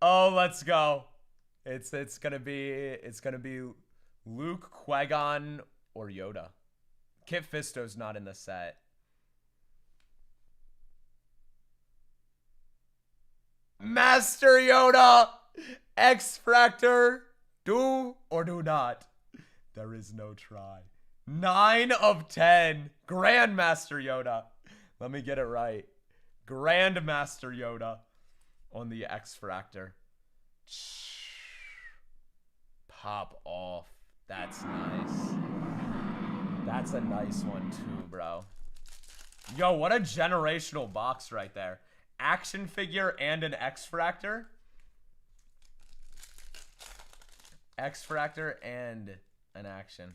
Oh, let's go. It's gonna be Luke, Qui-Gon, or Yoda. Kit Fisto's not in the set. Master Yoda. X-Fractor. Do or do not. There is no try. 9 of 10. Grandmaster Yoda. Let me get it right. Grandmaster Yoda on the X-Fractor. Pop off. That's nice. That's a nice one too, bro. Yo, what a generational box right there. Action figure and an X-Fractor. X-Fractor and an action.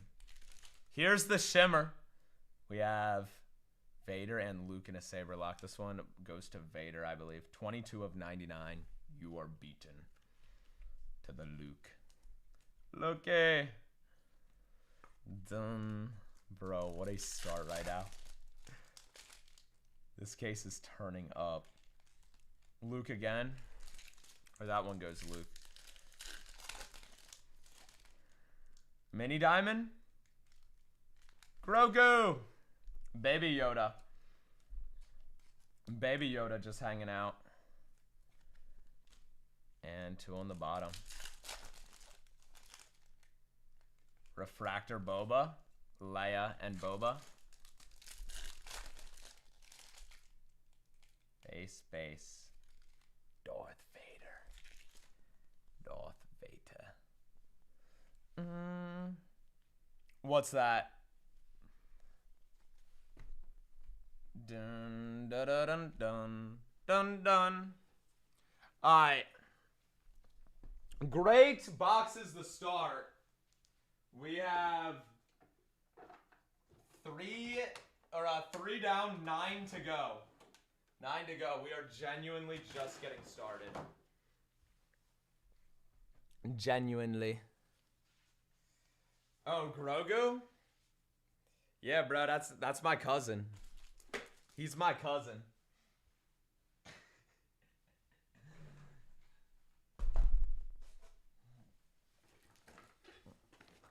Here's the shimmer. We have Vader and Luke in a saber lock. This one goes to Vader, I believe. 22 of 99. You are beaten. To the Luke. Loki. Done. Bro, what a start right now. This case is turning up. Luke again. Or that one goes Luke. Mini Diamond. Grogu. Baby Yoda. Baby Yoda just hanging out. And 2 on the bottom. Refractor Boba. Leia and Boba. Base. Darth Vader. Darth Vader. What's that? Dun dun dun dun dun dun. Alright. Great boxes to start. We have 3 down, 9 to go. 9 to go. We are genuinely just getting started. Genuinely. Oh, Grogu? Yeah, bro, that's my cousin. He's my cousin.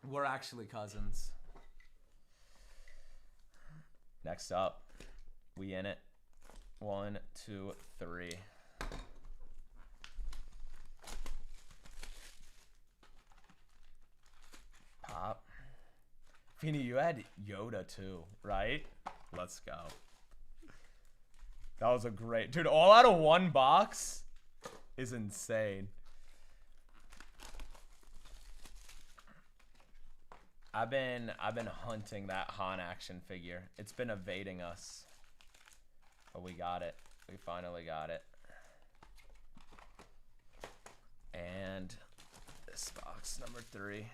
We're actually cousins. Next up, we in it. 1, 2, 3. Pop. Feeny, you had Yoda too, right? Let's go. That was a great... Dude, all out of one box is insane. I've been hunting that Han action figure. It's been evading us. But we got it. We finally got it. And this box, number 3.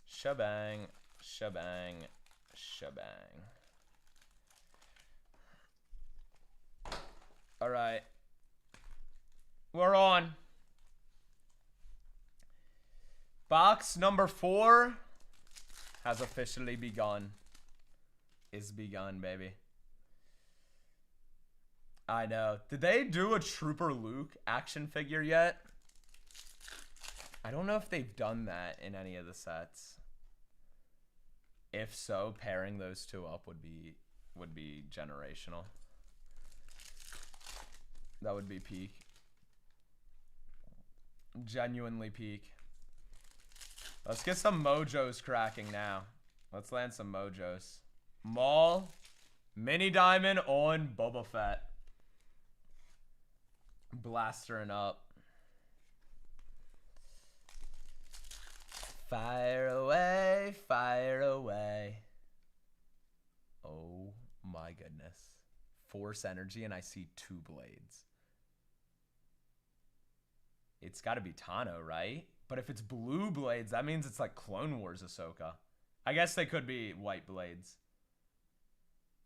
Shebang, shebang, shebang. All right. We're on. Box number 4 has officially begun. Is begun, baby. I know. Did they do a Trooper Luke action figure yet? I don't know if they've done that in any of the sets. If so, pairing those two up would be generational. That would be peak. Genuinely peak. Let's get some mojos cracking now. Let's land some mojos. Maul, Mini Diamond on Boba Fett. Blastering up. Fire away, fire away. Oh my goodness. Force energy and I see 2 blades. It's got to be Tano, right? But if it's blue blades, that means it's like Clone Wars Ahsoka. I guess they could be white blades.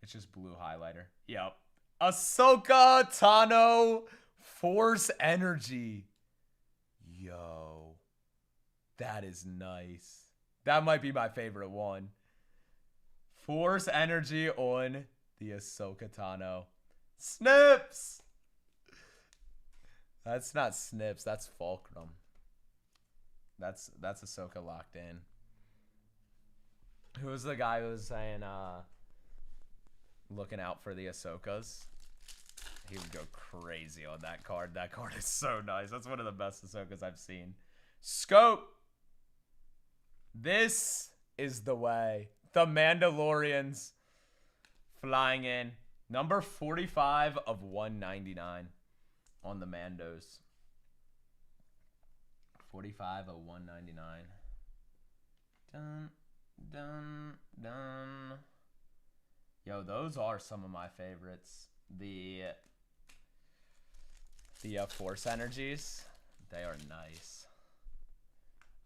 It's just blue highlighter. Yep. Ahsoka, Tano, Force energy. Yo. That is nice. That might be my favorite one. Force energy on the Ahsoka Tano. Snips! That's not Snips, that's Fulcrum. That's Ahsoka locked in. Who was the guy who was saying looking out for the Ahsokas? He would go crazy on that card. That card is so nice. That's one of the best Ahsokas I've seen. Scope. This is the way. The Mandalorians flying in. Number 45 of 199 on the Mandos. 45 of 199. Dun, dun, dun. Yo, those are some of my favorites. The Force Energies, they are nice.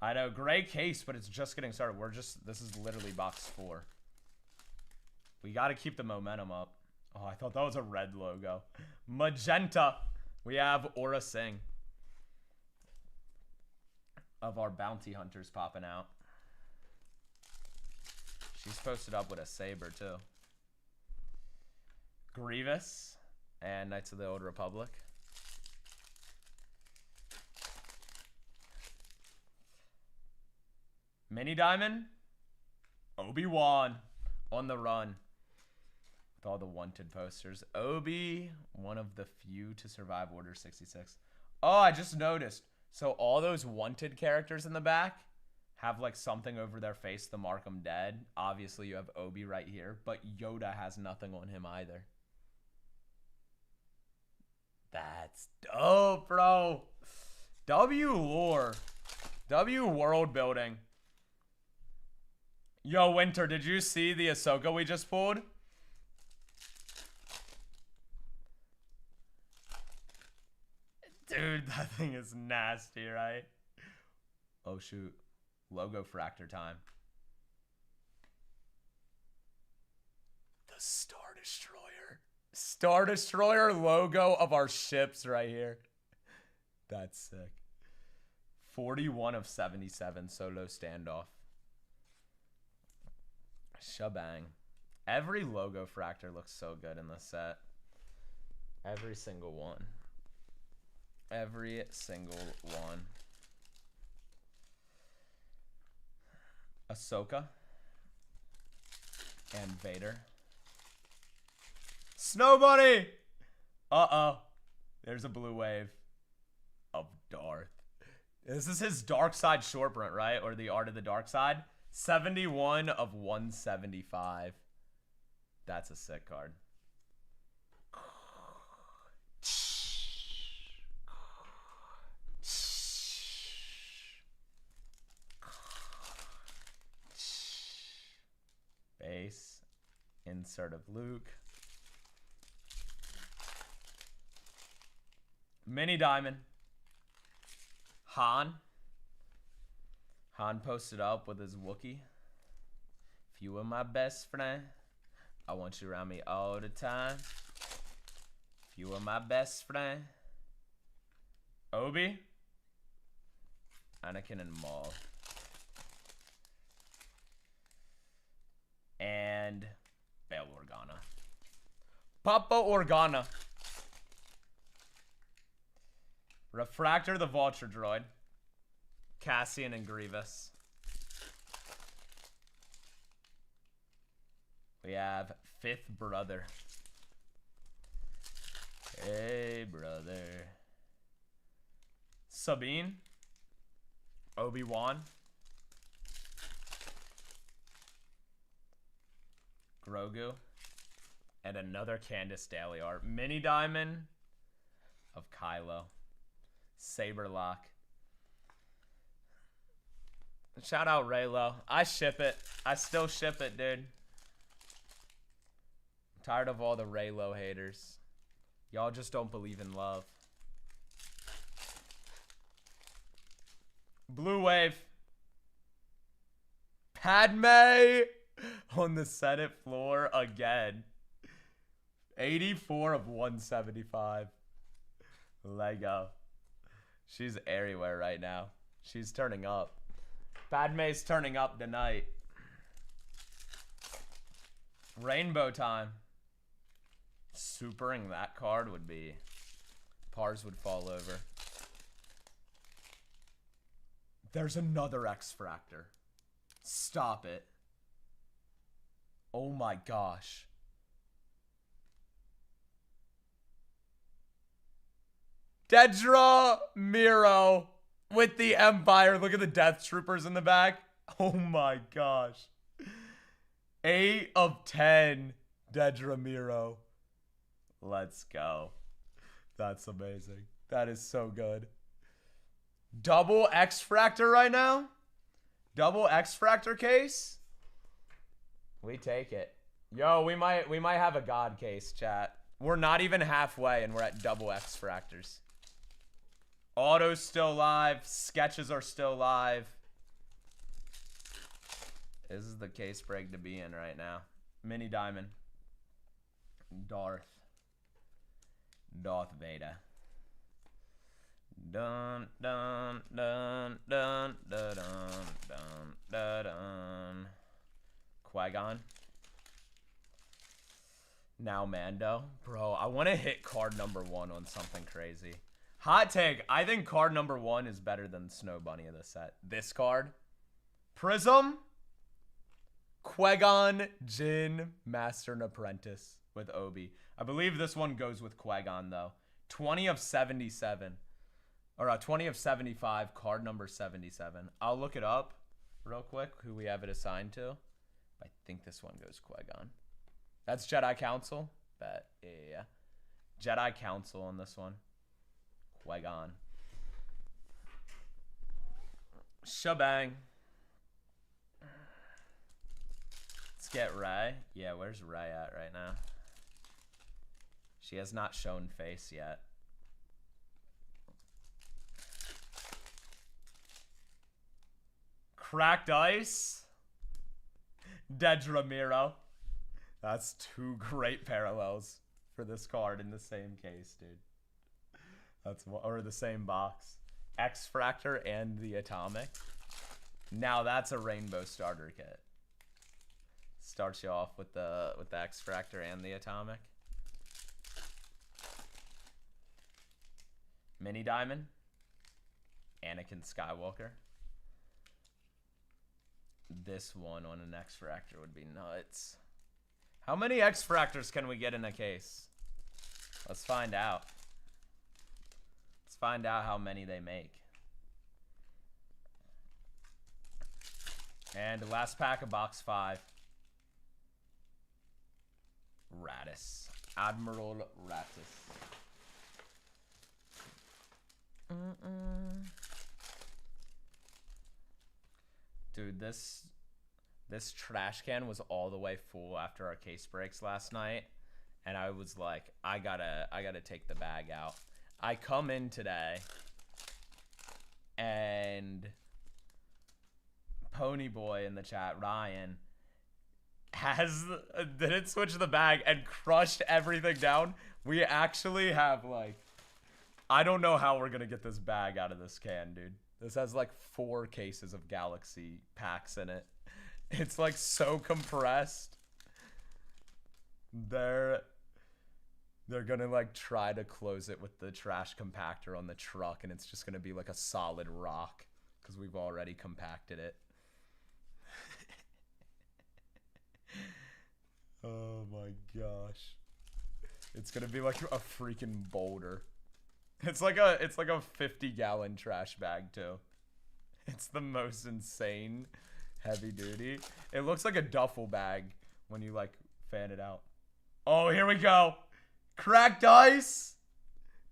I know, great case, but it's just getting started. This is literally box 4. We got to keep the momentum up. Oh, I thought that was a red logo. Magenta. We have Aura Singh of our bounty hunters popping out. She's posted up with a saber, too. Grievous and Knights of the Old Republic. Mini Diamond. Obi-Wan on the run. With all the wanted posters. Obi, one of the few to survive Order 66. Oh, I just noticed. So all those wanted characters in the back have like something over their face to mark them dead. Obviously you have Obi right here, but Yoda has nothing on him either. That's dope, bro. W lore. W world building. Yo, Winter, did you see the Ahsoka we just pulled? Dude, that thing is nasty, right? Oh, shoot. Logo fractor time. The Star Destroyer. Star Destroyer logo of our ships right here. That's sick. 41 of 77 solo standoff. Shabang. Every logo fractor looks so good in this set. Every single one. Every single one. Ahsoka. And Vader. Snow Bunny! Uh-oh. There's a blue wave of Darth. This is his Dark Side short print, right? Or the Art of the Dark Side. 71 of 175. That's a sick card. Base. Insert of Luke. Mini Diamond. Han. Han posted up with his Wookiee. If you were my best friend, I want you around me all the time. If you were my best friend. Obi. Anakin and Maul. And Bail Organa. Papa Organa. Refractor the Vulture Droid. Cassian and Grievous. We have Fifth Brother. Hey, brother. Sabine. Obi-Wan. Grogu. And another Candace Daly art. Mini Diamond of Kylo. Saberlock. Shout out Raylo. I ship it. I still ship it, dude. I'm tired of all the Raylo haters. Y'all just don't believe in love. Blue Wave. Padme on the Senate floor again. 84 of 175. Lego. She's everywhere right now. She's turning up. Padme's turning up tonight. Rainbow time. Supering that card would be... Pars would fall over. There's another X-Fractor. Stop it. Oh my gosh. Dedra Miro with the Empire. Look at the Death Troopers in the back. Oh my gosh. 8 of 10, Dedra Miro. Let's go. That's amazing. That is so good. Double X-Fractor right now? Double X-Fractor case? We take it. Yo, we might have a God case, chat. We're not even halfway and we're at double X-Fractors. Auto's still live. Sketches are still live. This is the case break to be in right now. Mini Diamond. Darth Vader. Dun dun dun dun dun dun dun dun. Qui-Gon. Now Mando. Bro, I want to hit card number 1 on something crazy. Hot take. I think card number 1 is better than Snow Bunny of the set. This card. Prism. Qui-Gon, Jinn, Master and Apprentice with Obi. I believe this one goes with Qui-Gon though. 20 of 77. Or 20 of 75, card number 77. I'll look it up real quick who we have it assigned to. I think this one goes Qui-Gon. That's Jedi Council. Bet. Yeah. Jedi Council on this one. Qui-Gon. Shebang. Let's get Rey. Yeah, where's Rey at right now? She has not shown face yet. Cracked Ice. Dedra Miro. That's 2 great parallels for this card in the same case, dude. That's or the same box. X-Fractor and the Atomic. Now that's a rainbow starter kit. Starts you off with the X-Fractor and the Atomic. Mini Diamond. Anakin Skywalker. This one on an X-Fractor would be nuts. How many X-Fractors can we get in a case? Let's find out. Let's find out how many they make. And last pack of box 5. Raddus. Admiral Raddus. Dude, this trash can was all the way full after our case breaks last night, and I was like, I gotta take the bag out. I come in today, and Ponyboy in the chat, Ryan, didn't switch the bag and crushed everything down. We actually have like, I don't know how we're gonna get this bag out of this can, dude. This has like 4 cases of Galaxy packs in it. It's like so compressed. They're gonna like try to close it with the trash compactor on the truck, and it's just gonna be like a solid rock because we've already compacted it. Oh my gosh. It's gonna be like a freaking boulder. It's like a 50-gallon trash bag too. It's the most insane heavy duty. It looks like a duffel bag when you like fan it out. Oh, here we go. Cracked Ice.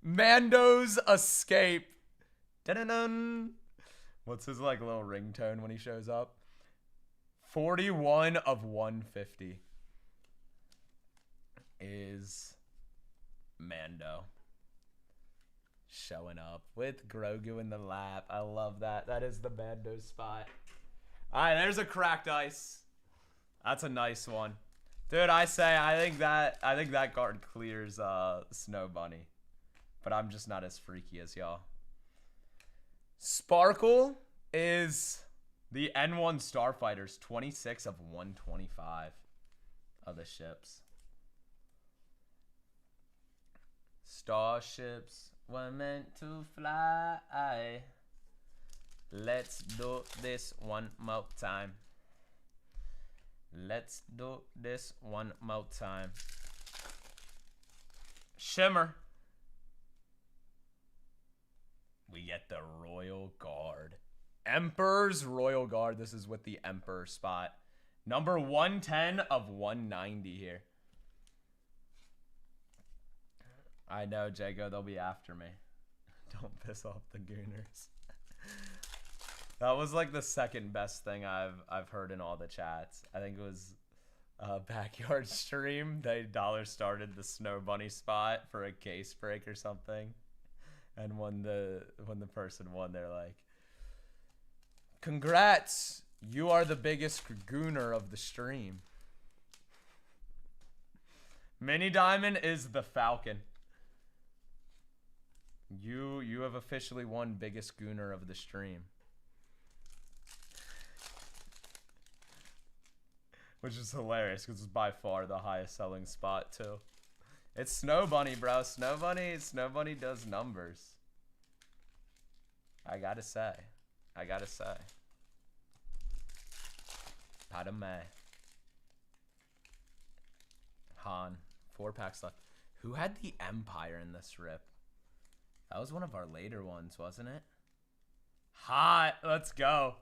Mando's Escape. Dun-dun-dun. What's his like little ringtone when he shows up? 41 of 150 is Mando. Showing up with Grogu in the lap. I love that. That is the Mando spot. All right, there's a Cracked Ice. That's a nice one, dude. I think that card clears Snow Bunny, but I'm just not as freaky as y'all. Sparkle is the N1 Starfighters, 26 of 125 of the ships. Starships were meant to fly. Let's do this one more time. Let's do this one more time. Shimmer. We get the Royal Guard. Emperor's Royal Guard. This is with the Emperor spot. Number 110 of 190 here. I know, Jago, they'll be after me. Don't piss off the Gooners. That was like the second best thing I've heard in all the chats. I think it was Backyard Stream. They dollar started the Snow Bunny spot for a case break or something. And when the person won, they're like, "Congrats, you are the biggest Gooner of the stream." Mini Diamond is the Falcon. You have officially won biggest Gooner of the stream. Which is hilarious because it's by far the highest selling spot too. It's Snow Bunny, bro. Snow Bunny does numbers. I gotta say. Padme. Han. 4 packs left. Who had the Empire in this rip? That was one of our later ones, wasn't it? Hot. Let's go.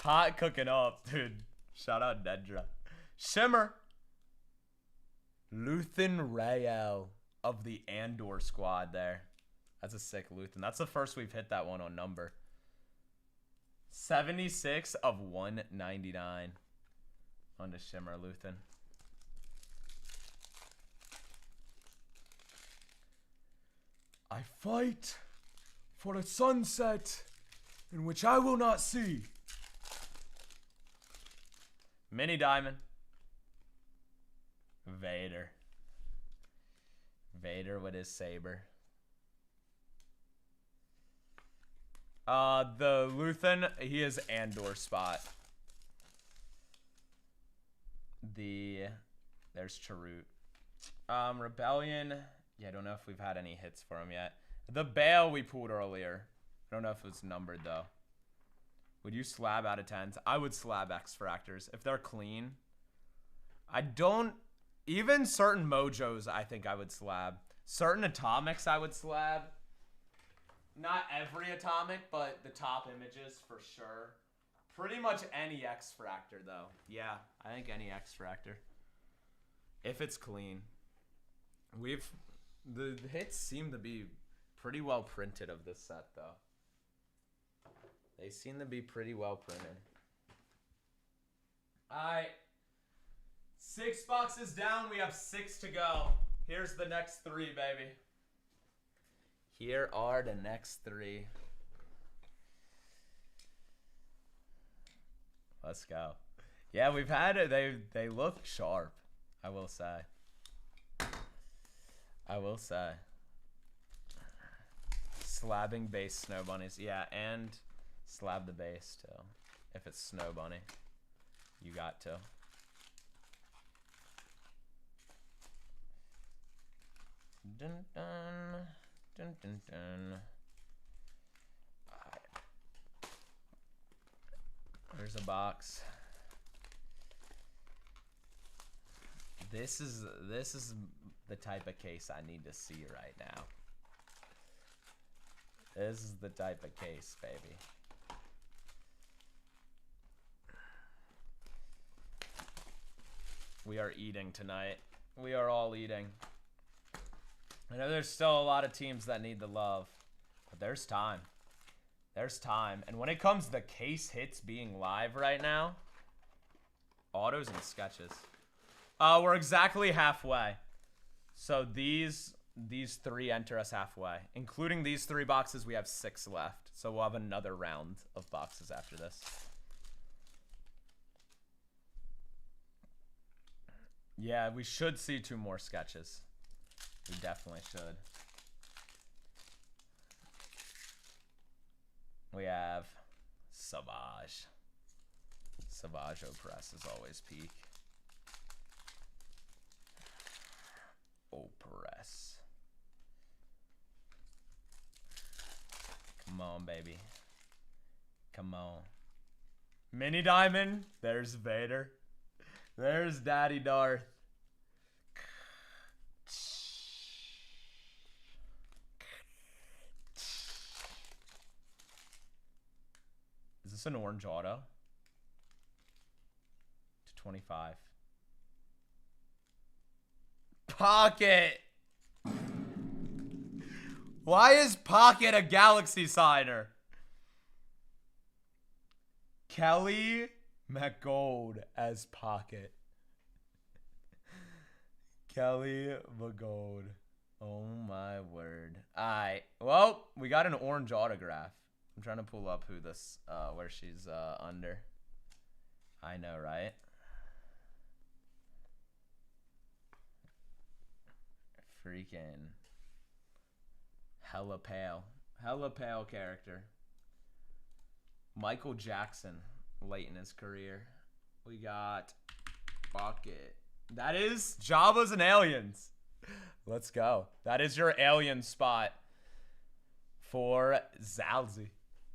Hot cooking up, dude. Shout out Nedra. Shimmer. Luthen Rael of the Andor squad there. That's a sick Luthen. That's the first we've hit that one on number. 76 of 199 on the Shimmer Luthen. I fight for a sunset in which I will not see. Mini Diamond. Vader. Vader with his saber. The Luthen, he is Andor spot. There's Chirrut. Rebellion. Yeah, I don't know if we've had any hits for him yet. The Bale we pulled earlier. I don't know if it was numbered though. Would you slab out of 10s? I would slab X Fractors if they're clean. I don't. Even certain Mojos, I think I would slab. Certain Atomics, I would slab. Not every Atomic, but the top images for sure. Pretty much any X Fractor though. Yeah, I think any X Fractor. If it's clean. The hits seem to be pretty well printed of this set though. They seem to be pretty well printed. Alright. 6 boxes down. We have 6 to go. Here's the next 3, baby. Here are the next 3. Let's go. Yeah, we've had it. They look sharp, I will say. Slabbing base Snow Bunnies. Yeah, and slab the base too. If it's Snow Bunny, you got to. Dun dun dun dun dun. Alright. There's a box. This is the type of case I need to see right now. This is the type of case, baby. We are eating tonight. We are all eating. I know there's still a lot of teams that need the love, but there's time. There's time. And when it comes to case hits being live right now, autos and sketches. We're exactly halfway. So these 3 enter us halfway. Including these 3 boxes, we have 6 left. So we'll have another round of boxes after this. Yeah, we should see 2 more sketches. We definitely should. We have Savage. Savage Opress is always peak. Opress. Come on, baby. Come on. Mini Diamond. There's Vader. There's Daddy Darth. Is this an orange auto? To 25. Pocket! Why is Pocket a Galaxy signer? Kelly McGold as Pocket. Kelly McGold. Oh my word. Alright. Well, we got an orange autograph. I'm trying to pull up who this, where she's under. I know, right? Freaking hella pale. Hella pale character. Michael Jackson, late in his career. We got Pocket. That is Jabba's and Aliens. Let's go. That is your alien spot for Zalzi.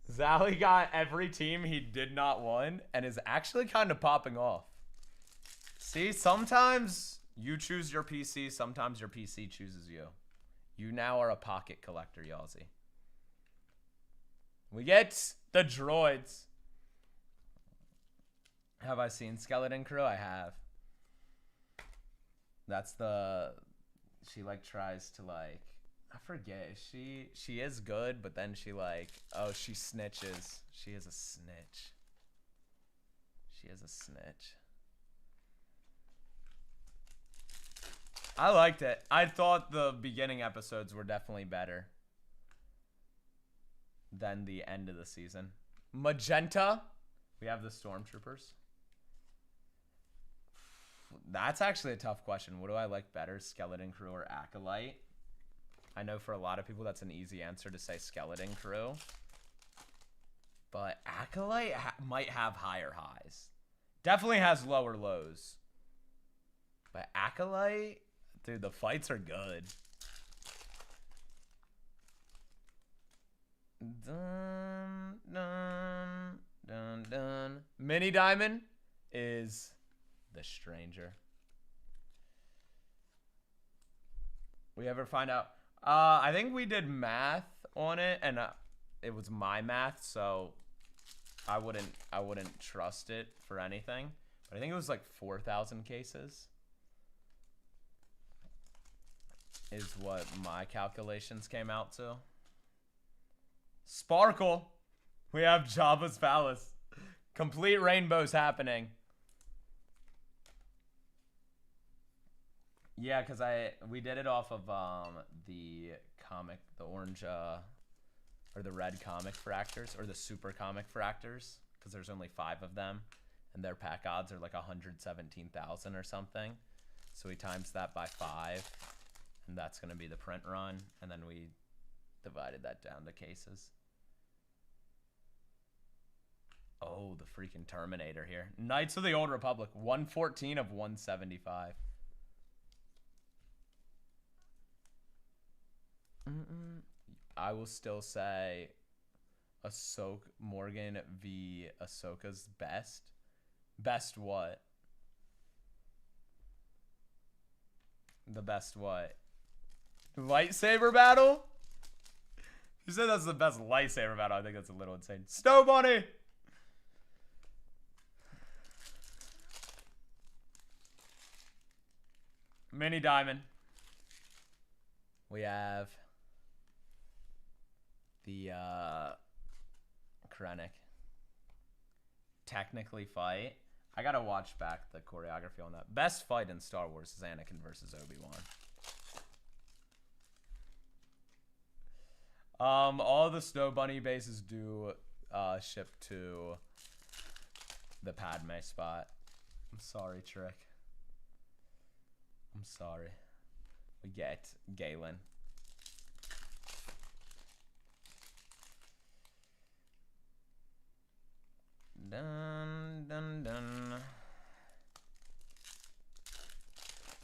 Zally got every team he did not win and is actually kind of popping off. See, sometimes you choose your PC, sometimes your PC chooses you. You now are a Pocket collector, Yalzi. We get the droids. Have I seen Skeleton Crew? I have. That's the... She, like, tries to, like... I forget. She is good, but then she, like... Oh, she snitches. She is a snitch. She is a snitch. I liked it. I thought the beginning episodes were definitely better than the end of the season. Magenta. We have the Stormtroopers. That's actually a tough question. What do I like better, Skeleton Crew or Acolyte? I know for a lot of people that's an easy answer to say Skeleton Crew. But Acolyte might have higher highs. Definitely has lower lows. But Acolyte, dude, the fights are good. Dun, dun, dun, dun. Mini Diamond is the Stranger. We ever find out? I think we did math on it, and it was my math, so I wouldn't trust it for anything. But I think it was like 4,000 cases is what my calculations came out to. Sparkle. We have Jabba's Palace. Complete rainbows happening. Yeah, because we did it off of the comic, the orange or the red comic fractors, or the super comic fractors, because there's only 5 of them, and their pack odds are like 117,000 or something. So we times that by 5, and that's going to be the print run, and then we divided that down to cases. Oh, the freaking Terminator here. Knights of the Old Republic, 114 of 175. I will still say Ahsoka Morgan v. Ahsoka's best. Best what? The best what? Lightsaber battle? You said that's the best lightsaber battle. I think that's a little insane. Snow Bunny! Mini Diamond. We have the Krennic. Technically fight. I gotta watch back the choreography on that. Best fight in Star Wars is Anakin versus Obi-Wan. All the Snow Bunny bases do ship to the Padme spot. I'm sorry, Trick. I'm sorry. We get Galen. Dun, dun, dun.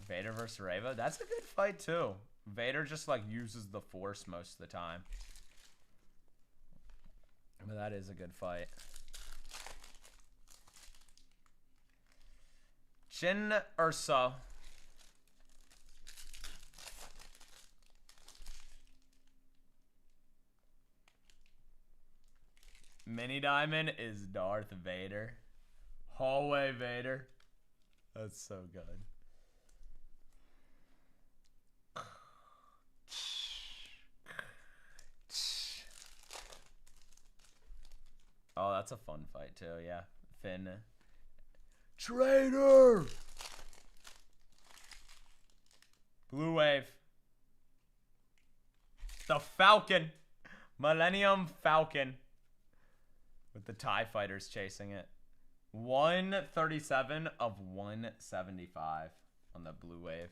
Vader versus Reva. That's a good fight, too. Vader just, like, uses the Force most of the time. But that is a good fight. Jyn Erso. Mini Diamond is Darth Vader. Hallway Vader. That's so good. Oh, that's a fun fight too, yeah. Finn. Traitor! Blue Wave. The Falcon. Millennium Falcon. With the TIE fighters chasing it. 137 of 175 on the Blue Wave.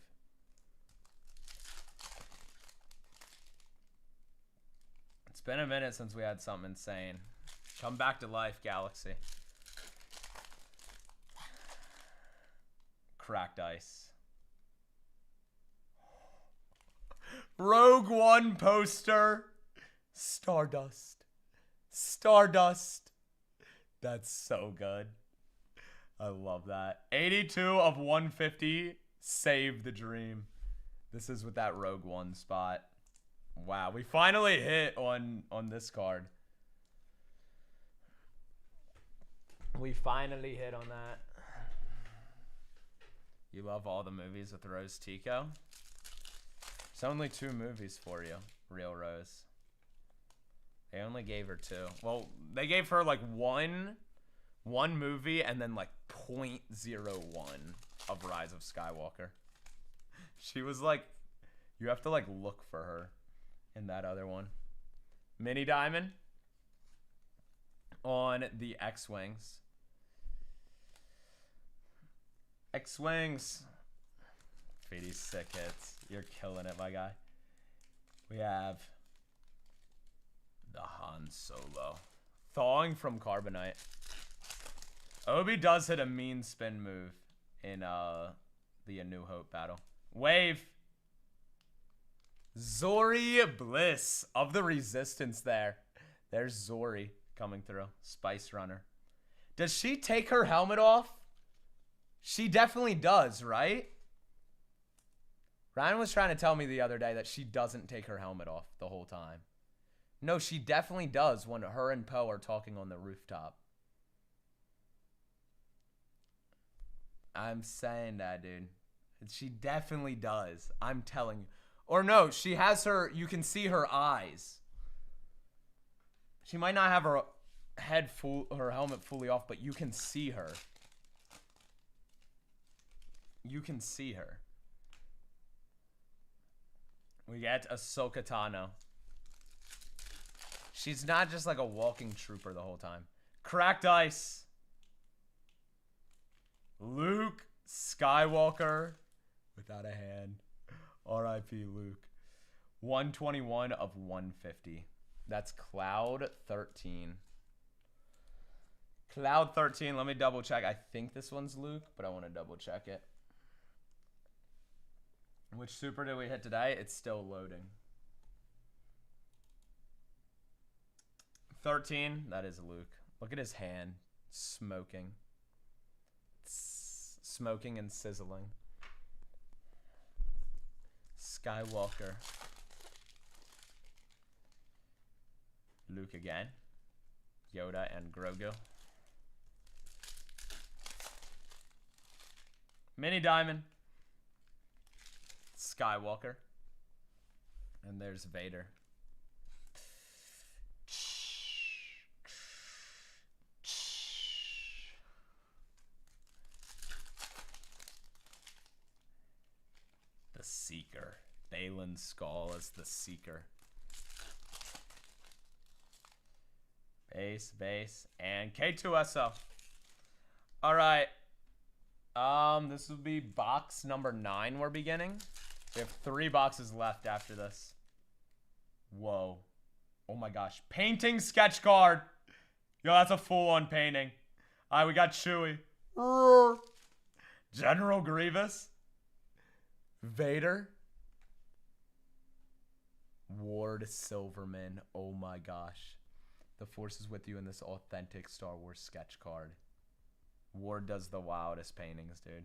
It's been a minute since we had something insane. Come back to life, Galaxy. Cracked ice. Rogue One poster. Stardust. Stardust. That's so good. I love that. 82 of 150. Save the dream. This is with that Rogue One spot. Wow, we finally hit on this card. We finally hit on that. You love all the movies with Rose Tico? There's only 2 movies for you, Real Rose. They only gave her 2. Well, they gave her like one movie and then like 0.01 of Rise of Skywalker. She was like, you have to like look for her in that other one. Mini Diamond on the X-Wings. X-Wings. Feedy's sick hits. You're killing it, my guy. We have the Han Solo. Thawing from Carbonite. Obi does hit a mean spin move in the A New Hope battle. Wave. Zori Bliss of the Resistance there. There's Zori coming through. Spice Runner. Does she take her helmet off? She definitely does, right? Ryan was trying to tell me the other day that she doesn't take her helmet off the whole time. No, she definitely does when her and Poe are talking on the rooftop. I'm saying that, dude. She definitely does. I'm telling you. Or no, she has her, you can see her eyes. She might not have her her helmet fully off, but you can see her. You can see her. We get Ahsoka Tano. She's not just like a walking trooper the whole time. Cracked ice. Luke Skywalker without a hand. R.I.P. Luke. 121 of 150. That's Cloud 13. Cloud 13. Let me double check. I think this one's Luke, but I want to double check it. Which super did we hit today? It's still loading. 13. That is Luke. Look at his hand. Smoking. Smoking and sizzling. Skywalker. Luke again. Yoda and Grogu. Mini Diamond. Skywalker. And there's Vader. The Seeker. Baylan Skoll as the Seeker. Base, and K2SO. Alright. This would be box number 9 we're beginning. We have 3 boxes left after this. Whoa. Oh my gosh. Painting sketch card. Yo, that's a full-on painting. Alright, we got Chewie. General Grievous. Vader. Ward Silverman. Oh my gosh. The Force is with you in this authentic Star Wars sketch card. Ward does the wildest paintings, dude.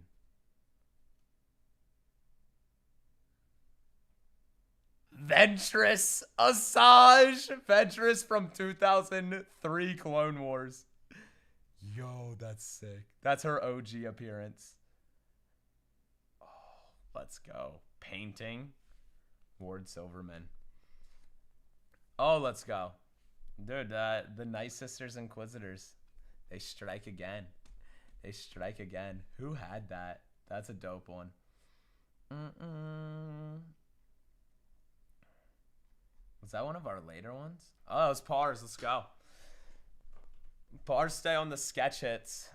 Ventress Asajj. Ventress from 2003 Clone Wars. Yo, that's sick. That's her OG appearance. Oh, let's go. Painting. Ward Silverman. Oh, let's go. Dude, the Night Sisters Inquisitors. They strike again. They strike again. Who had that? That's a dope one. Was that one of our later ones? Oh, it was Pars. Let's go. Pars stay on the sketch hits.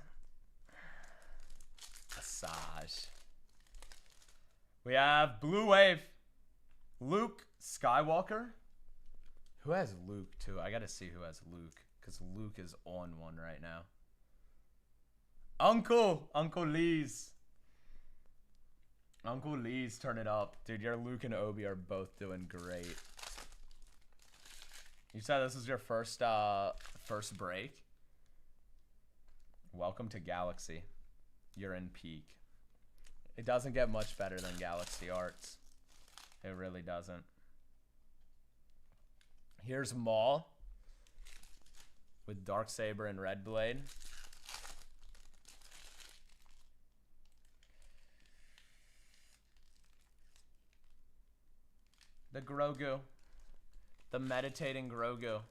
Asajj. We have Blue Wave. Luke Skywalker. Who has Luke, too? I gotta see who has Luke, because Luke is on one right now. Uncle Lee's. Uncle Lee's, turn it up. Dude, your Luke and Obi are both doing great. You said this is your first break? Welcome to Galaxy. You're in peak. It doesn't get much better than Galaxy Arts. It really doesn't. Here's Maul with Darksaber and Red Blade. The Grogu. The meditating Grogu.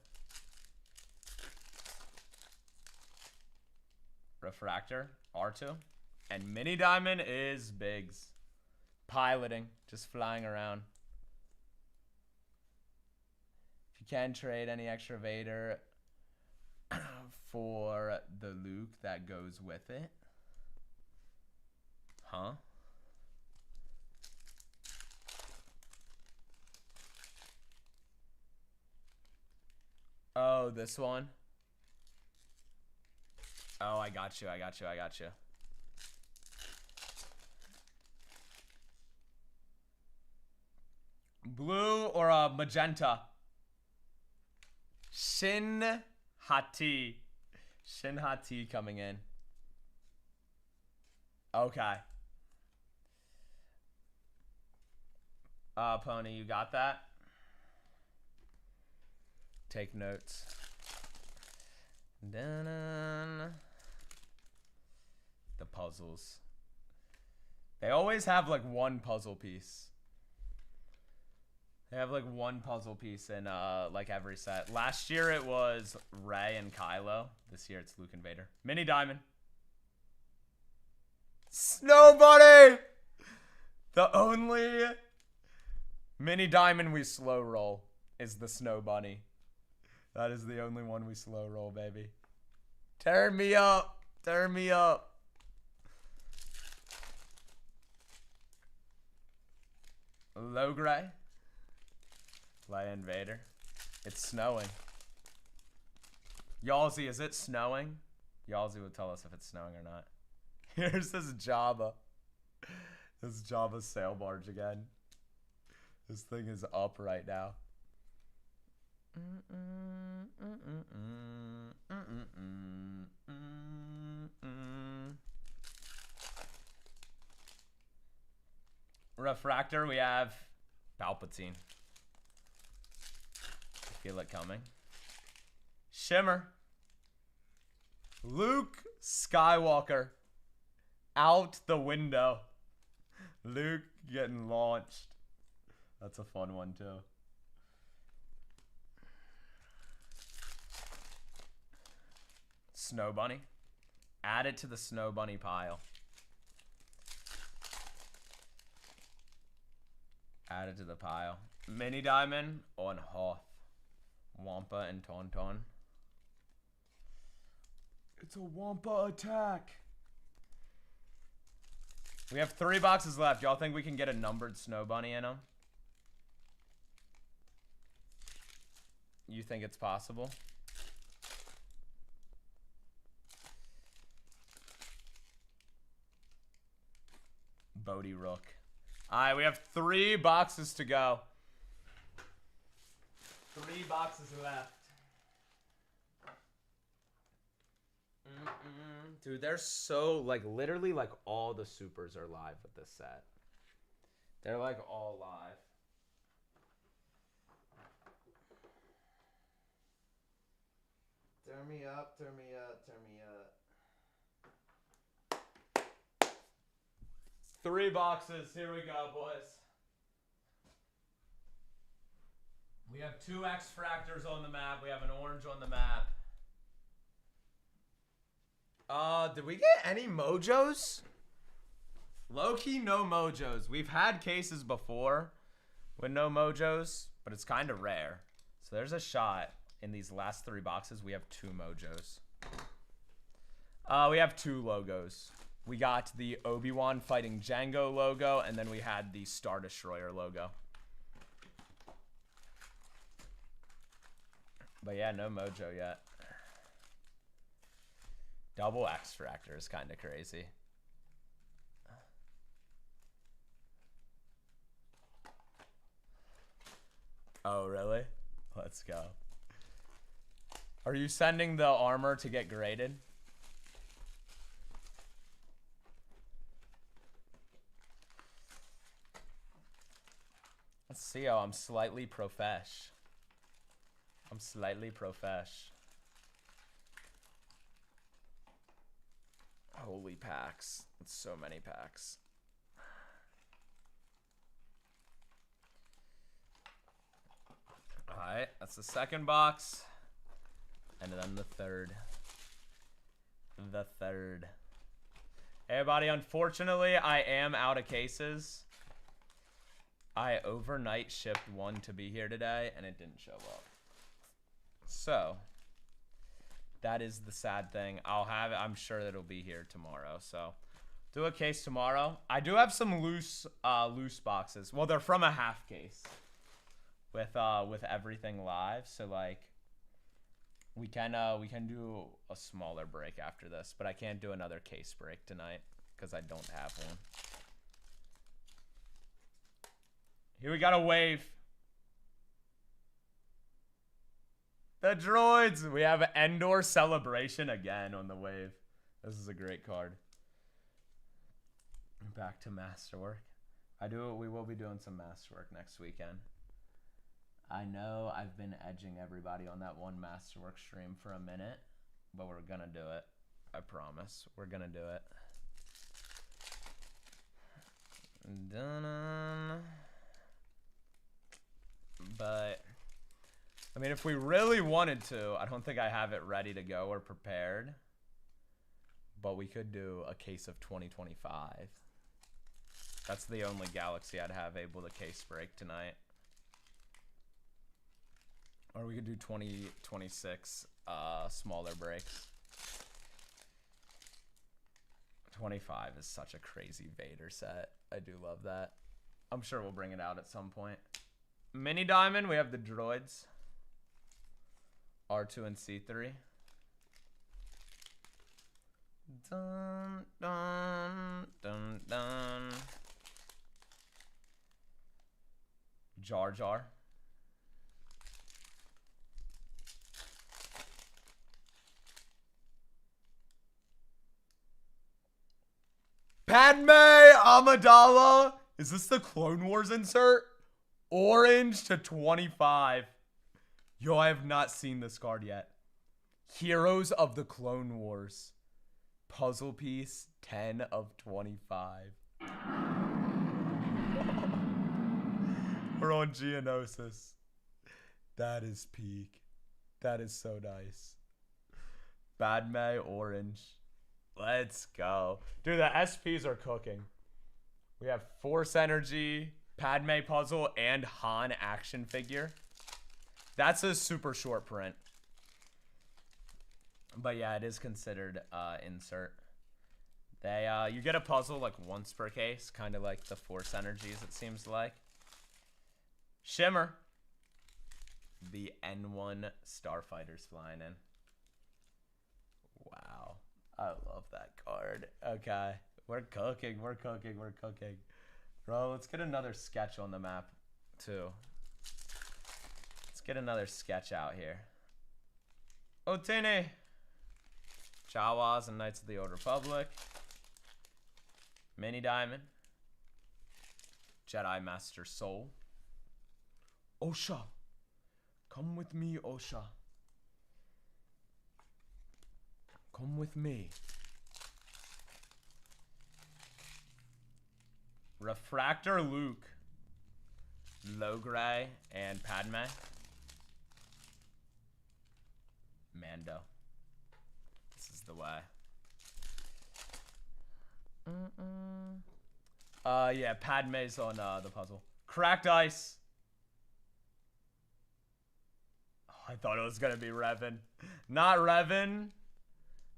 Refractor, R2. And Mini Diamond is Biggs. Piloting, just flying around. If you can trade any extra Vader for the Luke that goes with it. Huh? Oh, this one? Oh, I got you. Blue or magenta? Shin Hati. Shin Hati coming in. Okay. Pony, you got that? Take notes. Dun-dun. The puzzles. They always have like one puzzle piece. They have like one puzzle piece in like every set. Last year it was Rey and Kylo. This year it's Luke and Vader. Mini Diamond. Snow Bunny! The only Mini Diamond we slow roll is the Snow Bunny. That is the only one we slow roll, baby. Turn me up. Turn me up. Logray. Leia and Vader. It's snowing. Yalzi, is it snowing? Yalzi will tell us if it's snowing or not. Here's this Jabba. This Jabba sail barge again. This thing is up right now. Refractor, we have Palpatine. Feel it coming. Shimmer. Luke Skywalker. Out the window. Luke getting launched. That's a fun one too. Snow Bunny. Add it to the Snow Bunny pile. Add it to the pile. Mini Diamond on Hoth. Wampa and Tauntaun. It's a Wampa attack. We have 3 boxes left. Y'all think we can get a numbered Snow Bunny in them? You think it's possible? Bodhi Rook. Alright, we have 3 boxes to go. 3 boxes left. Dude, they're so, like, literally, like, all the supers are live with this set. They're, like, all live. Turn me up, turn me up, turn me up. 3 boxes. Here we go, boys. We have 2 X Fractors on the map. We have an orange on the map. Did we get any mojos? Low-key, no mojos. We've had cases before with no mojos, but it's kind of rare. So there's a shot in these last 3 boxes. We have 2 mojos. We have 2 logos. We got the Obi-Wan fighting Jango logo, and then we had the Star Destroyer logo. But yeah, no mojo yet. Double X Fractor is kind of crazy. Oh, really? Let's go. Are you sending the armor to get graded? Let's see how I'm slightly profesh. I'm slightly profesh. Holy packs. That's so many packs. Alright, that's the second box. And then the third. The third. Hey, everybody, unfortunately, I am out of cases. I overnight shipped one to be here today, and it didn't show up. So, that is the sad thing. I'll have it. I'm sure that it'll be here tomorrow. So, do a case tomorrow. I do have some loose boxes. Well, they're from a half case with everything live. So, like, we can do a smaller break after this, but I can't do another case break tonight because I don't have one. Here we got a wave. The droids. We have Endor Celebration again on the wave. This is a great card. Back to Masterwork. We will be doing some Masterwork next weekend. I know I've been edging everybody on that one Masterwork stream for a minute, but we're gonna do it. I promise. We're gonna do it. Dun-dun. But I mean, if we really wanted to, I don't think I have it ready to go or prepared. But we could do a case of 2025. That's the only Galaxy I'd have able to case break tonight. Or we could do 2026 smaller breaks. 25 is such a crazy Vader set. I do love that. I'm sure we'll bring it out at some point. Mini Diamond, we have the droids. R2 and C3. Dun, dun, dun, dun. Jar Jar. Padme Amidala. Is this the Clone Wars insert? Orange to 25. Yo, I have not seen this card yet. Heroes of the Clone Wars. Puzzle piece 10 of 25. We're on Geonosis. That is peak. That is so nice. Padme orange. Let's go. Dude, the SPs are cooking. We have Force Energy, Padme puzzle, and Han action figure. That's a super short print. But yeah, it is considered insert. You get a puzzle like once per case, kind of like the Force Energies, it seems like. Shimmer. The N1 Starfighters flying in. Wow. I love that card. Okay. We're cooking. We're cooking. We're cooking. Bro, let's get another sketch on the map, too. Let's get another sketch out here. Otene. Jawas and Knights of the Old Republic. Mini Diamond. Jedi Master Soul. Osha. Come with me, Osha. Come with me. Refractor Luke. Logray and Padme. Mando. This is the way. Yeah, Padme's on the puzzle. Cracked ice. Oh, I thought it was gonna be Revan. Not Revan.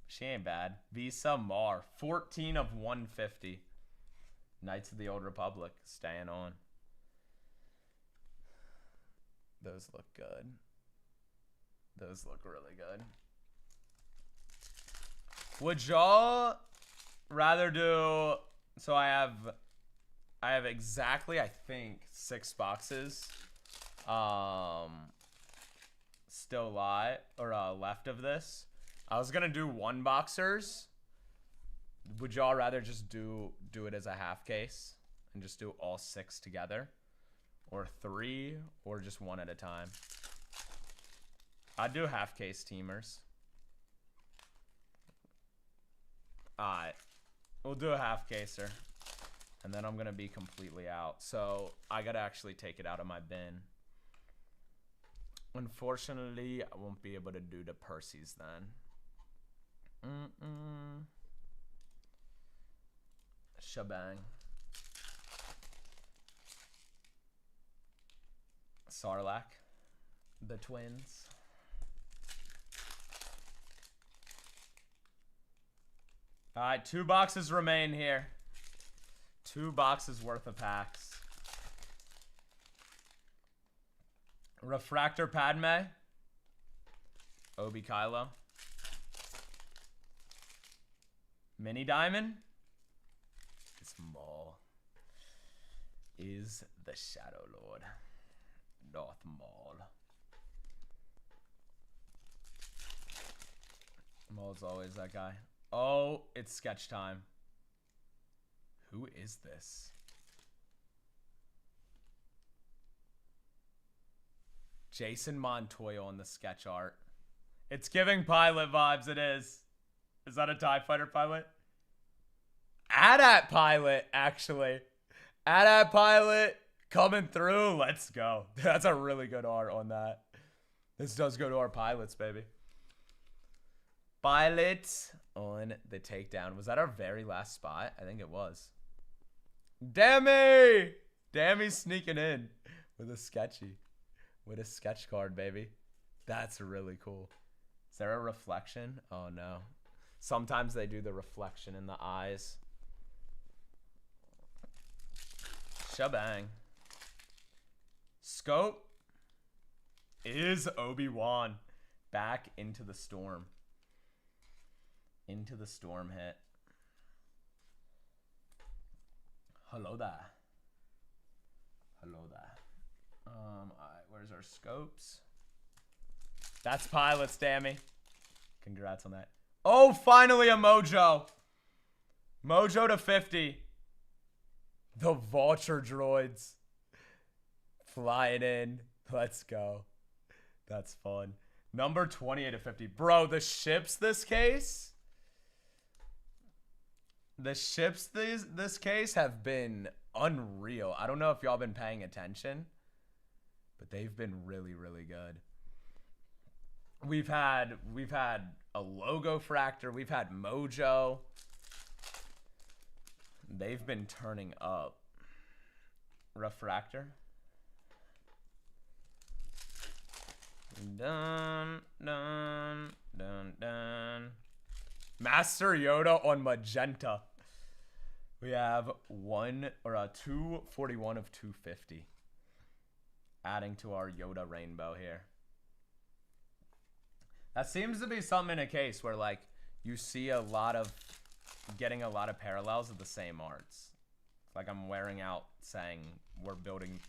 She ain't bad. Visa Mar. 14 of 150. Knights of the Old Republic. Staying on. Those look good. Those look really good. Would y'all rather do... So I have exactly, I think, 6 boxes still left of this. I was gonna do 1 boxers. Would y'all rather just do it as a half case and just do all 6 together, or 3, or just 1 at a time? I'd do half case teamers. Alright, we'll do a half caser, and then I'm gonna be completely out. So I gotta actually take it out of my bin. Unfortunately, I won't be able to do the Percy's then. Shebang. Sarlacc. The twins. Alright, 2 boxes remain here. 2 boxes worth of packs. Refractor Padme. Obi Kylo. Mini Diamond. This Maul is the Shadow Lord. Darth Maul. Maul's always that guy. Oh, it's sketch time. Who is this? Jason Montoya on the sketch art. It's giving pilot vibes, it is. Is that a TIE Fighter pilot? AT-AT pilot, actually. AT-AT pilot coming through. Let's go. That's a really good art on that. This does go to our pilots, baby. Pilots on the takedown. Was that our very last spot? I think it was. Dammy! Dammy's sneaking in with a sketchy. With a sketch card, baby. That's really cool. Is there a reflection? Oh, no. Sometimes they do the reflection in the eyes. Shebang. Scope is Obi-Wan. Back into the storm. Into the storm hit. Hello there. Hello there. Alright, where's our scopes? That's pilots, Dammy. Congrats on that. Oh, finally a Mojo. Mojo to 50. The Vulture droids. Flying in. Let's go. That's fun. Number 28 to 50. Bro, the ships this case. The ships this case have been unreal. I don't know if y'all been paying attention, but they've been really, really good. We've had a logo fractor. We've had Mojo. They've been turning up. Refractor. Dun, dun, dun, dun. Master Yoda on magenta. We have 241 of 250. Adding to our Yoda rainbow here. That seems to be something in a case where, like, you see getting a lot of parallels of the same arts. Like I'm wearing out saying we're building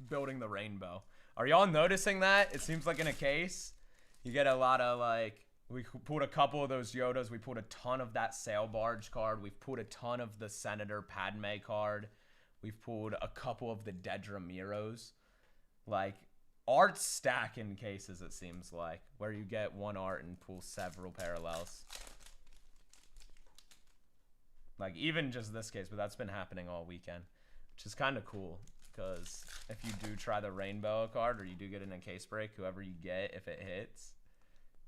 the rainbow. Are y'all noticing that? It seems like in a case, you get a lot of, like, we pulled a couple of those Yodas. We pulled a ton of that sail barge card. We've pulled a ton of the Senator Padme card. We've pulled a couple of the Dedra Miros. Like, art stack in cases, it seems like, where you get one art and pull several parallels. Like, even just this case, but that's been happening all weekend, which is kind of cool. Because if you do try the rainbow card, or you do get in a case break, whoever you get, if it hits,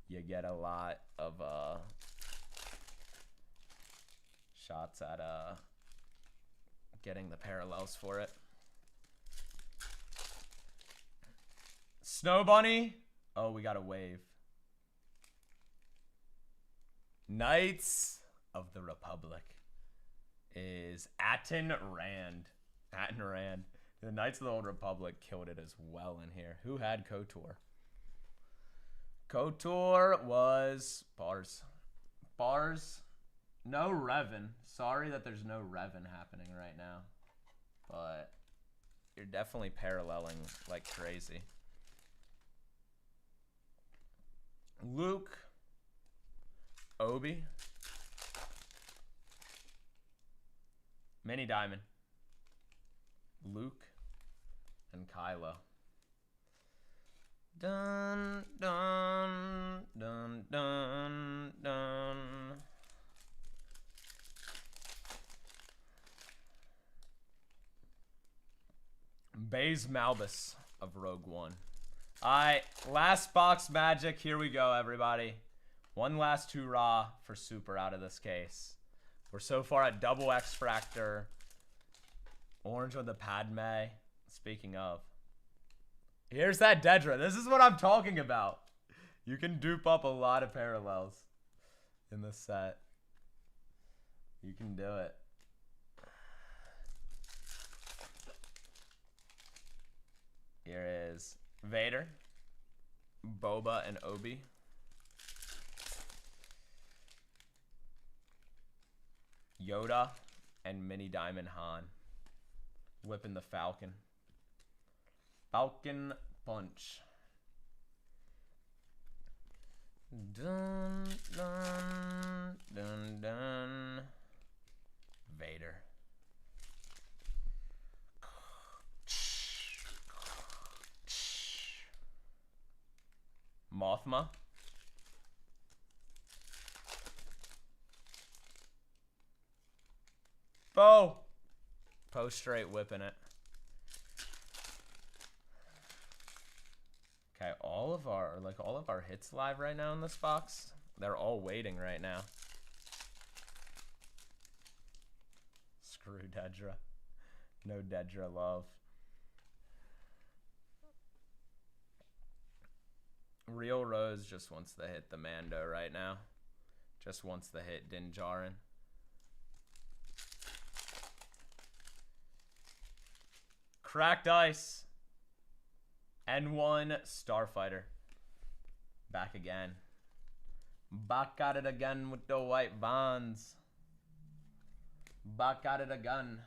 you get a lot of shots at getting the parallels for it. Snow Bunny. Oh, we got a wave. Knights of the Republic is Atten Rand. Atten Rand. The Knights of the Old Republic killed it as well in here. Who had KOTOR? KOTOR was Bars. Bars. No Revan. Sorry that there's no Revan happening right now. But you're definitely paralleling like crazy. Luke. Obi. Mini Diamond. Luke. And Kylo. Dun, dun, dun, dun, dun. Baze Malbus of Rogue One. Alright, last box magic. Here we go, everybody. One last hurrah for Super out of this case. We're so far at double X-Fractor. Orange with the Padme. Speaking of. Here's that Dedra. This is what I'm talking about. You can dupe up a lot of parallels in this set. You can do it. Here is Vader, Boba, and Obi. Yoda and Mini Diamond Han. Whipping the Falcon. Falcon Punch. Dun, dun, dun, dun. Vader. Mothma. Poe. Poe straight whipping it. Okay, all of our hits live right now in this box. They're all waiting right now. Screw Dedra. No Dedra love. Real Rose just wants to hit the Mando right now. Just wants to hit Din Djarin. Cracked Ice. N1 Starfighter. Back again. Back at it again with the white Vans. Back at it again.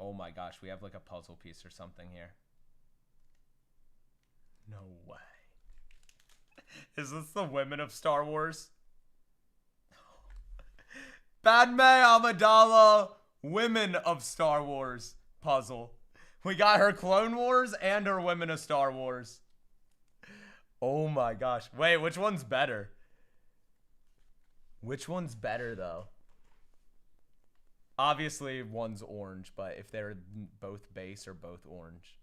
Oh my gosh, we have like a puzzle piece or something here. No way. Is this the Women of Star Wars? Padme Amidala, Women of Star Wars puzzle. We got her Clone Wars and her Women of Star Wars. Oh my gosh. Wait, which one's better? Which one's better though? Obviously, one's orange, but if they're both base or both orange.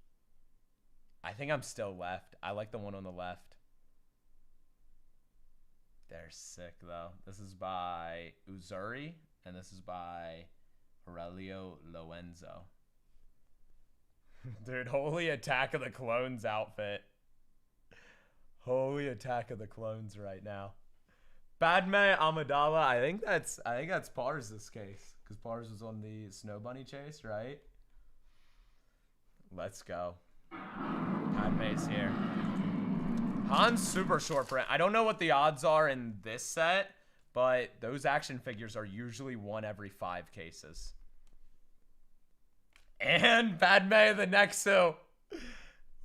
I think I'm still left. I like the one on the left. They're sick, though. This is by Uzuri, and this is by Aurelio Lorenzo. Dude, Holy Attack of the Clones outfit. Holy Attack of the Clones right now. Padme Amidala, I think that's Pars this case. Because Pars was on the Snow Bunny chase, right? Let's go. Padme's here. Han's super short print. I don't know what the odds are in this set, but those action figures are usually one every 5 cases. And Padme the Nexo.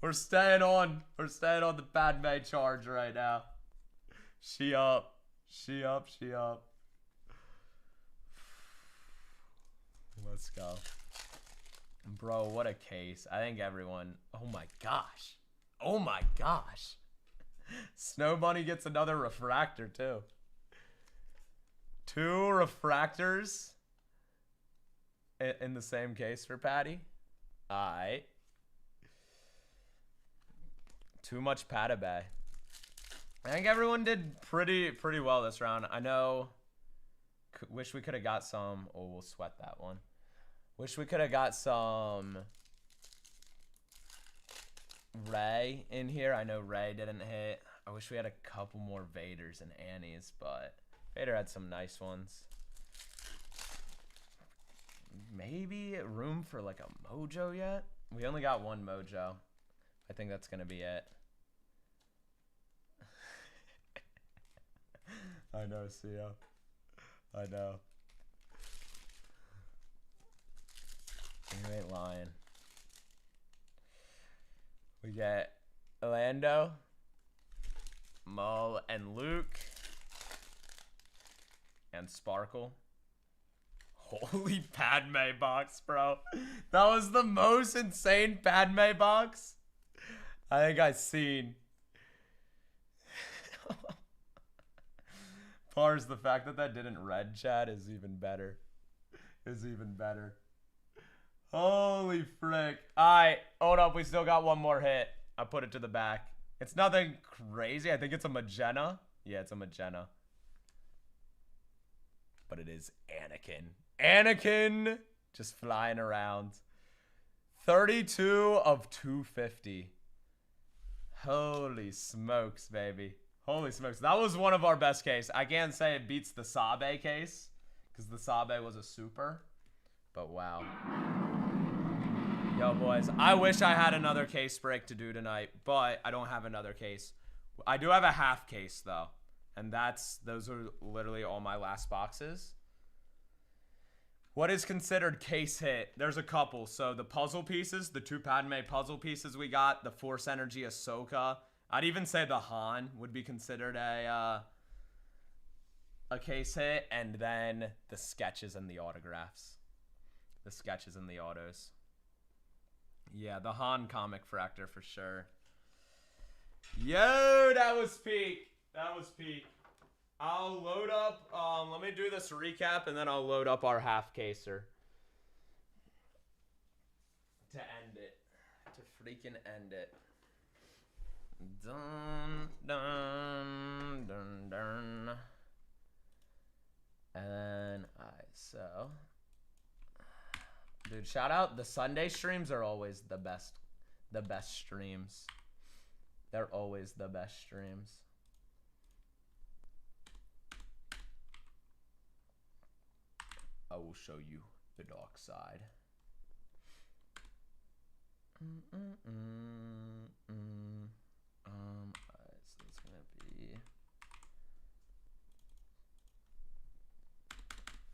We're staying on. We're staying on the Padme charge right now. She up. She up. She up. Let's go. Bro, what a case. I think everyone... Oh my gosh. Oh my gosh. Snow Bunny gets another refractor, too. 2 refractors in the same case for Patty. Alright. Too much Patabay. I think everyone did pretty well this round. I know. Wish we could have got some. Oh, we'll sweat that one. Wish we could have got some Ray in here. I know Ray didn't hit. I wish we had a couple more Vaders and Annies, but Vader had some nice ones. Maybe room for like a Mojo yet? We only got 1 Mojo. I think that's going to be it. I know, Sia. I know. You ain't lying. We get Orlando, Mo, and Luke, and Sparkle. Holy Padme box, bro. That was the most insane Padme box I think I've seen. Pars, the fact that that didn't red chat is even better. Is even better. Holy frick. Alright, hold up. We still got 1 more hit. I put it to the back. It's nothing crazy. I think it's a magenta. Yeah, it's a magenta. But it is Anakin. Anakin just flying around. 32 of 250. Holy smokes, baby. Holy smokes. That was one of our best case. I can't say it beats the Sabe case because the Sabe was a super. But wow. Yo, boys. I wish I had another case break to do tonight, but I don't have another case. I do have a half case, though. And those are literally all my last boxes. What is considered case hit? There's a couple. So the puzzle pieces, the 2 Padme puzzle pieces we got, the Force Energy Ahsoka. I'd even say the Han would be considered a case hit. And then the sketches and the autographs. The sketches and the autos. Yeah, the Han comic fractor for sure. Yo, that was peak. That was peak. I'll load up, let me do this recap and then I'll load up our half caser. To end it. To freaking end it. Dun, dun, dun, dun. And then, alright, so. Dude, shout out. The Sunday streams are always the best streams. They're always the best streams. I will show you the dark side. Alright, so it's gonna be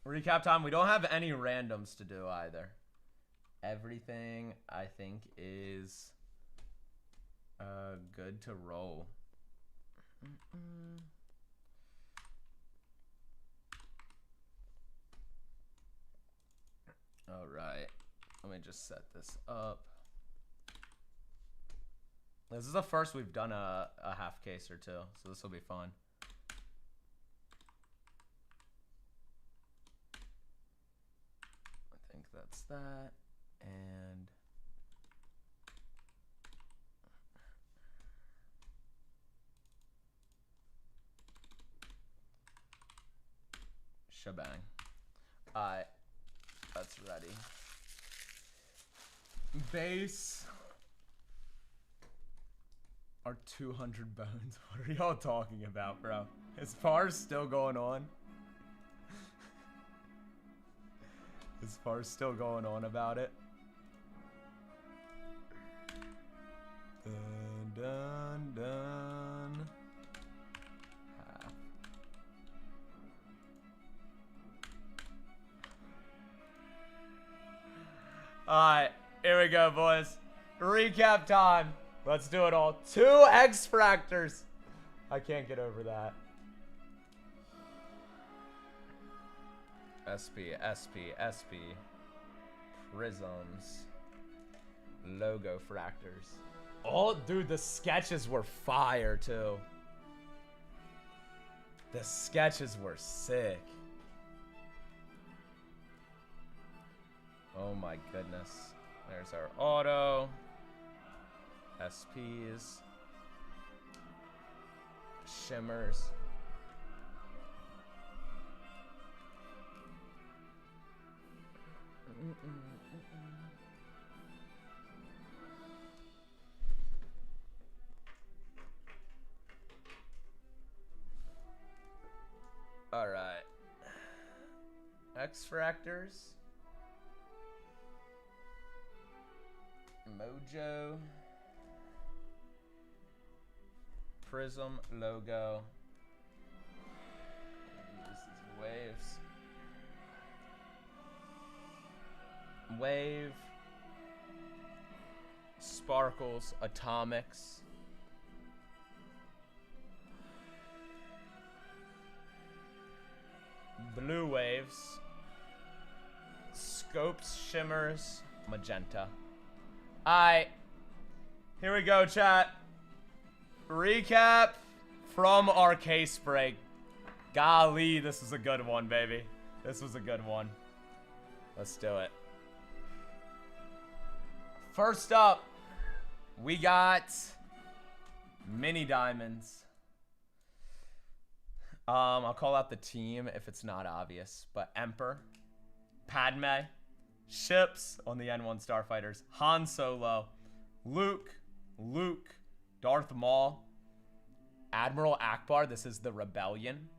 recap time. We don't have any randoms to do either. Everything I think is good to roll. All right, let me just set this up. This is the first we've done a half case or 2, so this will be fun. I think that's that, and shebang. All right. That's ready. Base are 200 bones. What are y'all talking about, bro? Is Pars still going on? Is Pars still going on about it? Dun, dun, dun. Alright, here we go, boys. Recap time. Let's do it all. 2 X-Fractors. I can't get over that. SP, SP, SP. Prisms. Logo fractors. Oh, dude, the sketches were fire, too. The sketches were sick. Oh my goodness. There's our auto. SPs. Shimmers. All right. X-Fractors. Mojo. Prism logo. This is waves. Wave. Sparkles. Atomics. Blue waves. Scopes, shimmers, magenta. Alright. Here we go, chat. Recap from our case break. Golly, this is a good one, baby. This was a good one. Let's do it. First up, we got mini diamonds. I'll call out the team if it's not obvious, but Emperor, Padme, ships on the N1 Starfighters, Han Solo, Luke, Darth Maul, Admiral Akbar. This is the Rebellion.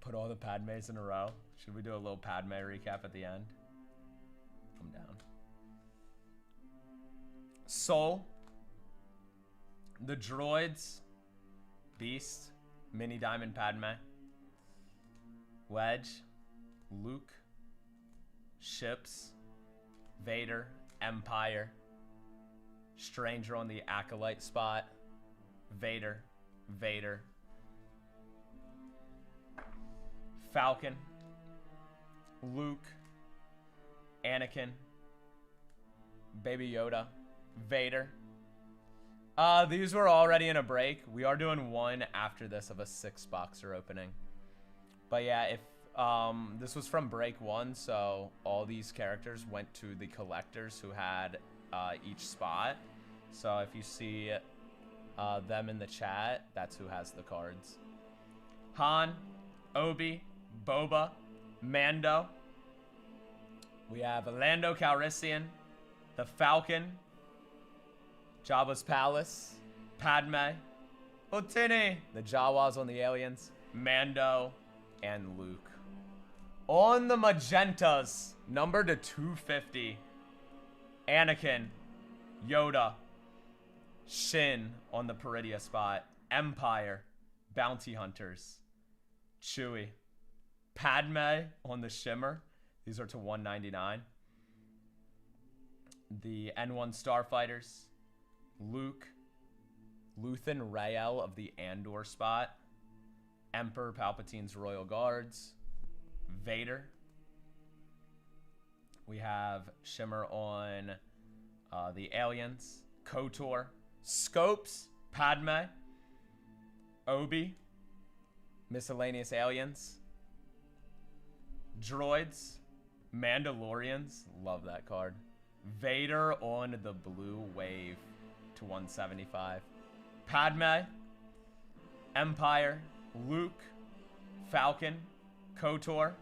Put all the Padmes in a row. Should we do a little Padme recap at the end? I'm down. Soul, the droids, Beast, Mini Diamond Padme, Wedge, Luke, ships, Vader, Empire, Stranger on the Acolyte spot, Vader, Falcon, Luke, Anakin, Baby Yoda, Vader. These were already in a break. We are doing one after this of a 6-boxer opening. But yeah, if this was from break 1, so all these characters went to the collectors who had each spot. So if you see them in the chat, that's who has the cards. Han, Obi, Boba, Mando. We have Lando Calrissian, the Falcon, Jabba's Palace, Padme, Otini, the Jawas on the aliens, Mando, and Luke. On the magentas, numbered to 250, Anakin, Yoda, Shin on the Peridia spot, Empire, Bounty Hunters, Chewie, Padme on the Shimmer. These are to 199. The N1 Starfighters, Luke, Luthen Rael of the Andor spot, Emperor Palpatine's Royal Guards, Vader. We have Shimmer on the aliens, KOTOR, Scopes, Padme, Obi, miscellaneous aliens, droids, Mandalorians, love that card, Vader on the blue wave to 175, Padme, Empire, Luke, Falcon, KOTOR,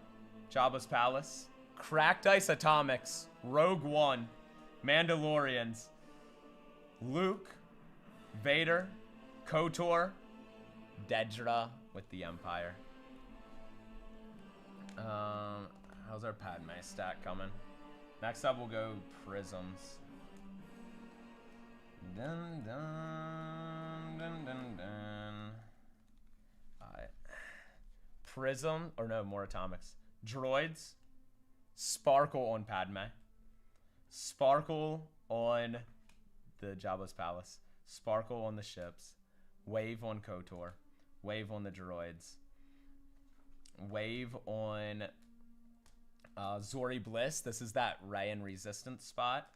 Jabba's Palace, Cracked Ice Atomics, Rogue One, Mandalorians, Luke, Vader, KOTOR, Dedra with the Empire. How's our Padme stack coming? Next up, we'll go Prisms. Dun, dun, dun, dun, dun. Alright. Prism, or no, more Atomics. Droids, Sparkle on Padme, Sparkle on the Jabba's Palace, Sparkle on the ships, Wave on KOTOR, Wave on the droids, Wave on Zori Bliss. This is that Rey and Resistance spot.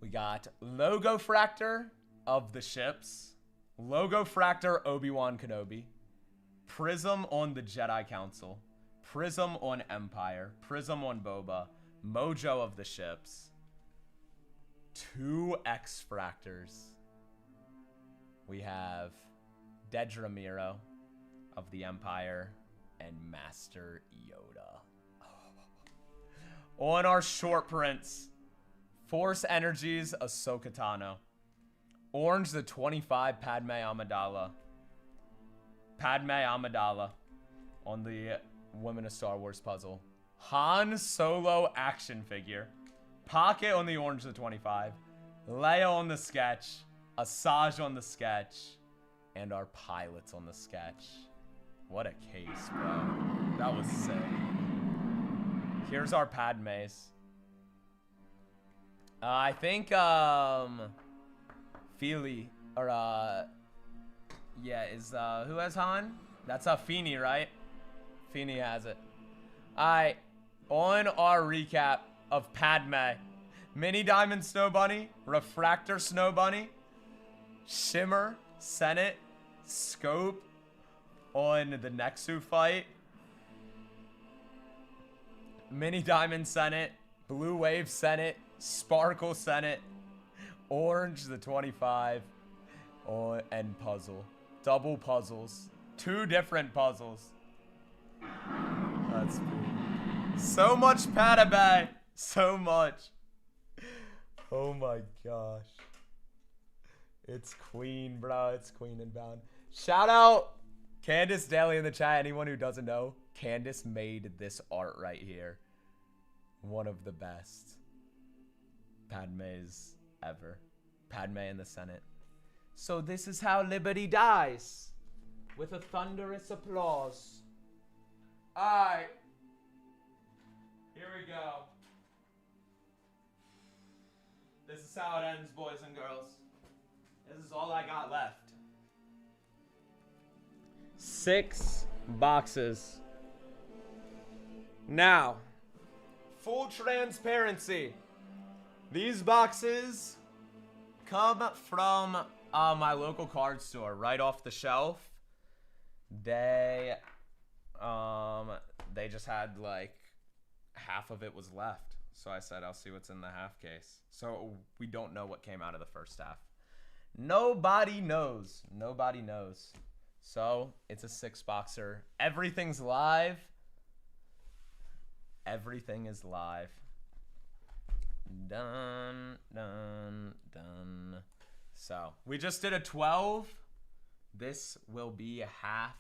We got Logo Fractor of the ships. Logo Fractor Obi-Wan Kenobi. Prism on the Jedi Council. Prism on Empire. Prism on Boba. Mojo of the ships. 2 X Fractors. We have Dedra Miro of the Empire and Master Yoda. Oh. On our short prints, Force Energies Ahsoka Tano. Orange the 25 Padme Amidala. Padme Amidala on the Women of Star Wars puzzle. Han Solo action figure. Pocket on the orange the 25. Leia on the sketch. Asajj on the sketch. And our pilots on the sketch. What a case, bro. That was sick. Here's our Padmes. I think, Feely, or, yeah, is, who has Han? That's Feeny, right? Feeny has it. Alright, on our recap of Padme. Mini Diamond Snow Bunny, Refractor Snow Bunny, Shimmer, Senate, Scope on the Nexu fight, Mini Diamond Senate, Blue Wave Senate, Sparkle Senate, Orange the 25, and puzzle. Double puzzles. 2 different puzzles. That's cool. So much Padme. So much. Oh my gosh. It's Queen, bro. It's Queen and bound. Shout out Candace Daly in the chat. Anyone who doesn't know, Candace made this art right here. One of the best Padmes ever. Padme in the Senate. So this is how liberty dies. With a thunderous applause. Alright. Here we go. This is how it ends, boys and girls. This is all I got left. 6 boxes. Now, full transparency. These boxes come from my local card store, right off the shelf. They just had like half of it was left. So I said, I'll see what's in the half case. So we don't know what came out of the first half. Nobody knows. Nobody knows. So it's a 6-boxer. Everything's live. Everything is live. Done, done, done. So we just did a 12. This will be a half.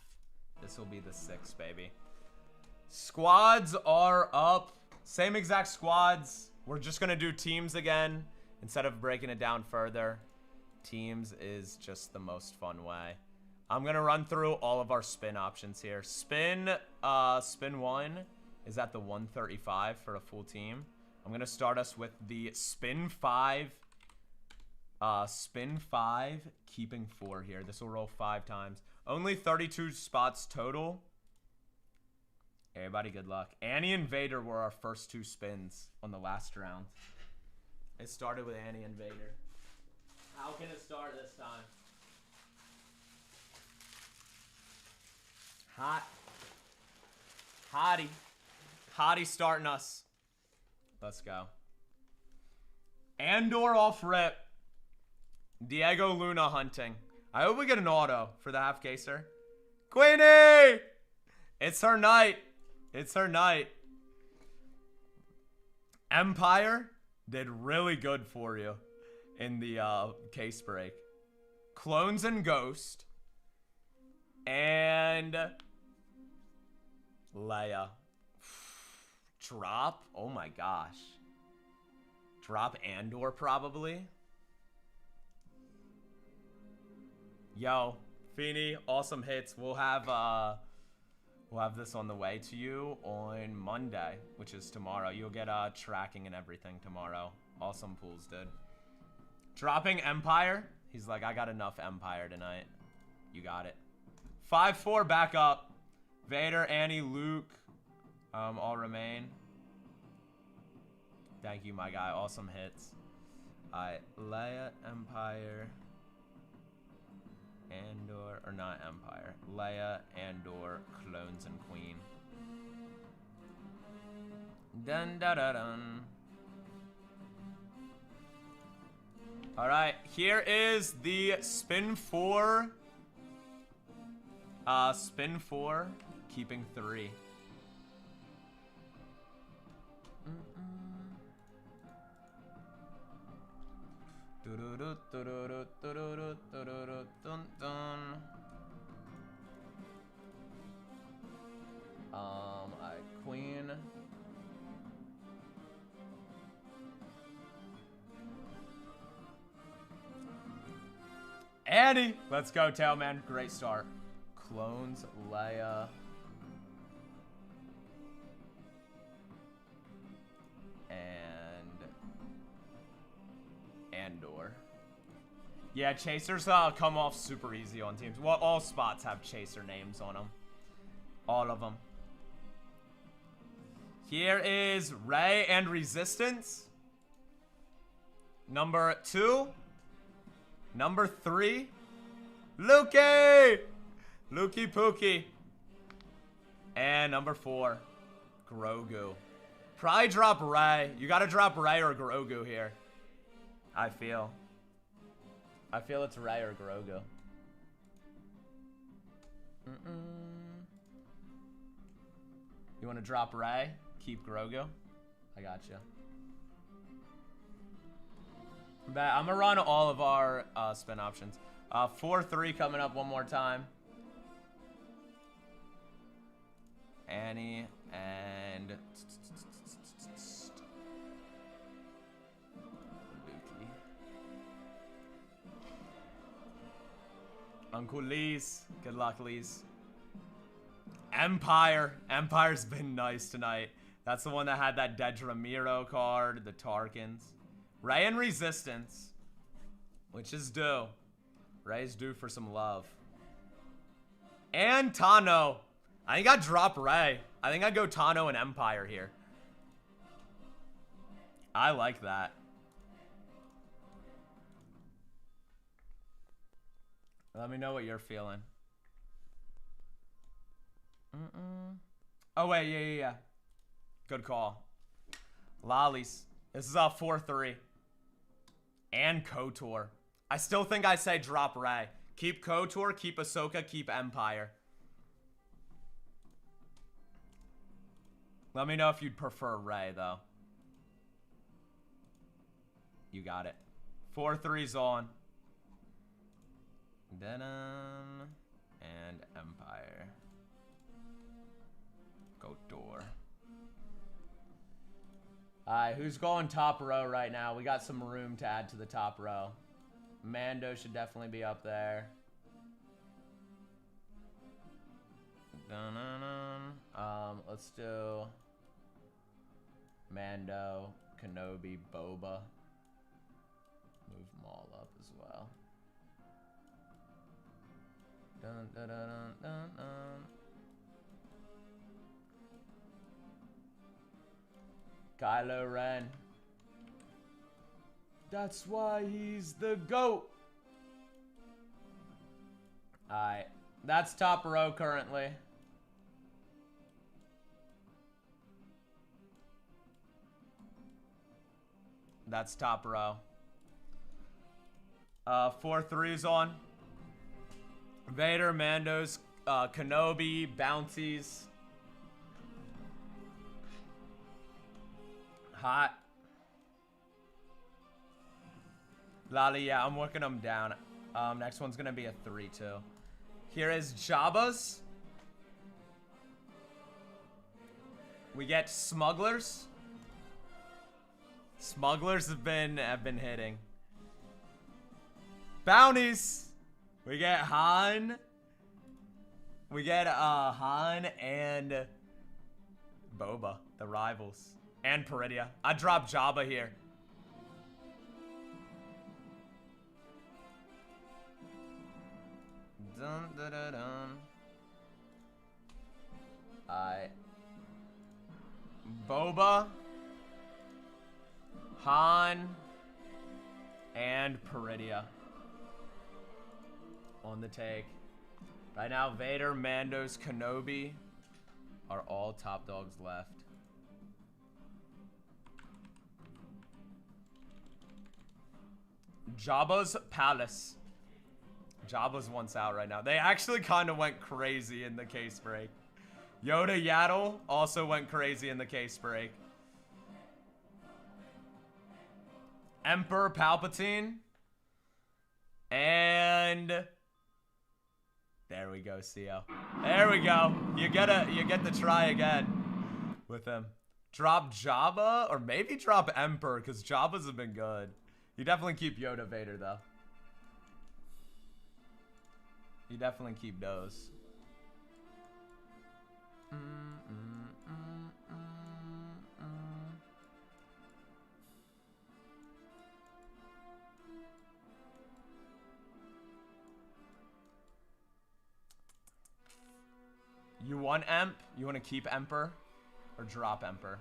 This will be the 6, baby. Squads are up. Same exact squads. We're just going to do teams again instead of breaking it down further. Teams is just the most fun way. I'm going to run through all of our spin options here. Spin 1 is at the 135 for a full team. I'm going to start us with the spin 5. Spin 5, keeping 4 here. This will roll 5 times. Only 32 spots total. Everybody, good luck. Annie and Vader were our first 2 spins on the last round. It started with Annie and Vader. How can it start this time? Hot. Hottie. Hottie starting us. Let's go. Andor off rip. Diego Luna hunting. I hope we get an auto for the half caser. Queenie! It's her night. It's her night. Empire did really good for you in the case break. Clones and Ghost. And Leia. Drop? Oh my gosh. Drop Andor probably. Yo, Feeny, awesome hits. We'll have this on the way to you on Monday, which is tomorrow. You'll get tracking and everything tomorrow. Awesome pools, dude. Dropping Empire. He's like, I got enough Empire tonight. You got it. 5-4 back up. Vader, Annie, Luke, all remain. Thank you, my guy. Awesome hits. Alright, Leia, Empire, Andor, or not Empire. Leia, Andor, Clones and Queen. Dun da da dun. Alright, here is the spin 4. Spin 4, keeping 3. Queen. Annie! Let's go, Tailman. Great start. Clones, Leia. And Andor. Yeah, chasers come off super easy on teams. Well, all spots have chaser names on them. All of them. Here is Rey and Resistance. Number 2. Number 3. Lukey! Lukey Pookie. And number 4. Grogu. Probably drop Rey. You gotta drop Rey or Grogu here. I feel it's Rey or Grogu. You wanna drop Rey? Keep Grogu? I gotcha. I'm gonna run all of our spin options. 4-3 coming up one more time. Annie and Lukey. Uncle Lee's. Good luck, Lee's. Empire. Empire's been nice tonight. That's the one that had that Dedra Miro card, the Tarkins. Rey and Resistance, which is due. Rey's due for some love. And Tano. I think I'd drop Rey. I think I'd go Tano and Empire here. I like that. Let me know what you're feeling. Oh, wait, yeah. Good call. Lollies. This is a 4-3. And KOTOR. I still think I say drop Rey. Keep KOTOR, keep Ahsoka, keep Empire. Let me know if you'd prefer Rey, though. You got it. 4-3's on. Denim and Empire. KOTOR. Alright, who's going top row right now? We got some room to add to the top row. Mando should definitely be up there. Let's do Mando, Kenobi, Boba. Move them all up as well. Kylo Ren. That's why he's the GOAT. Alright. That's top row currently. That's top row. 4-3's on. Vader, Mandos, Kenobi, Bounties. Hot. Lolly, yeah, I'm working them down. Next one's gonna be a 3-2. Here is Jabba's. We get Smugglers. Smugglers have been hitting. Bounties. We get Han. We get Han and Boba, the rivals. And Peridia. I drop Jabba here. Dun, dun, dun, dun. Boba, Han, and Peridia on the take. Right now, Vader, Mandos, Kenobi are all top dogs left. Jabba's Palace. Jabba's once out right now. They actually kind of went crazy in the case break. Yoda Yaddle also went crazy in the case break. Emperor Palpatine. And there we go, CO. There we go. You get to try again with him. Drop Jabba or maybe drop Emperor because Jabba's have been good. You definitely keep Yoda Vader though. You definitely keep those. You want Emp? You want to keep Emperor? Or drop Emperor?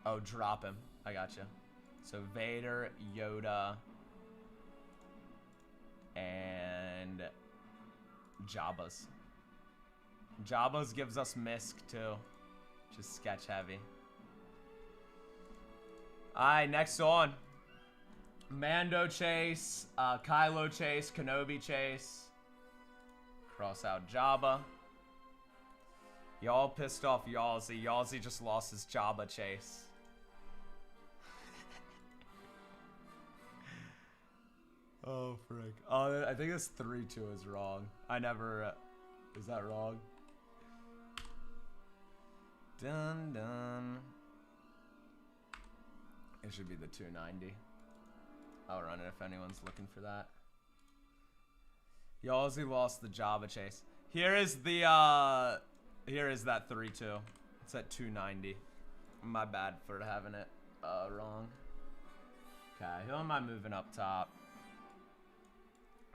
Oh, drop him. I got you. So Vader, Yoda, and Jabba's. Jabba's gives us Misk too. Just sketch heavy. Alright, next on. Mando chase, Kylo chase, Kenobi chase. Cross out Jabba. Y'all pissed off Yalzi. Yalzi just lost his Jabba chase. Oh, frick. Oh, I think this 3-2 is wrong. I never... is that wrong? Dun dun. It should be the 290. I'll run it if anyone's looking for that. Yalzi lost the Jabba chase. Here is the, here is that 3-2. It's at 290. My bad for having it, wrong. Okay, who am I moving up top?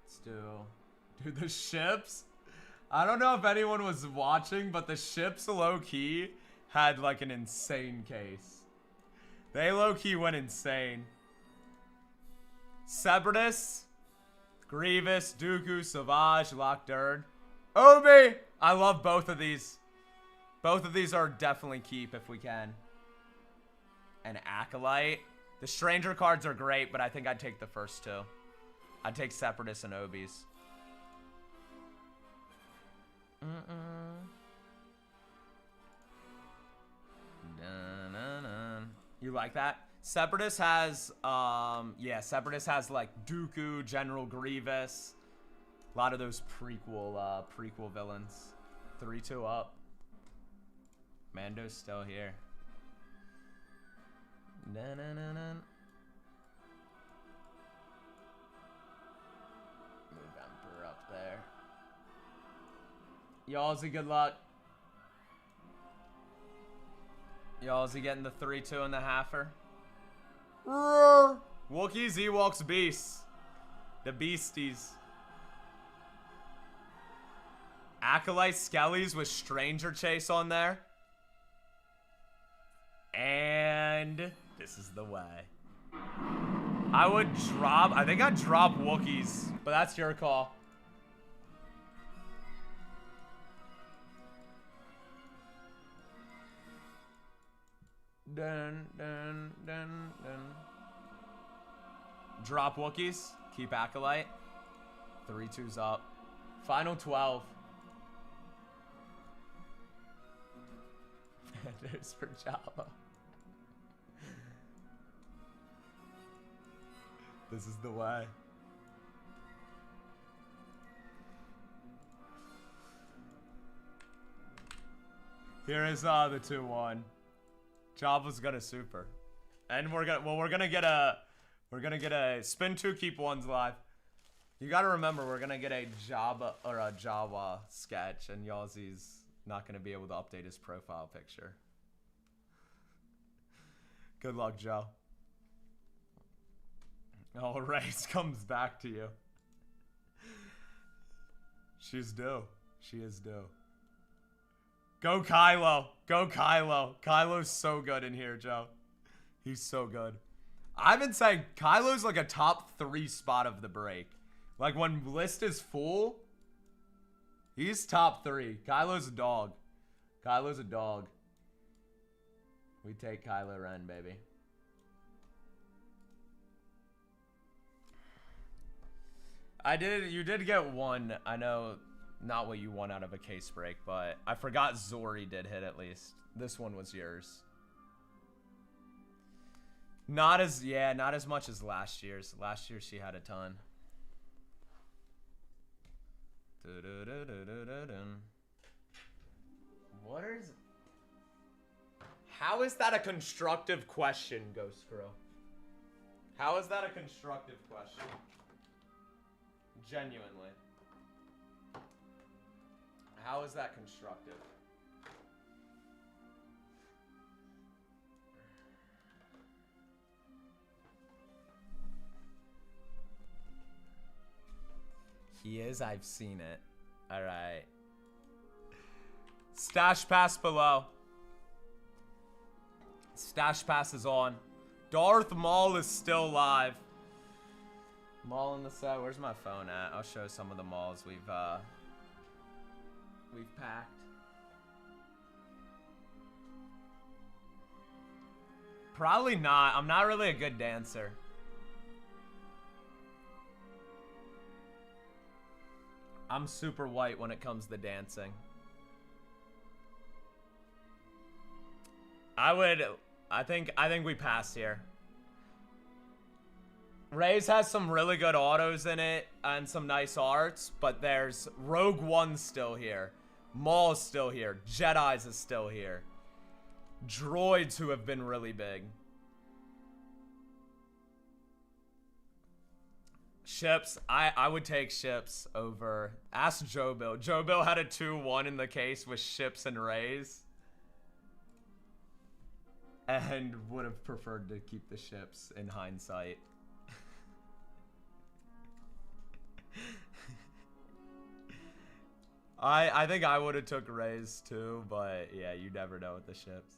Let's do the ships. I don't know if anyone was watching, but the ships low-key had like an insane case. They low-key went insane. Separatist, Grievous, Dooku, Savage, Lock Durd. Obi! I love both of these. Both of these are definitely keep if we can. And Acolyte. The Stranger cards are great, but I think I'd take the first two. I'd take Separatist and Obi's. You like that? Separatist has, yeah, Separatist has like Dooku, General Grievous. A lot of those prequel villains. 3-2 up. Mando's still here. Move Emperor up there. Yalzi, good luck. Yalzi getting the 3-2 and the halfer. Roar! Wookiees, Ewoks, Beasts. The Beasties. Acolyte Skellies with Stranger Chase on there. And this is the way. I would drop, I think I'd drop Wookiees, but that's your call. Dun, dun, dun, dun. Drop Wookiees. Keep Acolyte. 3-2's up. Final 12. There's for Jabba. This is the way. Here is the 2-1. Jabba's gonna super. And we're gonna get a spin 2, keep 1s live. You gotta remember we're gonna get a Jabba or a Jawa sketch, and Yalzi's not gonna be able to update his profile picture. Good luck, Joe. Oh, Race comes back to you. She's due. She is due. Go Kylo. Go Kylo. Kylo's so good in here, Joe. He's so good. I've been saying Kylo's like a top 3 spot of the break. Like when list is full, he's top 3. Kylo's a dog. Kylo's a dog. We take Kylo Ren, baby. You did get one. I know not what you won out of a case break, but I forgot Zori did hit at least. This one was yours. Not as much as last year's. Last year she had a ton. What is... How is that a constructive question, Ghost Crow? How is that a constructive question? Genuinely. How is that constructive? He is, I've seen it. Alright. Stash pass below. Stash pass is on. Darth Maul is still live. Maul in the set. Where's my phone at? I'll show some of the Mauls we've packed. Probably not. I'm not really a good dancer. I'm super white when it comes to dancing. I think we pass here. Rey's has some really good autos in it and some nice arts, but there's Rogue One's still here. Maul's still here. Jedi's is still here. Droids who have been really big. Ships, I would take ships over. Ask Joe Bill. Joe Bill had a 2-1 in the case with ships and Rays. And would have preferred to keep the ships in hindsight. I think I would have took Rays too, but yeah, you never know with the ships.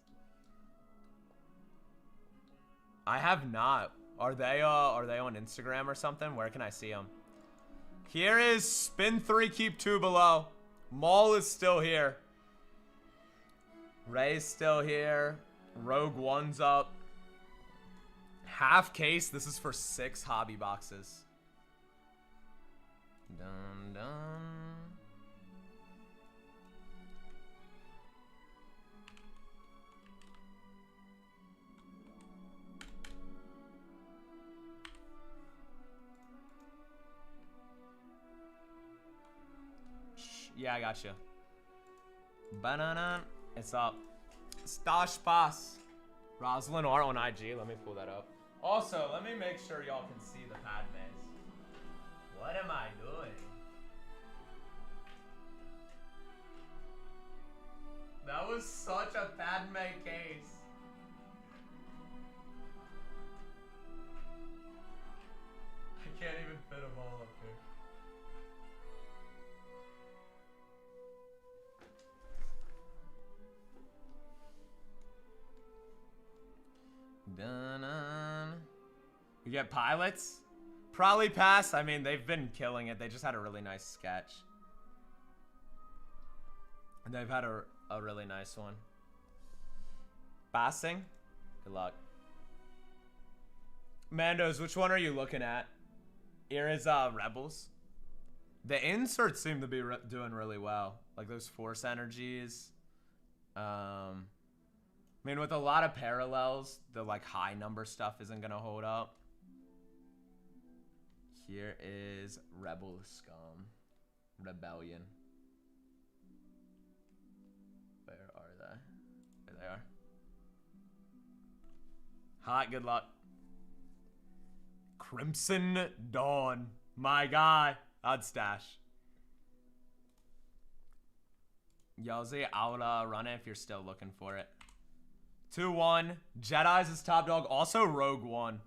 I have not. Are they on Instagram or something? Where can I see them? Here is spin 3, keep 2 below. Maul is still here. Rey's still here. Rogue One's up. Half case. This is for 6 hobby boxes. Dun dun. Yeah, I got you. Banana. It's up. Stash pass. Rosalind R on IG. Let me pull that up. Also, let me make sure y'all can see the Padmes. What am I doing? That was such a Padme case. I can't even fit them all up here. Dun-dun. We get pilots. Probably pass. I mean, they've been killing it. They just had a really nice sketch. And they've had a really nice one. Passing. Good luck. Mandos, which one are you looking at? Here is Rebels. The inserts seem to be doing really well. Like those Force energies. I mean, with a lot of parallels, the like high number stuff isn't gonna hold up. Here is Rebel Scum. Rebellion. Where are they? There they are. Hot, good luck. Crimson Dawn. My guy. I'd stash. Yelzy, I'll run it if you're still looking for it. 2-1. Jedi's is top dog. Also Rogue One.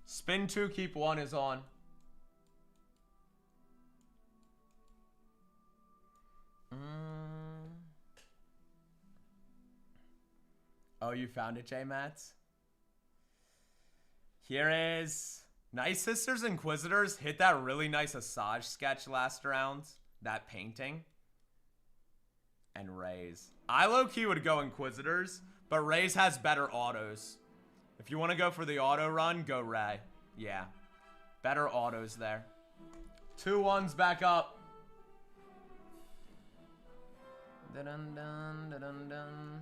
Spin 2, keep 1 is on. Oh, you found it, J-Mats? Here is Night Sisters Inquisitors. Hit that really nice Asajj sketch last round. That painting. And Raze. I low-key would go Inquisitors, but Raze has better autos. If you want to go for the auto run, go Ray. Yeah. Better autos there. 2-1s back up. Dun-dun-dun, dun-dun-dun.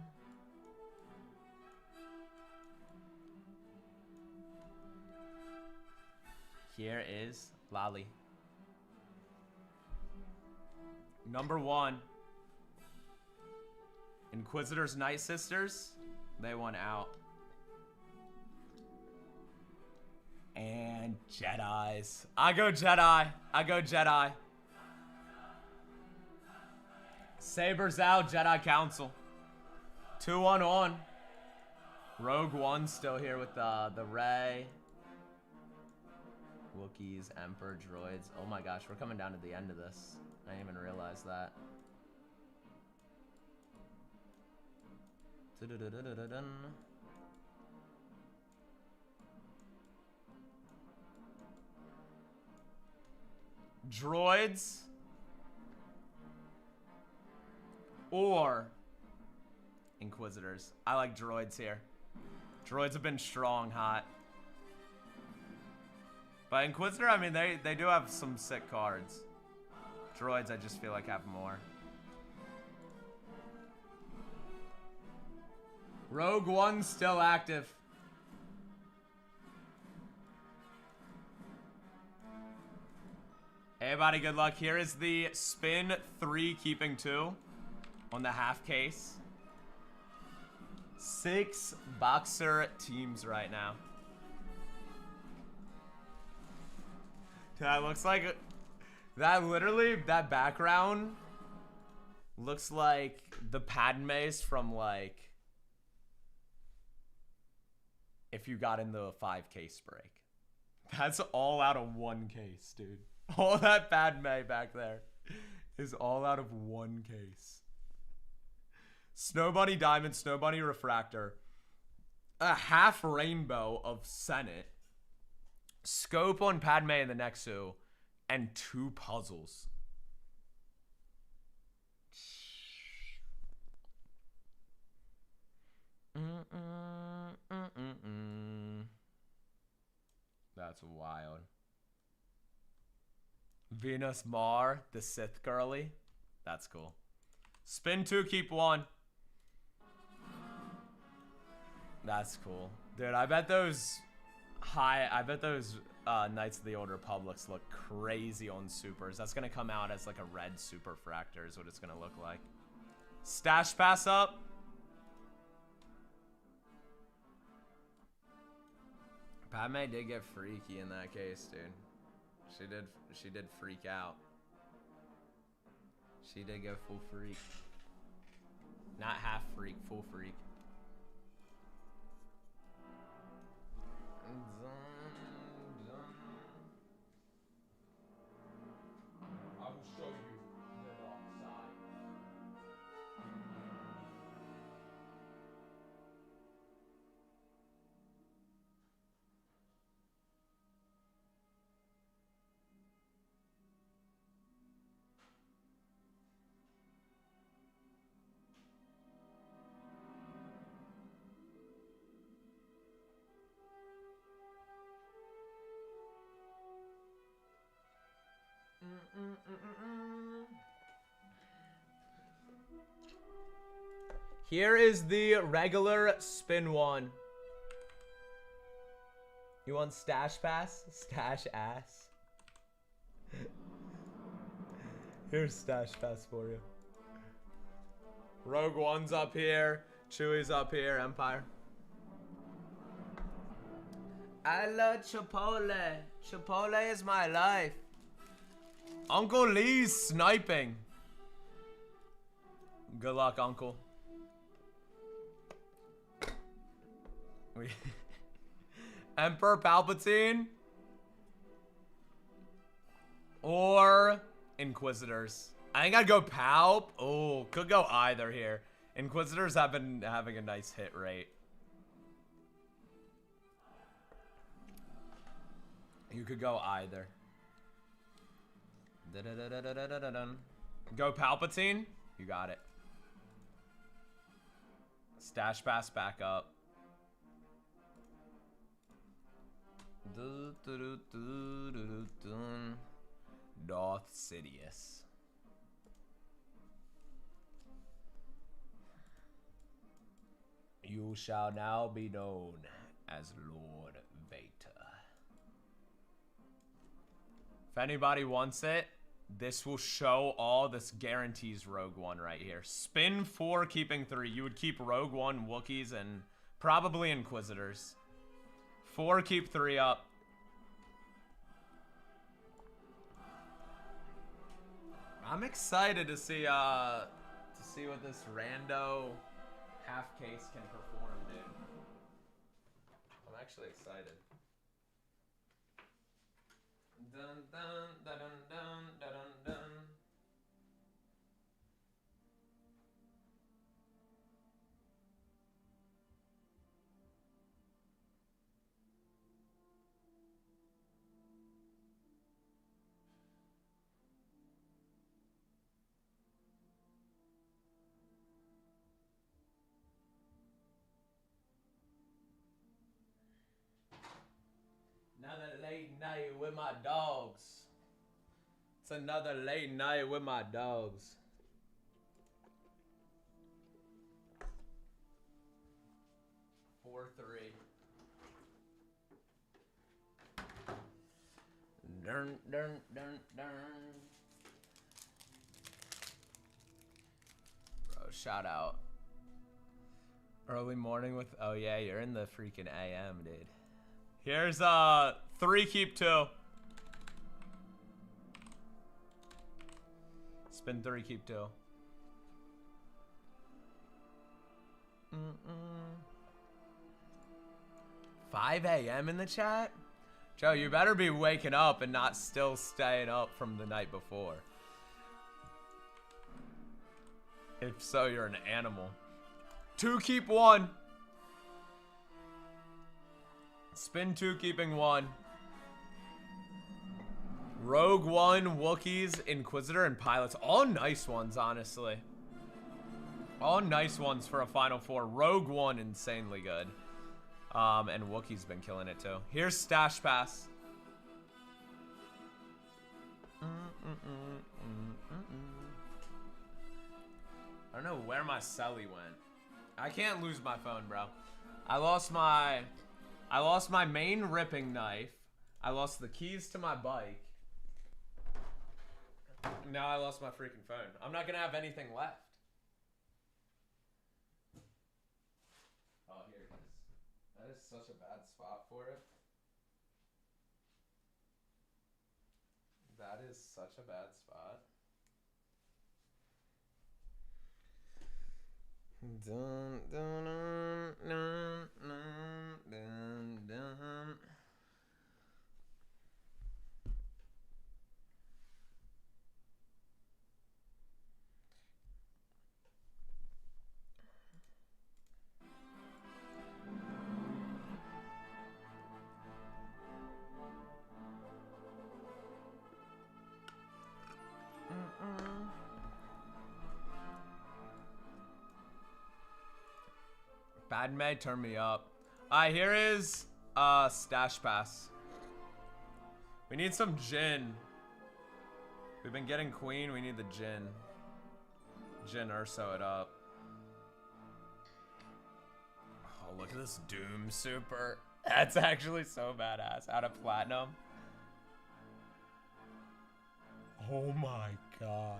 Here is Lali. Number 1. Inquisitors Night Sisters. They won out. And Jedis. I go Jedi. I go Jedi. Sabers out, Jedi Council. 2-1 on. Rogue One still here with the Rey. Wookiees, Emperor, droids. Oh my gosh, we're coming down to the end of this. I didn't even realize that. Dun-dun-dun-dun-dun. Droids or Inquisitors. I like droids here. Droids have been strong hot. But Inquisitor, I mean, they do have some sick cards. Droids, I just feel like have more. Rogue One still active. Hey, everybody, good luck. Here is the spin 3 keeping 2 on the half case. 6 boxer teams right now. That looks like that. Literally, that background looks like the Padmes from like if you got in the 5 case break. That's all out of 1 case, dude. All that Padme back there is all out of 1 case. Snow Bunny Diamond, Snow Bunny Refractor, a half rainbow of Senate, scope on Padme in the Nexu, and 2 puzzles. That's wild. Venus Mar, the Sith girly. That's cool. Spin 2, keep 1. That's cool. Dude, I bet those Knights of the Old Republics look crazy on supers. That's gonna come out as like a red super fractor is what it's gonna look like. Stash pass up. Padme did get freaky in that case, dude. She did freak out. She did go full freak. Not half freak, full freak. I will show you the dark side. Here is the regular spin 1. You want stash pass? Stash ass. Here's stash pass for you. Rogue One's up here. Chewie's up here. Empire. I love Chipotle. Chipotle is my life. Uncle Lee's sniping. Good luck, Uncle. Emperor Palpatine or Inquisitors. I think I'd go Palp. Oh, could go either here. Inquisitors have been having a nice hit rate. You could go either. Go Palpatine. You got it. Stash Pass back up. Darth Sidious. You shall now be known as Lord Vader. If anybody wants it, this will show all. This guarantees Rogue One right here. Spin 4, keeping 3. You would keep Rogue One, Wookiees, and probably Inquisitors. 4, keep 3 up. I'm excited to see what this rando half case can perform, dude. I'm actually excited. Dun dun dun dun dun dun dun. Another late night with my dogs. It's another late night with my dogs. Four, 3. Dun, dun, dun, dun. Bro, shout out. Early morning with, oh yeah, you're in the freaking AM, dude. Here's 3, keep 2. Spin 3, keep 2. 5 a.m. in the chat? Joe, you better be waking up and not still staying up from the night before. If so, you're an animal. 2, keep 1. Spin 2, keeping 1. Rogue One, Wookiees, Inquisitor, and Pilots. All nice ones, honestly. All nice ones for a Final Four. Rogue One, insanely good. And Wookiee's been killing it, too. Here's Stash Pass. I don't know where my celly went. I can't lose my phone, bro. I lost my main ripping knife. I lost the keys to my bike. Now I lost my freaking phone. I'm not gonna have anything left. Oh, here it is. That is such a bad spot for it. That is such a bad spot. Dun, dun, dun, dun, dun, dun. Padme, turn me up. Here is Stash Pass. We need some Jin. We've been getting Queen, we need the Jin. Jin Urso it up. Oh, look at this Doom Super. That's actually so badass. Out of Platinum. Oh my gosh.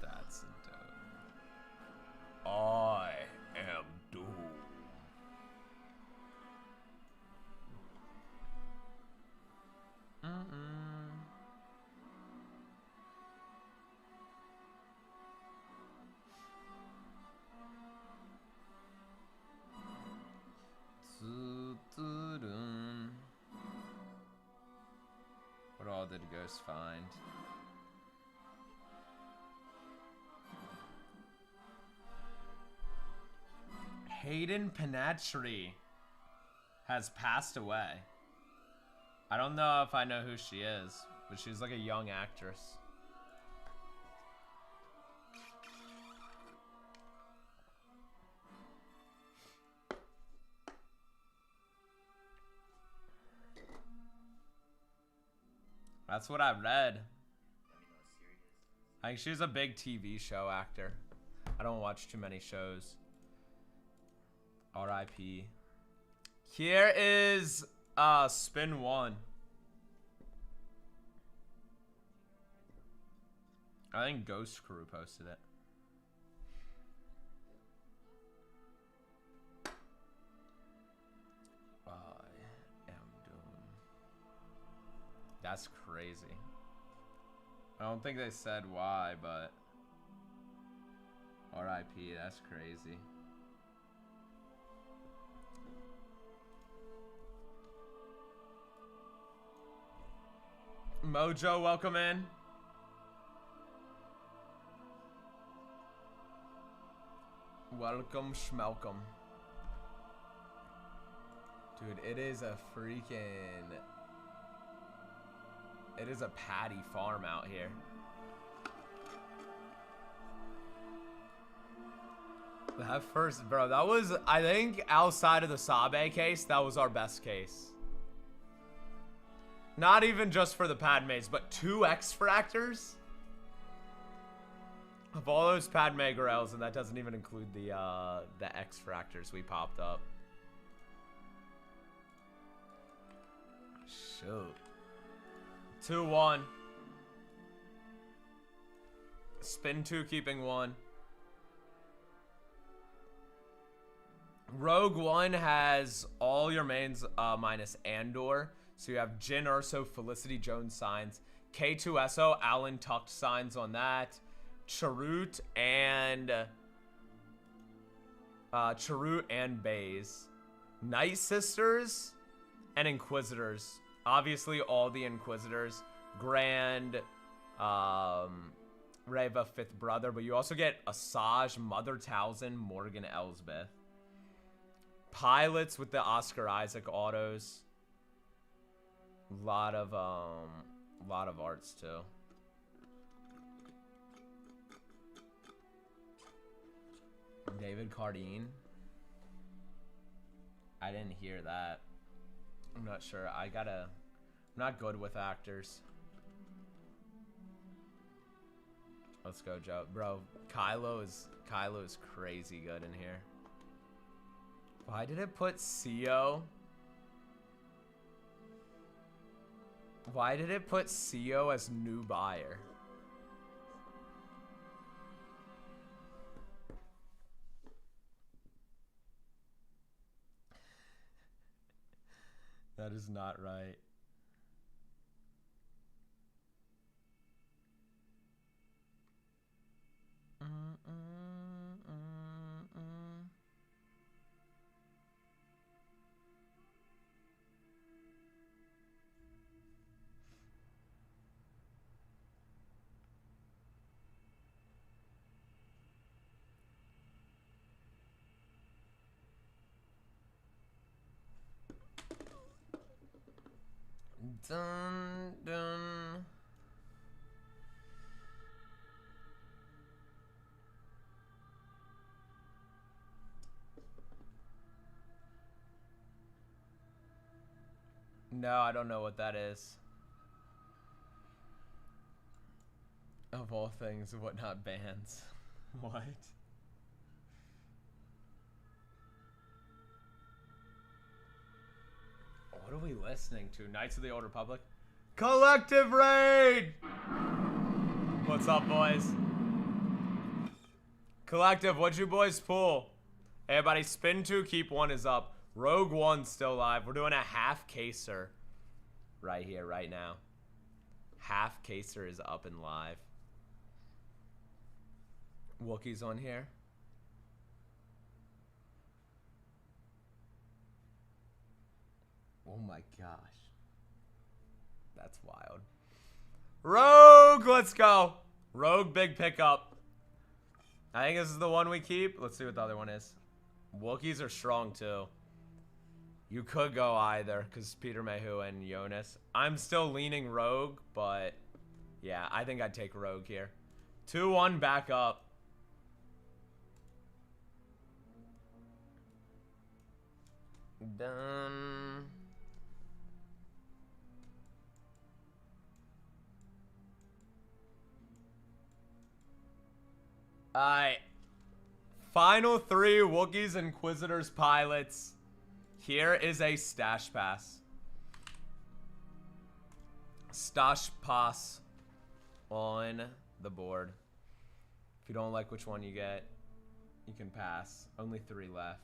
That's dope. I am Doom. all did Ghost find? Hayden Panettiere has passed away. I don't know if I know who she is, but she's like a young actress. That's what I read. I think she's a big TV show actor. I don't watch too many shows. R.I.P. Here is spin one. I think Ghost Crew posted it. I am doomed. That's crazy. I don't think they said why, but R.I.P. That's crazy. Mojo, welcome in. Welcome, schmelcome. Dude, it is a freaking... It is a patty farm out here. That first, bro, that was, I think, outside of the Sabe case, that was our best case. Not even just for the Padmes, but 2 X-Fractors? Of all those Padme Gorels, and that doesn't even include the X-Fractors we popped up. Shoot. 2-1. Spin 2, keeping 1. Rogue One has all your mains minus Andor. So you have Jyn Erso, Felicity Jones signs. K2SO, Alan Tucked signs on that. Chirrut and Baze. Night Sisters and Inquisitors. Obviously all the Inquisitors. Grand, Reva, Fifth Brother, but you also get Asajj, Mother Talzin, Morgan Elsbeth. Pilots with the Oscar Isaac autos. Lot of arts too. David Carradine. I didn't hear that. I'm not sure. I'm not good with actors. Let's go, Joe. Bro, Kylo is crazy good in here. Why did it put CO? Why did it put CO as new buyer? That is not right. Dun, dun. No, I don't know what that is. Of all things, whatnot bands. What? What are we listening to? Knights of the Old Republic? Collective Raid! What's up, boys? Collective, what'd you boys pull? Everybody, spin 2, keep 1 is up. Rogue One still live. We're doing a half caser right here, right now. Half caser is up and live. Wookiees on here. Oh my gosh. That's wild. Rogue, let's go. Rogue, big pickup. I think this is the one we keep. Let's see what the other one is. Wookiees are strong too. You could go either, because Peter Mayhew and Jonas. I'm still leaning Rogue, but yeah, I think I'd take Rogue here. 2-1 back up. Done. Alright. Final 3 Wookiees, Inquisitors, Pilots. Here is a stash pass. Stash pass on the board. If you don't like which one you get, you can pass. Only 3 left.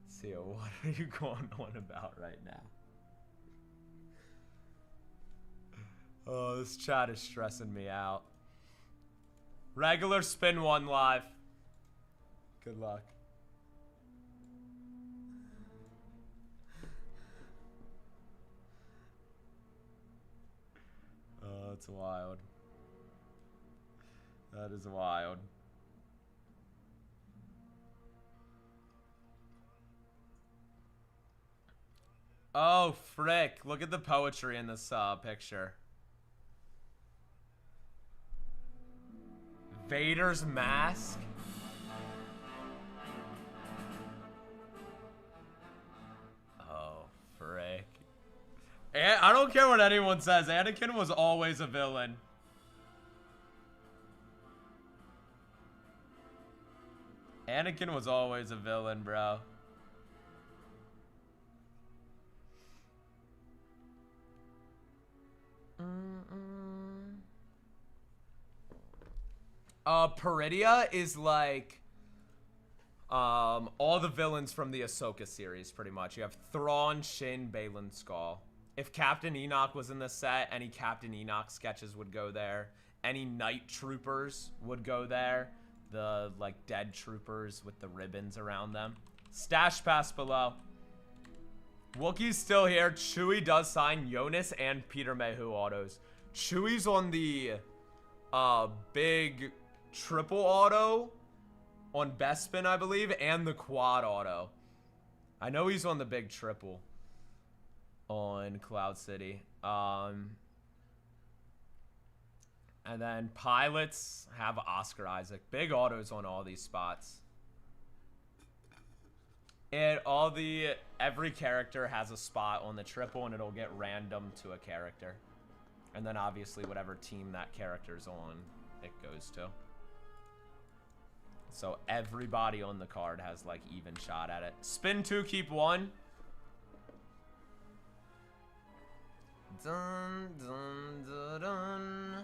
Sia, what are you going on about right now? Oh, this chat is stressing me out. Regular spin 1 live. Good luck. Oh, that's wild. That is wild. Oh, frick. Look at the poetry in this picture. Vader's mask? Oh, frick. I don't care what anyone says. Anakin was always a villain. Anakin was always a villain, bro. Peridia is like all the villains from the Ahsoka series, pretty much. You have Thrawn, Shin, Baylan, Skull. If Captain Enoch was in the set, any Captain Enoch sketches would go there. Any Night Troopers would go there. The, like, dead troopers with the ribbons around them. Stash pass below. Wookiee's still here. Chewie does sign Jonas and Peter Mayhew autos. Chewie's on the big triple auto on Bespin, I believe, and the quad auto. I know he's on the big triple on Cloud City. And then pilots have Oscar Isaac. Big autos on all these spots. Every character has a spot on the triple, and it'll get random to a character. And then obviously whatever team that character's on, it goes to. So everybody on the card has like even shot at it. Spin 2, keep 1. Dun, dun, dun, dun.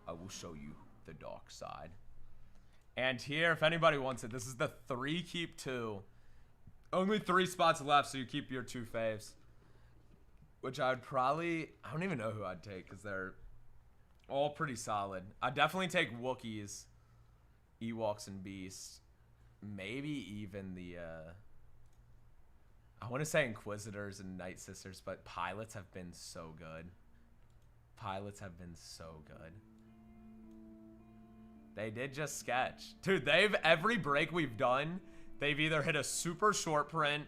I will show you the dark side. And here, if anybody wants it, this is the 3 keep 2. Only 3 spots left, so you keep your 2 faves. Which I would probably... I don't even know who I'd take, because they're all pretty solid. I'd definitely take Wookiees, Ewoks, and Beasts. Maybe even the... I want to say Inquisitors and Night Sisters, but Pilots have been so good. Pilots have been so good. They did just sketch. Dude, every break we've done, they've either hit a super short print,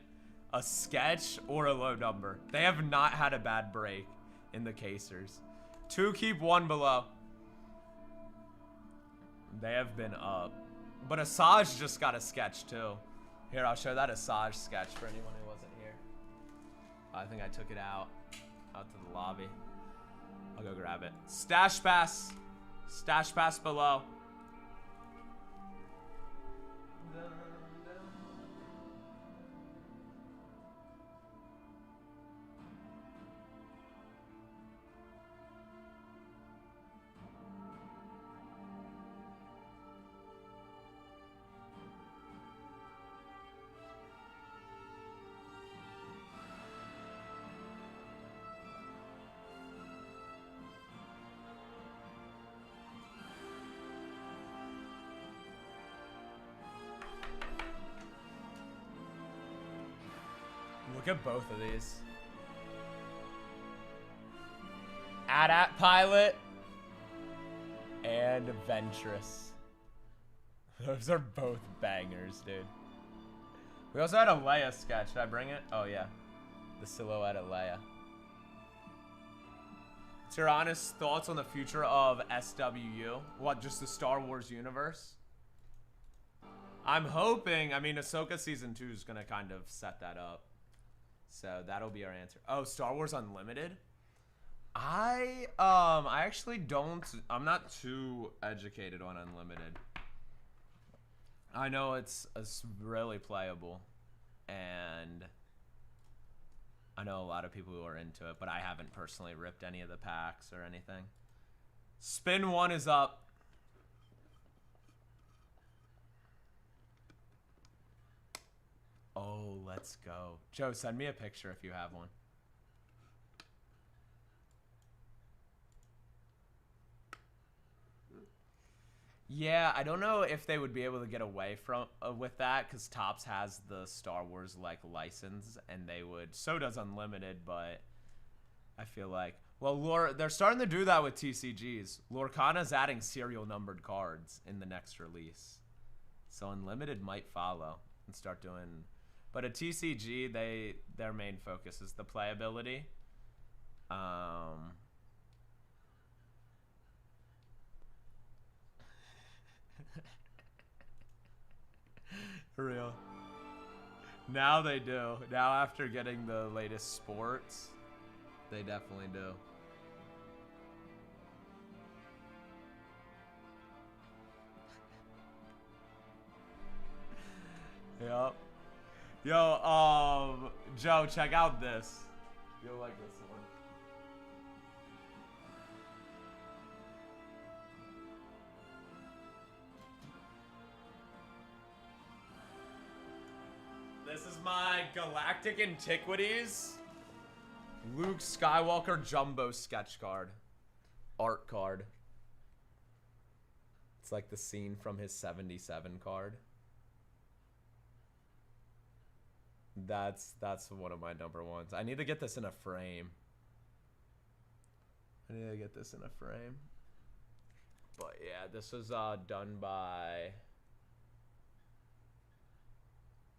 a sketch, or a low number. They have not had a bad break in the casers. 2 keep 1 below. They have been up. But Asajj just got a sketch too. Here, I'll show that Asajj sketch for anyone who wasn't here. I think I took it out to the lobby. I'll go grab it. Stash pass. Stash pass below. Look at both of these. AT-AT Pilot and Ventress. Those are both bangers, dude. We also had a Leia sketch. Should I bring it? Oh, yeah. The silhouette of Leia. What's your honest thoughts on the future of SWU? What, just the Star Wars universe? I'm hoping, I mean, Ahsoka Season 2 is going to kind of set that up. So that'll be our answer. Oh, Star Wars Unlimited? I actually don't, I'm not too educated on Unlimited. I know it's really playable, and I know a lot of people who are into it, but I haven't personally ripped any of the packs or anything. Spin 1 is up. Oh, let's go. Joe, send me a picture if you have one. Yeah, I don't know if they would be able to get away from with that, because Topps has the Star Wars like license, and they would. So does Unlimited, but I feel like, well, they're starting to do that with TCGs. Lorcana's adding serial numbered cards in the next release, so Unlimited might follow and start doing. But a TCG, their main focus is the playability. For real. Now they do. Now after getting the latest sports, they definitely do. Yep. Yo, Joe, check out this. You'll like this one. This is my Galactic Antiquities Luke Skywalker Jumbo sketch card. Art card. It's like the scene from his 77 card. That's one of my number ones. I need to get this in a frame. But yeah, this was done by...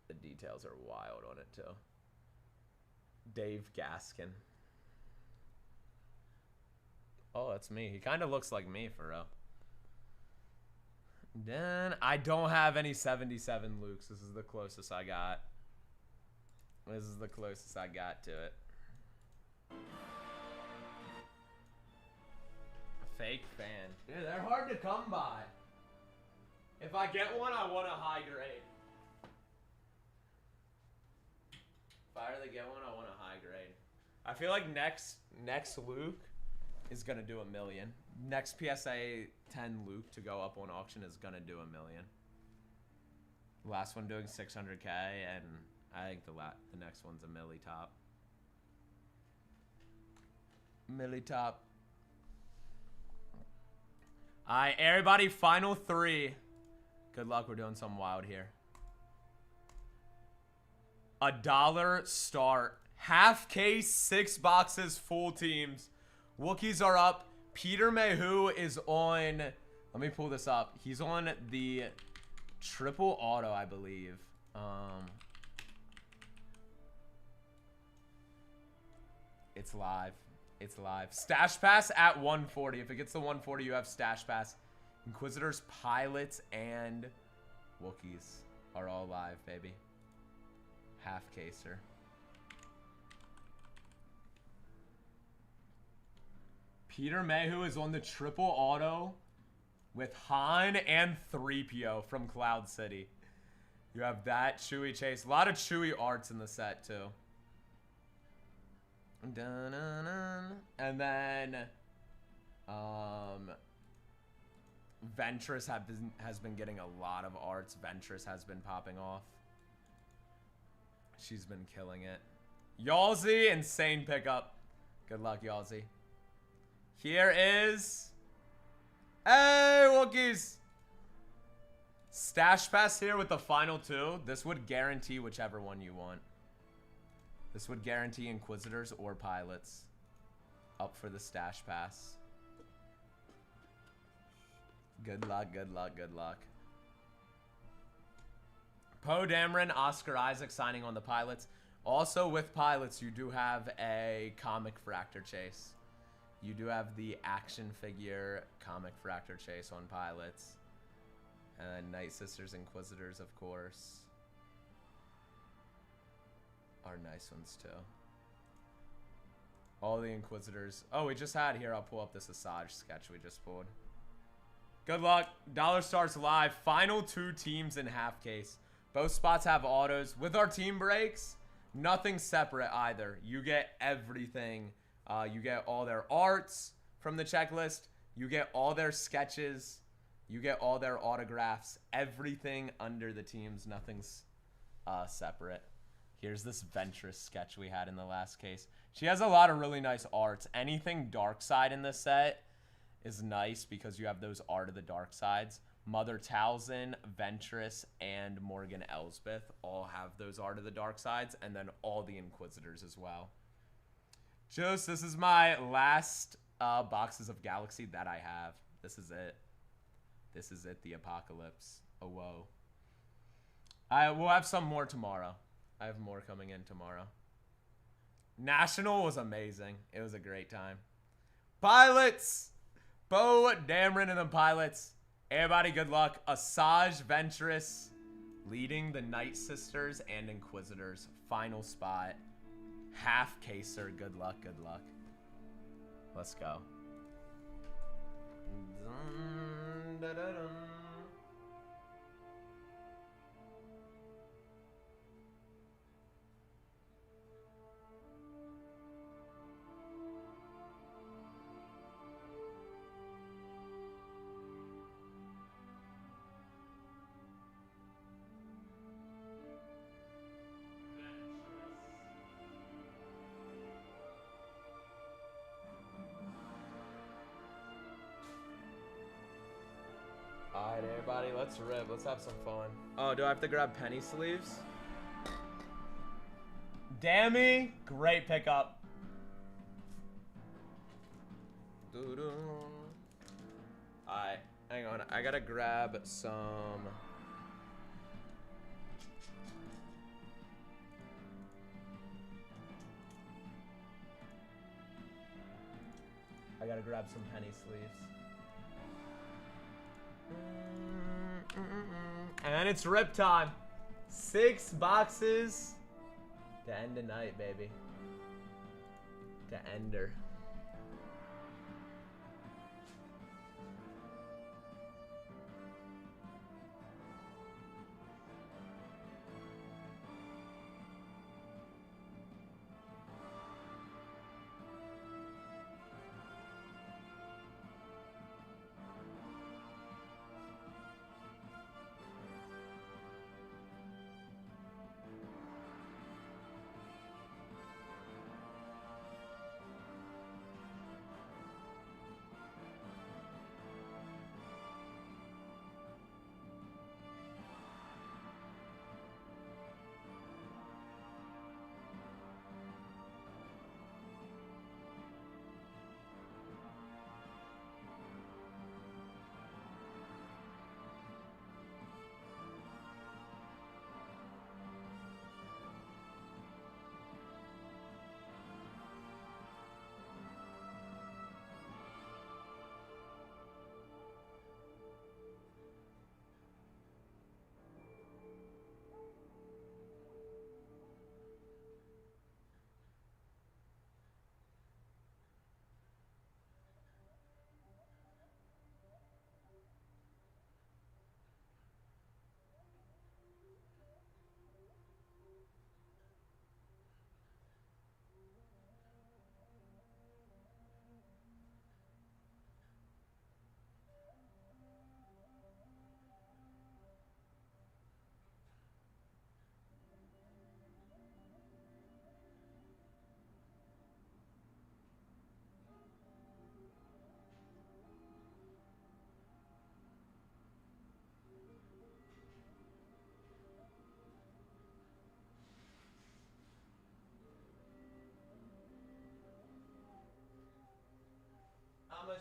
The details are wild on it too. Dave Gaskin. Oh, that's me. He kind of looks like me for real. Then I don't have any 77 Lukes. This is the closest I got. This is the closest I got to it. A fake fan. Dude, they're hard to come by. If I get one, I want a high grade. If I really get one, I want a high grade. I feel like next Luke is gonna do $1 million. Next PSA 10 Luke to go up on auction is gonna do $1 million. Last one doing 600K, and I think the next one's a milli top. Milli top. All right, everybody, final 3. Good luck. We're doing something wild here. $1 start. Half case, 6 boxes, full teams. Wookiees are up. Peter Mayhew is on. Let me pull this up. He's on the triple auto, I believe. It's live. It's live. Stash Pass at 140. If it gets to 140, you have Stash Pass. Inquisitors, Pilots, and Wookiees are all live, baby. Half caser. Peter Mayhew is on the triple auto with Han and 3PO from Cloud City. You have that Chewie Chase. A lot of Chewie arts in the set too. And then Ventress has been getting a lot of arts. Ventress has been popping off. She's been killing it. Yalzi, insane pickup. Good luck, Yalzi. Here is... Hey, Wookiees! Stash Pass here with the final 2. This would guarantee whichever one you want. This would guarantee Inquisitors or Pilots up for the stash pass. Good luck, good luck, good luck. Poe Dameron, Oscar Isaac signing on the Pilots. Also with Pilots, you do have a comic Fractor Chase. You do have the action figure comic Fractor Chase on Pilots. And then Night Sisters, Inquisitors, of course, are nice ones too. All the Inquisitors. Oh, we just had here. I'll pull up this Asajj sketch we just pulled. Good luck. Dollar Stars live. Final 2 teams in half case. Both spots have autos. With our team breaks, nothing separate either. You get everything. You get all their arts from the checklist. You get all their sketches. You get all their autographs. Everything under the teams. Nothing's separate. Here's this Ventress sketch we had in the last case. She has a lot of really nice arts. Anything dark side in this set is nice because you have those art of the dark sides. Mother Talzin, Ventress, and Morgan Elsbeth all have those art of the dark sides, and then all the Inquisitors as well. Just, this is my last boxes of Galaxy that I have. This is it. This is it, the apocalypse. Oh, whoa. We'll have some more tomorrow. I have more coming in tomorrow. National was amazing. It was a great time. Pilots! Poe Dameron and the Pilots. Everybody, good luck. Asajj Ventress leading the Night Sisters and Inquisitors. Final spot. Half caser. Good luck, good luck. Let's go. Dun, da, da, dun. Alright, everybody, let's rip. Let's have some fun. Oh, do I have to grab penny sleeves? Dammy, great pickup. Alright, hang on. I gotta grab some. I gotta grab some penny sleeves. And it's rip time. 6 boxes to end the night, baby. To end her.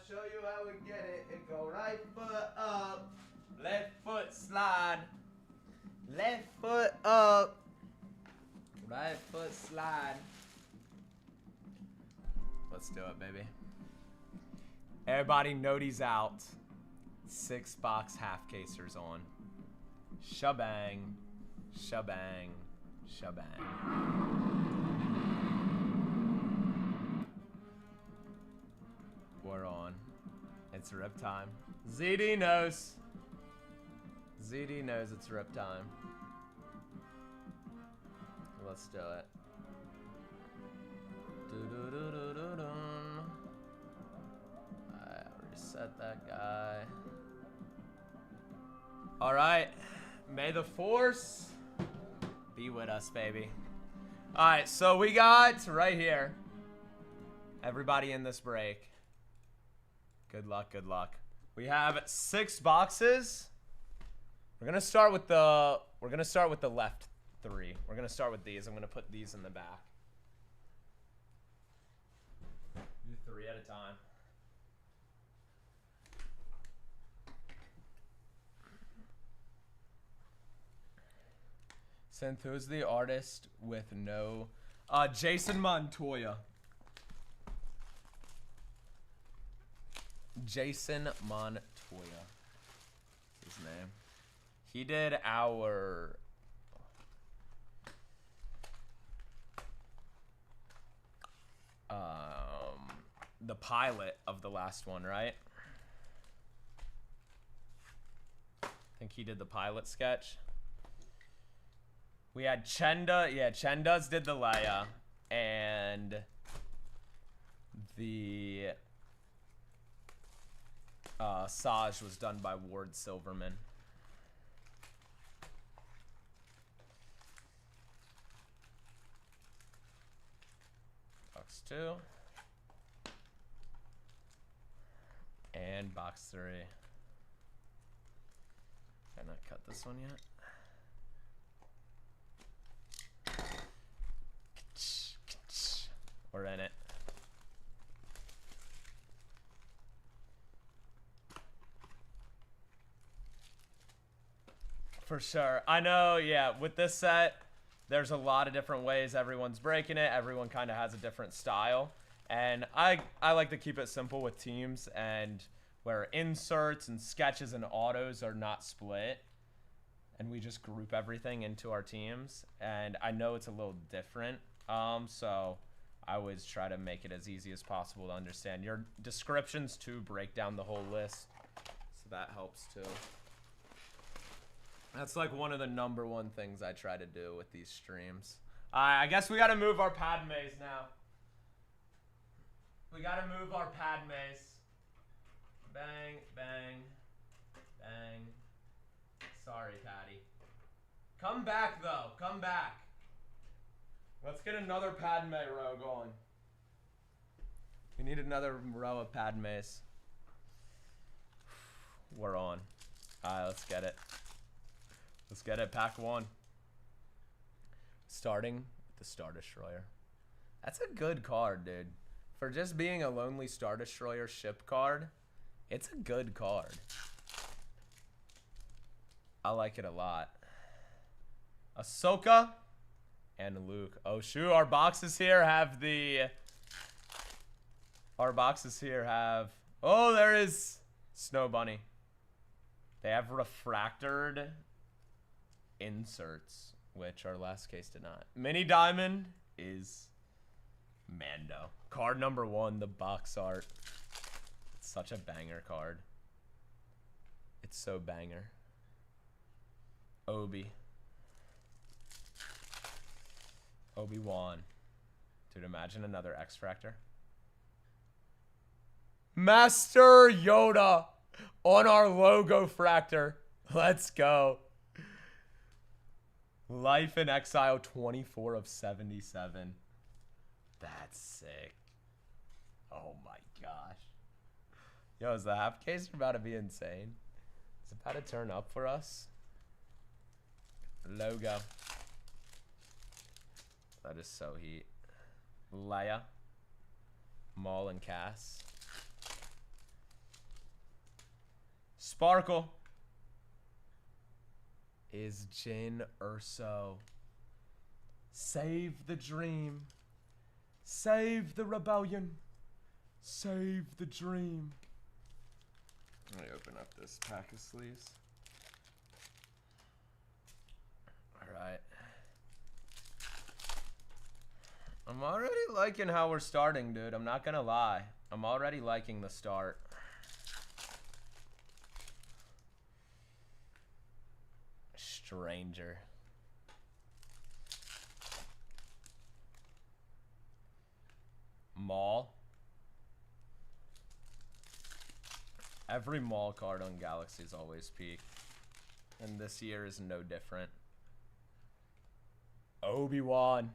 show you how we get it. It go right foot up, left foot slide, left foot up, right foot slide. Let's do it, baby. Everybody, noties out. 6-box half casers on. Shabang, shabang, shabang. We're on. It's rip time. ZD knows. ZD knows it's rip time. Let's do it. I reset that guy. All right. May the force be with us, baby. All right, so we got right here. Everybody in this break. Good luck, good luck. We have 6 boxes. We're gonna start with the left 3. We're gonna start with these. I'm gonna put these in the back. Do 3 at a time. Synth, who's the artist with no... Jason Montoya. Jason Montoya. His name. He did our... the pilot of the last one, right? I think he did the pilot sketch. We had Chenda. Yeah, Chenda's did the Leia. And the Saj was done by Ward Silverman. Box 2. And box 3. Can I cut this one yet? We're in it. For sure. I know, yeah, with this set, there's a lot of different ways everyone's breaking it. Everyone kind of has a different style. And I like to keep it simple with teams, and where inserts and sketches and autos are not split. And we just group everything into our teams. And I know it's a little different. So I always try to make it as easy as possible to understand. Your descriptions too break down the whole list, so that helps too. That's like one of the #1 things I try to do with these streams. I guess we gotta move our Padmes now. We gotta move our Padmes. Bang, bang, bang. Sorry, Patty. Come back though, come back. Let's get another Padme row going. We need another row of Padmes. We're on. Alright, let's get it. Let's get it, pack 1. Starting with the Star Destroyer. That's a good card, dude. For just being a lonely Star Destroyer ship card, it's a good card. I like it a lot. Ahsoka and Luke. Oh shoot, our boxes here have the... Our boxes here have... Oh, there is Snow Bunny. They have refractored inserts, which our last case did not. Mini Diamond is Mando. Card #1, the box art. It's such a banger card. It's so banger. Obi. Obi-Wan. Dude, imagine another X-Fractor. Master Yoda on our logo fractor. Let's go. Life in Exile 24 of 77. That's sick. Oh my gosh. Yo, is the half case about to be insane? Is it about to turn up for us? Logo. That is so heat. Leia. Maul and Cass. Sparkle. Is Jin Urso. Save the dream. Save the rebellion. Save the dream. Let me open up this pack of sleeves. Alright. I'm already liking how we're starting, dude. I'm not gonna lie. I'm already liking the start. Stranger. Maul. Every Maul card on Galaxy is always peak. And this year is no different. Obi-Wan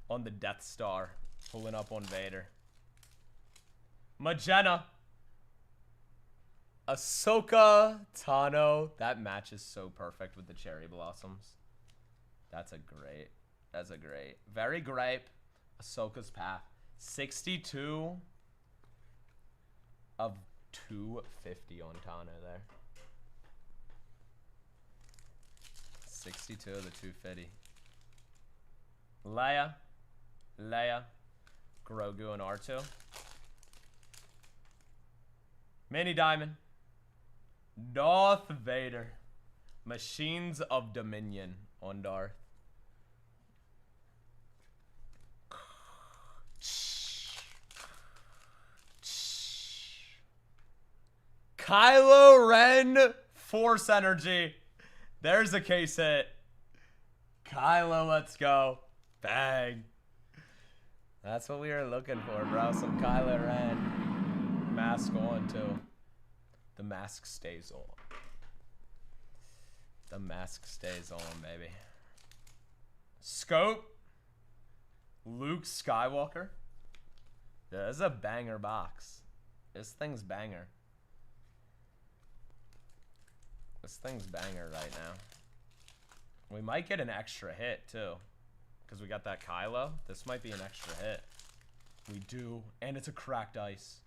on the Death Star, pulling up on Vader. Magenta. Ahsoka Tano. That matches so perfect with the cherry blossoms. That's a great. Very grape. Ahsoka's path. 62 of 250 on Tano there. 62 of the 250. Leia. Grogu and R2. Mini Diamond. Darth Vader. Machines of Dominion on Darth. Kylo Ren. Force Energy. There's a case hit. Kylo, let's go. Bang. That's what we were looking for, bro. Some Kylo Ren. Mask on, too. The mask stays on. The mask stays on, baby. Scope. Luke Skywalker. Yeah, this is a banger box. This thing's banger. This thing's banger right now. We might get an extra hit, too. Because we got that Kylo. This might be an extra hit. We do. And it's a cracked ice.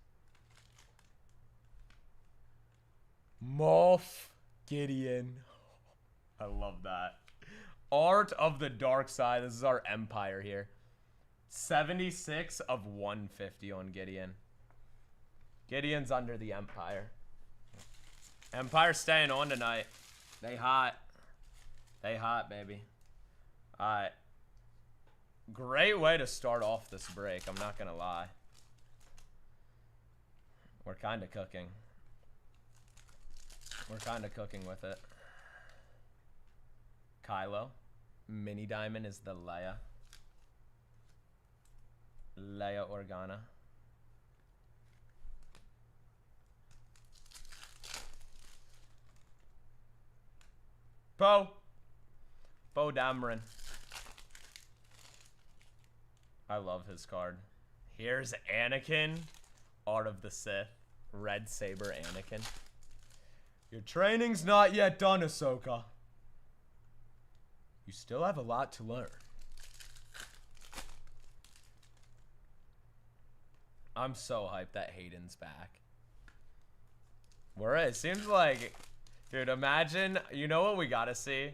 Moff Gideon. I love that. Art of the Dark Side. This is our Empire here. 76 of 150 on Gideon. Gideon's under the Empire. Empire staying on tonight. They hot. They hot, baby. Alright. Great way to start off this break. I'm not gonna lie. We're kind of cooking. We're kind of cooking with it. Kylo. Mini Diamond is the Leia. Leia Organa. Poe Dameron. I love his card. Here's Anakin. Art of the Sith. Red Saber Anakin. Your training's not yet done, Ahsoka. You still have a lot to learn. I'm so hyped that Hayden's back. It seems like... Dude, imagine... You know what we gotta see?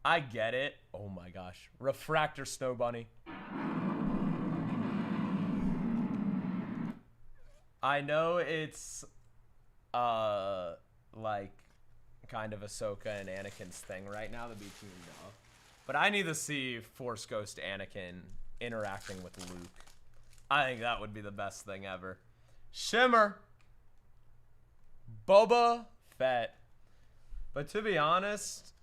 I get it. Oh my gosh. Refractor Snow Bunny. I know it's... like... kind of Ahsoka and Anakin's thing right now to be teamed up. But I need to see Force Ghost Anakin interacting with Luke. I think that would be the best thing ever. Shimmer. Boba Fett. But to be honest,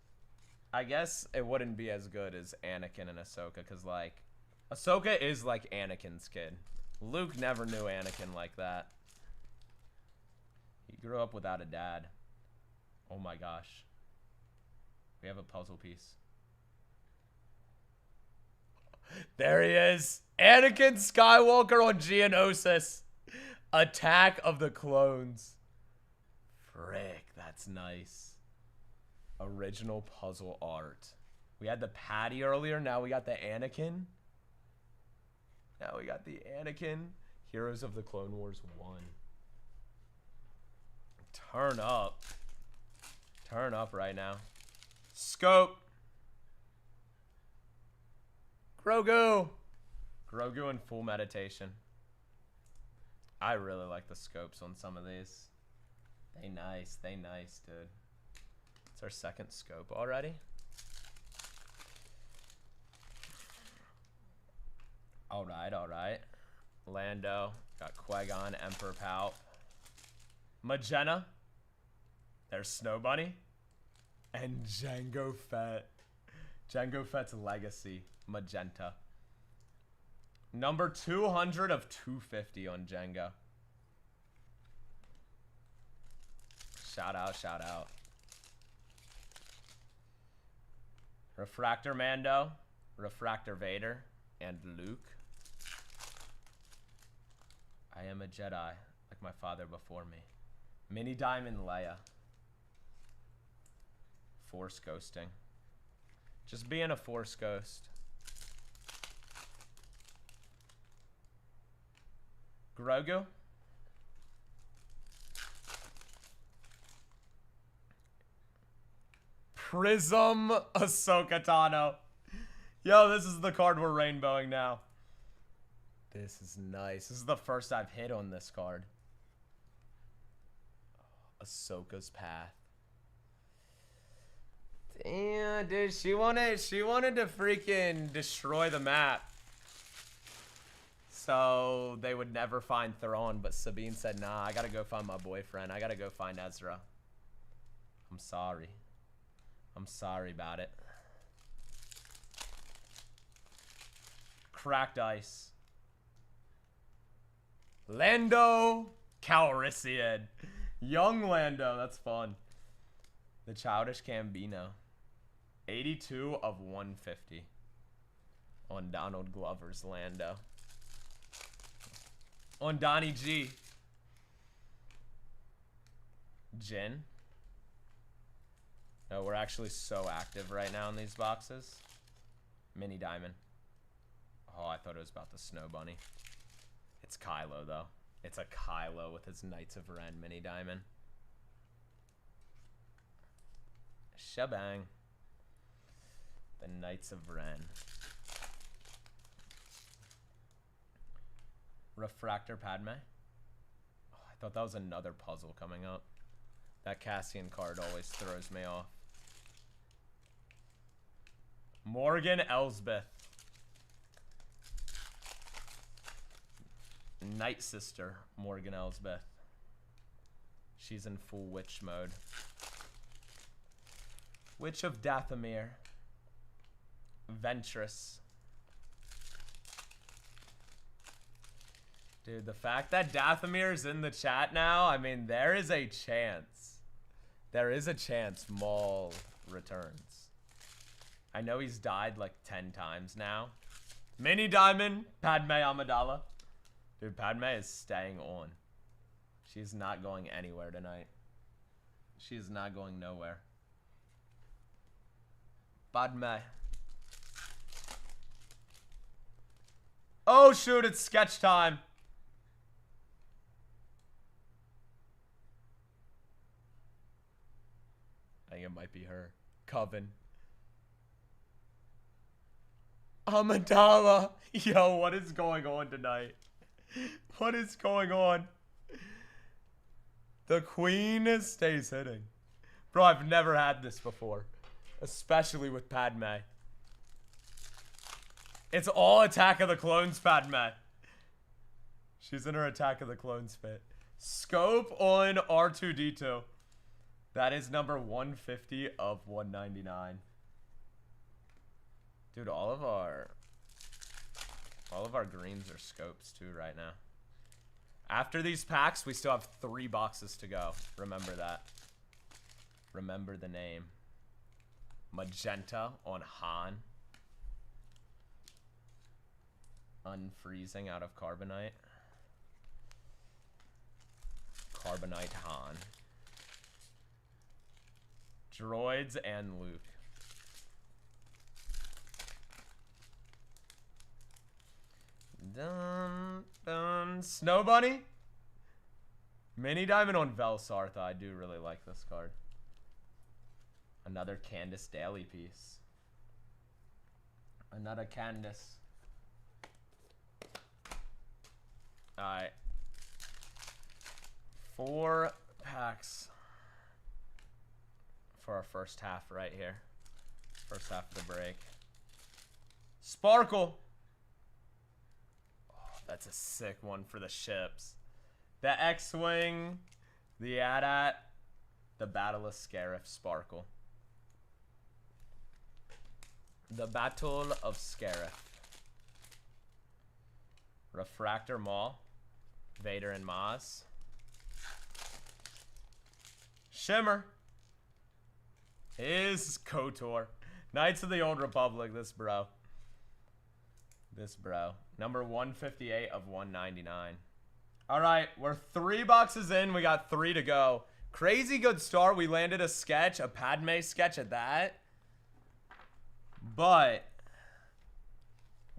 I guess it wouldn't be as good as Anakin and Ahsoka. Because, like, Ahsoka is like Anakin's kid. Luke never knew Anakin like that. He grew up without a dad. Oh my gosh. We have a puzzle piece. There he is. Anakin Skywalker on Geonosis. Attack of the Clones. Frick, that's nice. Original puzzle art. We had the Patty earlier. Now we got the Anakin. Now we got the Anakin. Heroes of the Clone Wars 1. Turn up. Turn up right now. Scope. Grogu. Grogu in full meditation. I really like the scopes on some of these. They nice, dude. It's our second scope already. Alright. Lando. Got Qui-Gon, Emperor Palp. Magenta. There's Snow Bunny. And Jango Fett. Jango Fett's legacy. Magenta. Number 200 of 250 on Jango. Shout out. Refractor Mando. Refractor Vader. And Luke. I am a Jedi, like my father before me. Mini Diamond Leia. Force ghosting. Just being a Force ghost. Grogu. Prism Ahsoka Tano. Yo, this is the card we're rainbowing now. This is nice. This is the first I've hit on this card. Ahsoka's Path. Damn, dude, she wanted to freaking destroy the map. So they would never find Thrawn, but Sabine said, nah, I gotta go find my boyfriend. I gotta go find Ezra. I'm sorry. I'm sorry about it. Cracked Ice. Lando Calrissian. Young Lando, that's fun. The Childish Gambino. 82 of 150 on Donald Glover's Lando. On Donnie G. Jin. No, we're actually so active right now in these boxes. Mini Diamond. Oh, I thought it was about the Snow Bunny. It's Kylo, though. It's a Kylo with his Knights of Ren Mini Diamond. Shebang. The Knights of Ren. Refractor Padme. Oh, I thought that was another puzzle coming up. That Cassian card always throws me off. Morgan Elsbeth. Night Sister Morgan Elsbeth. She's in full witch mode. Witch of Dathomir. Ventress. Dude, the fact that Dathomir is in the chat now, I mean, there is a chance. There is a chance Maul returns. I know he's died like 10 times now. Mini Diamond, Padme Amidala. Dude, Padme is staying on. She's not going anywhere tonight. She is not going nowhere. Padme. Oh, shoot, it's sketch time. I think it might be her. Coven. Amidala. Yo, what is going on tonight? What is going on? The queen stays hitting. Bro, I've never had this before. Especially with Padme. It's all Attack of the Clones Padme. She's in her Attack of the Clones fit. Scope on R2-D2. That is number 150 of 199. Dude, all of our greens are scopes too right now. After these packs, we still have 3 boxes to go. Remember that. Remember the name. Magenta on Han. Unfreezing out of Carbonite. Carbonite Han. Droids and Luke. Dun, dun. Snow Bunny. Mini Diamond on Velsartha. I do really like this card. Another Candace Daly piece. Another Candace. Alright. 4 packs for our first half right here. First half of the break. Sparkle. Oh, that's a sick one for the ships. The X-Wing, the AT-AT, the Battle of Scarif Sparkle. The Battle of Scarif. Refractor Maw, Vader and Maz. Shimmer is KOTOR. Knights of the Old Republic, this bro. This bro. Number 158 of 199. Alright, we're 3 boxes in. We got 3 to go. Crazy good start. We landed a sketch, a Padme sketch at that. But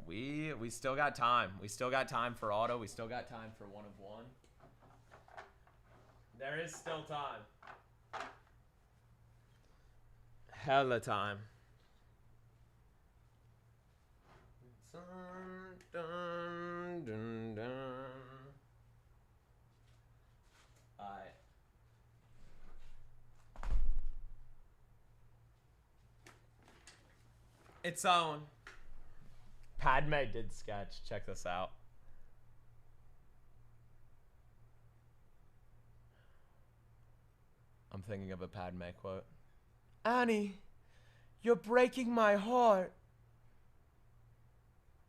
we still got time. We still got time for auto. We still got time for 1 of 1. There is still time. Hella time. Dun, dun, dun. Alright. Its own. Padme did sketch. Check this out. I'm thinking of a Padme quote. Annie, you're breaking my heart.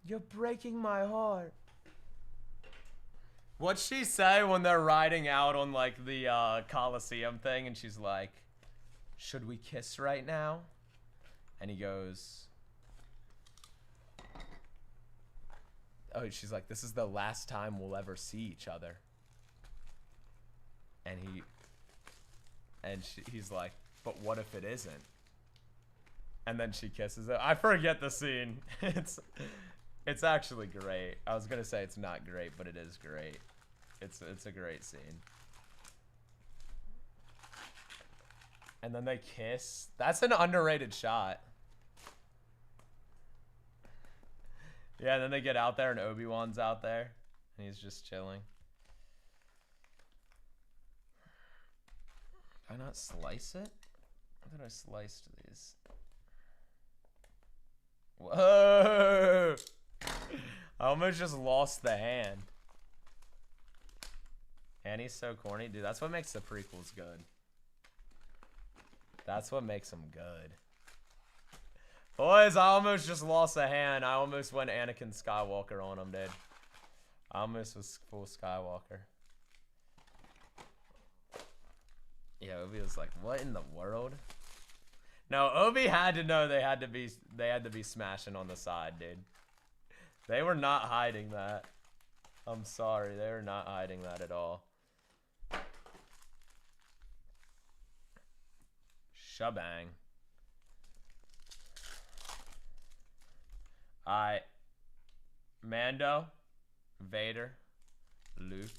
You're breaking my heart. What'd she say when they're riding out on like the Coliseum thing and she's like, should we kiss right now? And he goes, oh, she's like, this is the last time we'll ever see each other. And he's like, but what if it isn't? And then she kisses it. I forget the scene. It's actually great. I was gonna say it's not great, but it is great. It's a great scene. And then they kiss. That's an underrated shot. Yeah, and then they get out there and Obi-Wan's out there. And he's just chilling. Did I not slice it? I thought I sliced these. Whoa! I almost just lost the hand. Annie's so corny. Dude, that's what makes the prequels good. That's what makes them good. Boys, I almost just lost a hand. I almost went Anakin Skywalker on him, dude. I almost was full Skywalker. Yeah, Obi was like, what in the world? No, Obi had to know they had to be smashing on the side, dude. They were not hiding that. I'm sorry, they were not hiding that at all. Shabang. Alright. Mando, Vader, Luke.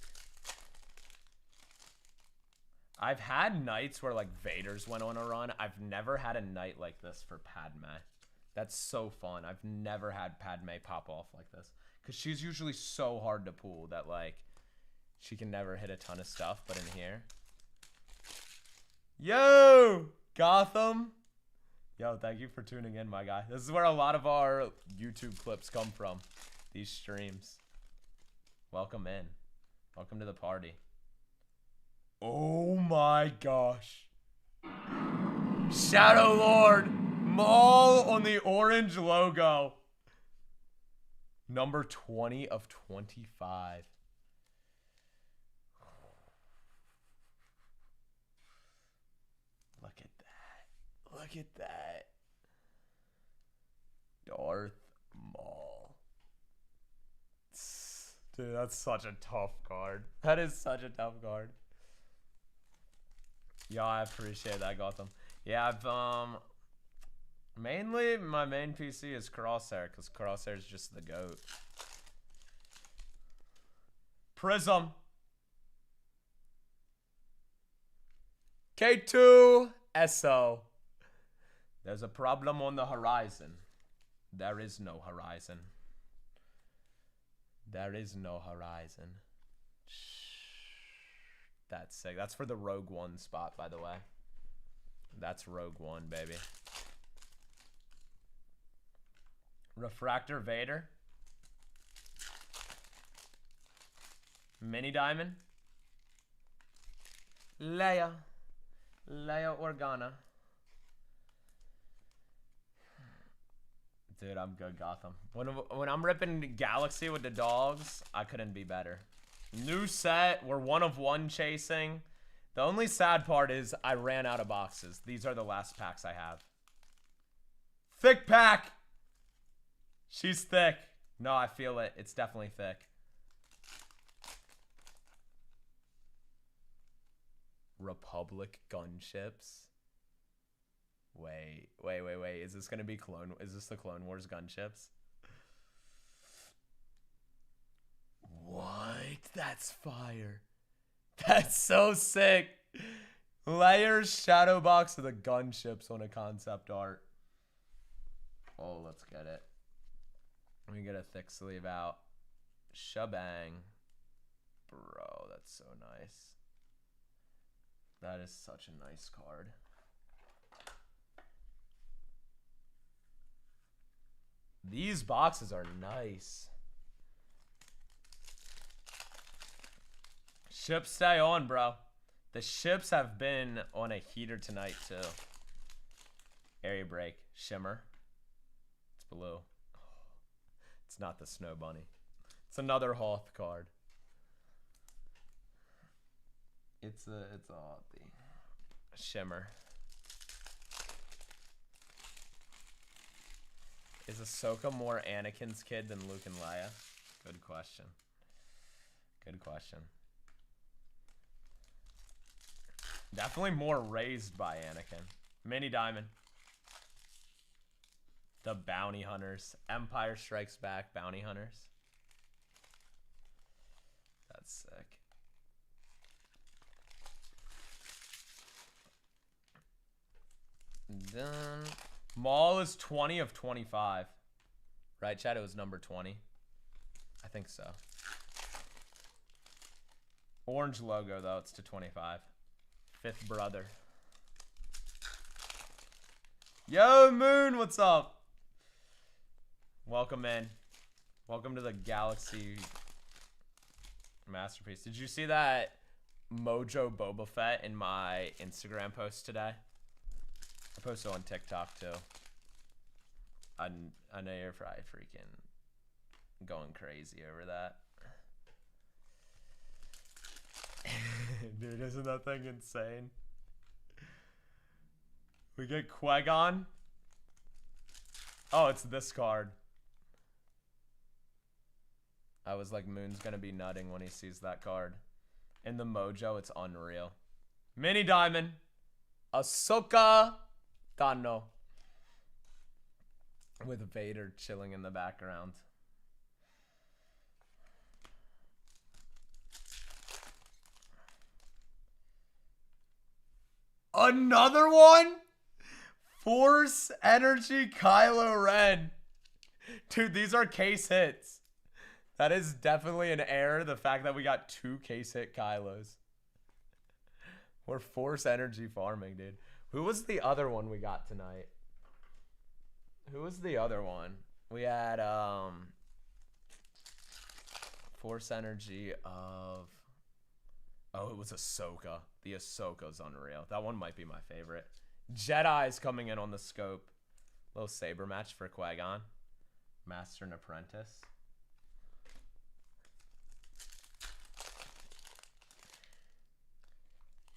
I've had nights where like Vader's went on a run. I've never had a night like this for Padme. That's so fun. I've never had Padme pop off like this. Because she's usually so hard to pull that like she can never hit a ton of stuff. But in here. Yo! Gotham! Yo, thank you for tuning in, my guy. This is where a lot of our YouTube clips come from. These streams. Welcome in. Welcome to the party. Oh my gosh. Shadow Lord. Maul on the orange logo. Number 20 of 25. Look at that. Look at that. Darth Maul. Dude, that's such a tough card. That is such a tough card. Yeah, I appreciate that, Gotham. Yeah, I've, mainly, my main PC is Crosshair, because Crosshair is just the GOAT. Prism. K2 SO. There's a problem on the horizon. There is no horizon. There is no horizon. That's sick. That's for the Rogue One spot, by the way. That's Rogue One, baby. Refractor Vader. Mini Diamond. Leia. Leia Organa. Dude, I'm good, Gotham. When I'm ripping Galaxy with the dogs, I couldn't be better. New set. We're 1 of 1 chasing. The only sad part is I ran out of boxes. These are the last packs I have. Thick pack. She's thick. No, I feel it. It's definitely thick. Republic gunships. Wait. Is this gonna be Is this the Clone Wars gunships? What? That's fire. That's so sick. Layers shadow box of the gunships on a concept art. Oh, let's get it. Let me get a thick sleeve out. Shabang. Bro, that's so nice. That is such a nice card. These boxes are nice. Ships stay on, bro. The ships have been on a heater tonight, too. Area break. Shimmer. It's blue. It's not the Snow Bunny. It's another Hoth card. It's a Shimmer. Is Ahsoka more Anakin's kid than Luke and Leia? Good question. Good question. Definitely more raised by Anakin. Mini Diamond. The Bounty Hunters. Empire Strikes Back Bounty Hunters. That's sick. Done. Maul is 20 of 25. Right, Chad? It was number 20. I think so. Orange logo, though. It's to 25. Fifth brother. Yo, Moon, what's up? Welcome in. Welcome to the Galaxy Masterpiece. Did you see that Mojo Boba Fett in my Instagram post today? I posted on TikTok too. I know you're probably freaking going crazy over that. Dude, isn't that thing insane? We get Qui-Gon. Oh, it's this card. I was like, Moon's gonna be nutting when he sees that card. In the Mojo, it's unreal. Mini Diamond. Ahsoka Tano. With Vader chilling in the background. Another one? Force Energy Kylo Ren. Dude, these are case hits. That is definitely an error, the fact that we got 2 case hit Kylos. We're Force Energy farming, dude. Who was the other one we got tonight? Who was the other one? We had Force Energy of... Oh, it was Ahsoka. The Ahsoka's unreal. That one might be my favorite. Jedi's coming in on the scope. Little saber match for Qui-Gon. Master and Apprentice.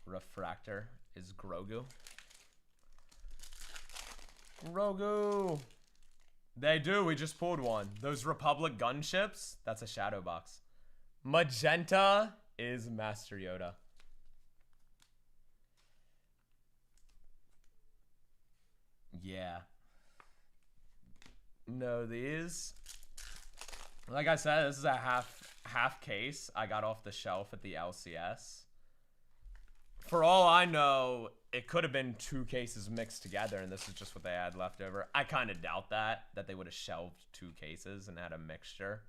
Refractor is Grogu. Grogu! They do. We just pulled one. Those Republic gunships, that's a shadow box. Magenta is Master Yoda. Yeah. No, these... Like I said, this is a half case I got off the shelf at the LCS. For all I know, it could have been 2 cases mixed together, and this is just what they had left over. I kind of doubt that they would have shelved 2 cases and had a mixture.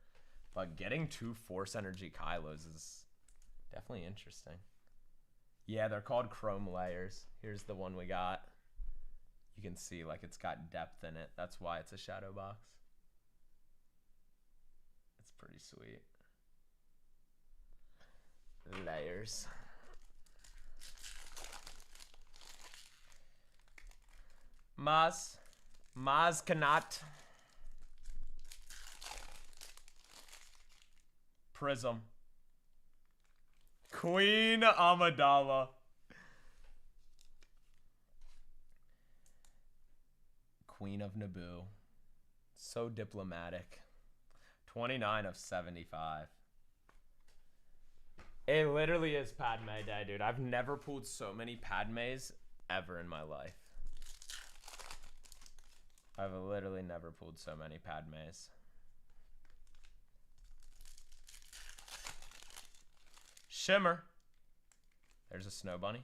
But getting 2 Force Energy Kylos is definitely interesting. Yeah, they're called chrome layers. Here's the one we got. You can see, like, it's got depth in it. That's why it's a shadow box. It's pretty sweet. Layers. Maz Kanat. Prism. Queen Amidala. Queen of Naboo. So diplomatic. 29 of 75. It literally is Padme Day, dude. I've never pulled so many Padmes ever in my life. I've literally never pulled so many Padmes. Shimmer. There's a snow bunny.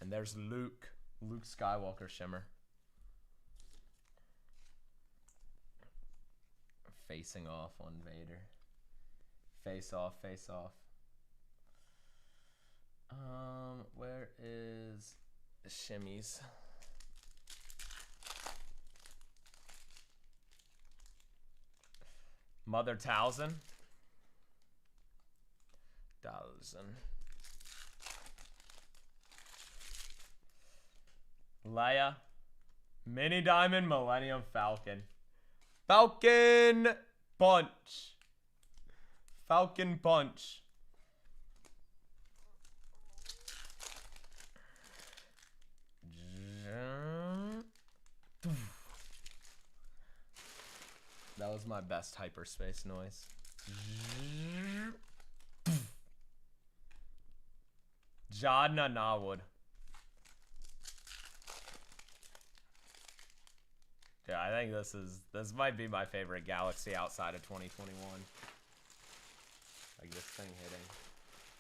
And there's Luke. Luke Skywalker Shimmer. Facing off on Vader. Face off, face off. Where is the shimmies? Mother Talzin. Leia. Mini Diamond Millennium Falcon. Falcon Punch. Falcon Punch. That was my best hyperspace noise. Jadna Nawood. Yeah, I think this might be my favorite galaxy outside of 2021. Like this thing hitting.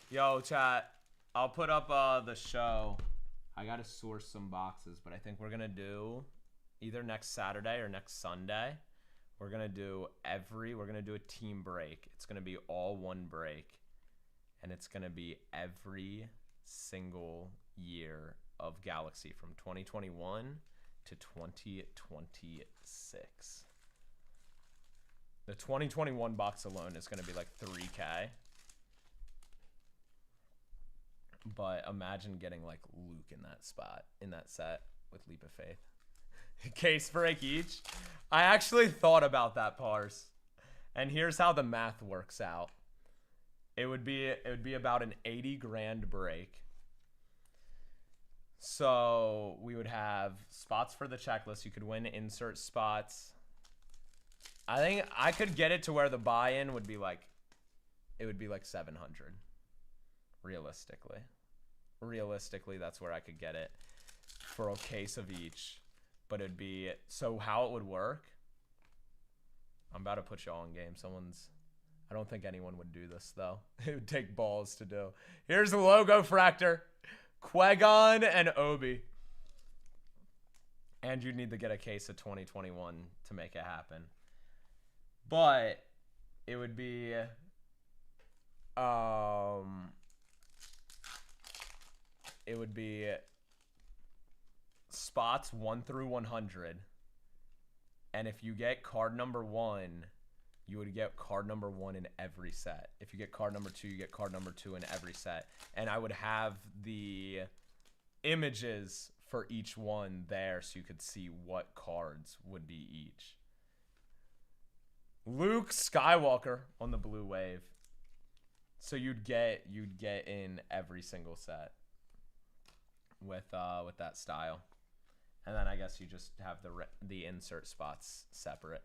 Yo, chat. I'll put up the show. I gotta source some boxes, but I think we're gonna do either next Saturday or next Sunday. We're gonna do a team break. It's gonna be all one break. And it's gonna be every single year of Galaxy from 2021 to 2026. The 2021 box alone is gonna be like 3K. But imagine getting like Luke in that spot, in that set with Leap of Faith. Case break each. I actually thought about that, Parse. And here's how the math works out. It would be about an 80 grand break. So we would have spots for the checklist. You could win insert spots. I think I could get it to where the buy-in would be like, it would be like 700. Realistically. Realistically, that's where I could get it for a case of each. But it'd be, so how it would work, I'm about to put y'all in game. I don't think anyone would do this though. It would take balls to do. Here's the logo fractor. Qui-Gon and Obi. And you'd need to get a case of 2021 to make it happen. But it would be spots 1 through 100. And if you get card number 1, you would get card number 1 in every set. If you get card number 2, you get card number 2 in every set. And I would have the images for each one there so you could see what cards would be each. Luke Skywalker on the blue wave. So you'd get in every single set with that style. And then I guess you just have the insert spots separate.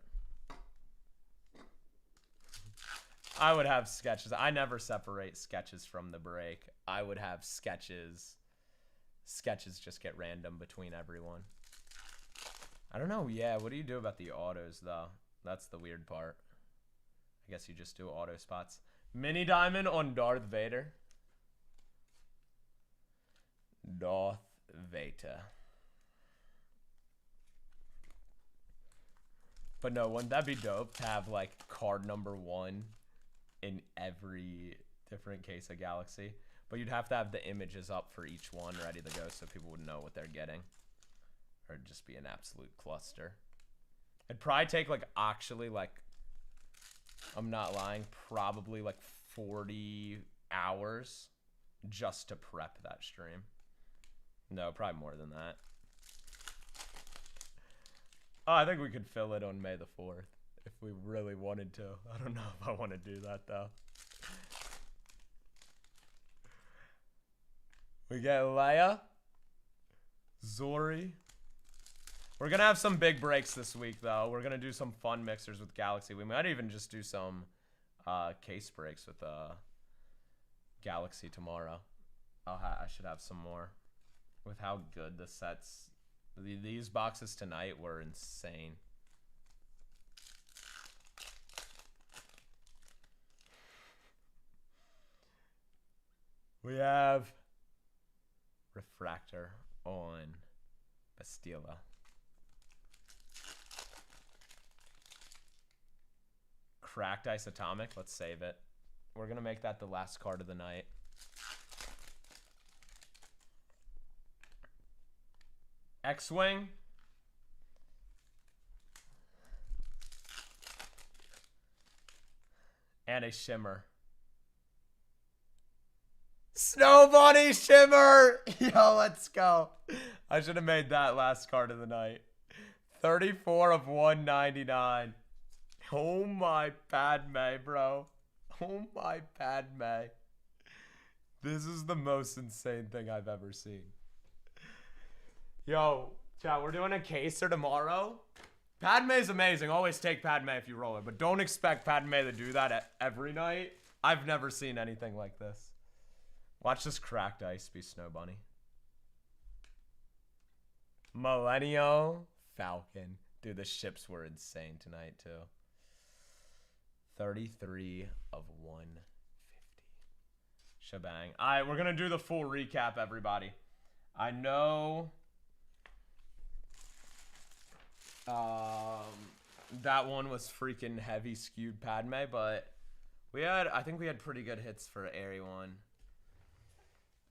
I would have sketches. I never separate sketches from the break. I would have sketches. Sketches just get random between everyone. I don't know. Yeah, what do you do about the autos, though? That's the weird part. I guess you just do auto spots. Mini Diamond on Darth Vader. Darth Veta. But no, wouldn't that be dope to have like card number 1 in every different case of Galaxy? But you'd have to have the images up for each one ready to go so people would know what they're getting. Or it'd just be an absolute cluster. It'd probably take like actually like, I'm not lying, probably like 40 hours just to prep that stream. No, probably more than that. Oh, I think we could fill it on May the 4th if we really wanted to. I don't know if I want to do that though. We get Leia, Zori. We're going to have some big breaks this week though. We're going to do some fun mixers with Galaxy. We might even just do some case breaks with Galaxy tomorrow. I should have some more with how good the sets. These boxes tonight were insane. We have Refractor on Bastila. Cracked Ice Atomic. Let's save it. We're going to make that the last card of the night. X-Wing. And a Shimmer. Snow Bunny Shimmer! Yo, let's go. I should have made that last card of the night. 34 of 199. Oh my Padme, bro. Oh my Padme. This is the most insane thing I've ever seen. Yo, chat, we're doing a caser tomorrow. Padme's amazing. Always take Padme if you roll it, but don't expect Padme to do that every night. I've never seen anything like this. Watch this cracked ice be Snow Bunny. Millennial Falcon. Dude, the ships were insane tonight, too. 33 of 150. Shebang. All right, we're going to do the full recap, everybody. I know that one was freaking heavy skewed Padme, but I think we had pretty good hits for Airy one.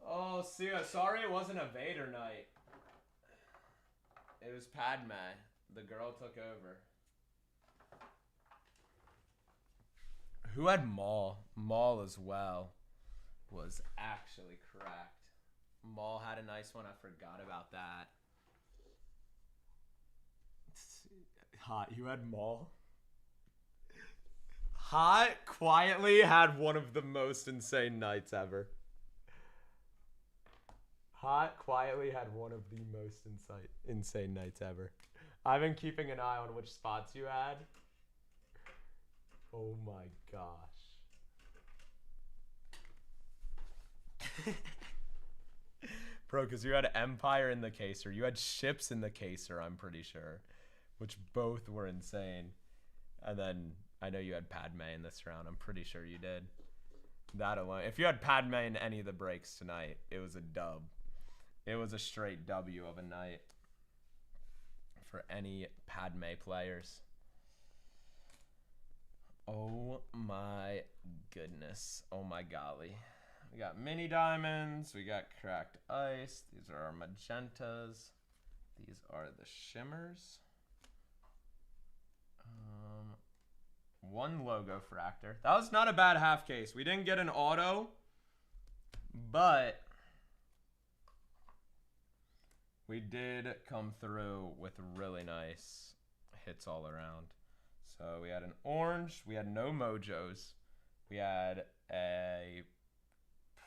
Oh, sorry it wasn't a Vader night. It was Padme. The girl took over. Who had Maul? Maul as well was actually cracked. Maul had a nice one. I forgot about that. Hot. You had Maul? Hot quietly had one of the most insane nights ever. Hot quietly had one of the most insane nights ever. I've been keeping an eye on which spots you had. Oh my gosh. Bro, because you had Empire in the caser. You had ships in the caser, I'm pretty sure. Which both were insane. And then I know you had Padme in this round. I'm pretty sure you did. That alone. If you had Padme in any of the breaks tonight, it was a dub. It was a straight W of a night for any Padme players. Oh my goodness. Oh my golly. We got mini diamonds. We got cracked ice. These are our magentas. These are the shimmers. One logo fractor. That was not a bad half case. We didn't get an auto, but we did come through with really nice hits all around. So we had an orange. We had no mojos. We had a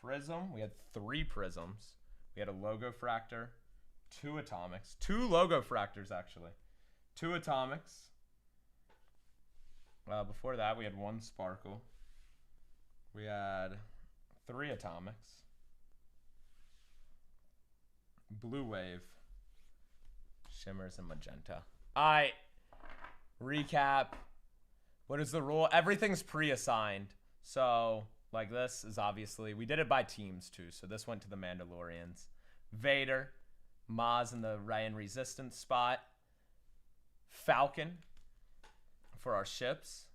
prism. We had 3 prisms. We had a logo fractor, 2 atomics. 2 logo fractors, actually. 2 atomics. Before that, we had 1 sparkle. We had 3 atomics. Blue wave. Shimmers and magenta. Alright. Recap. What is the rule? Everything's pre-assigned. So, like this is obviously... We did it by teams, too. So this went to the Mandalorians. Vader. Maz in the Rayan resistance spot. Falcon for our ships.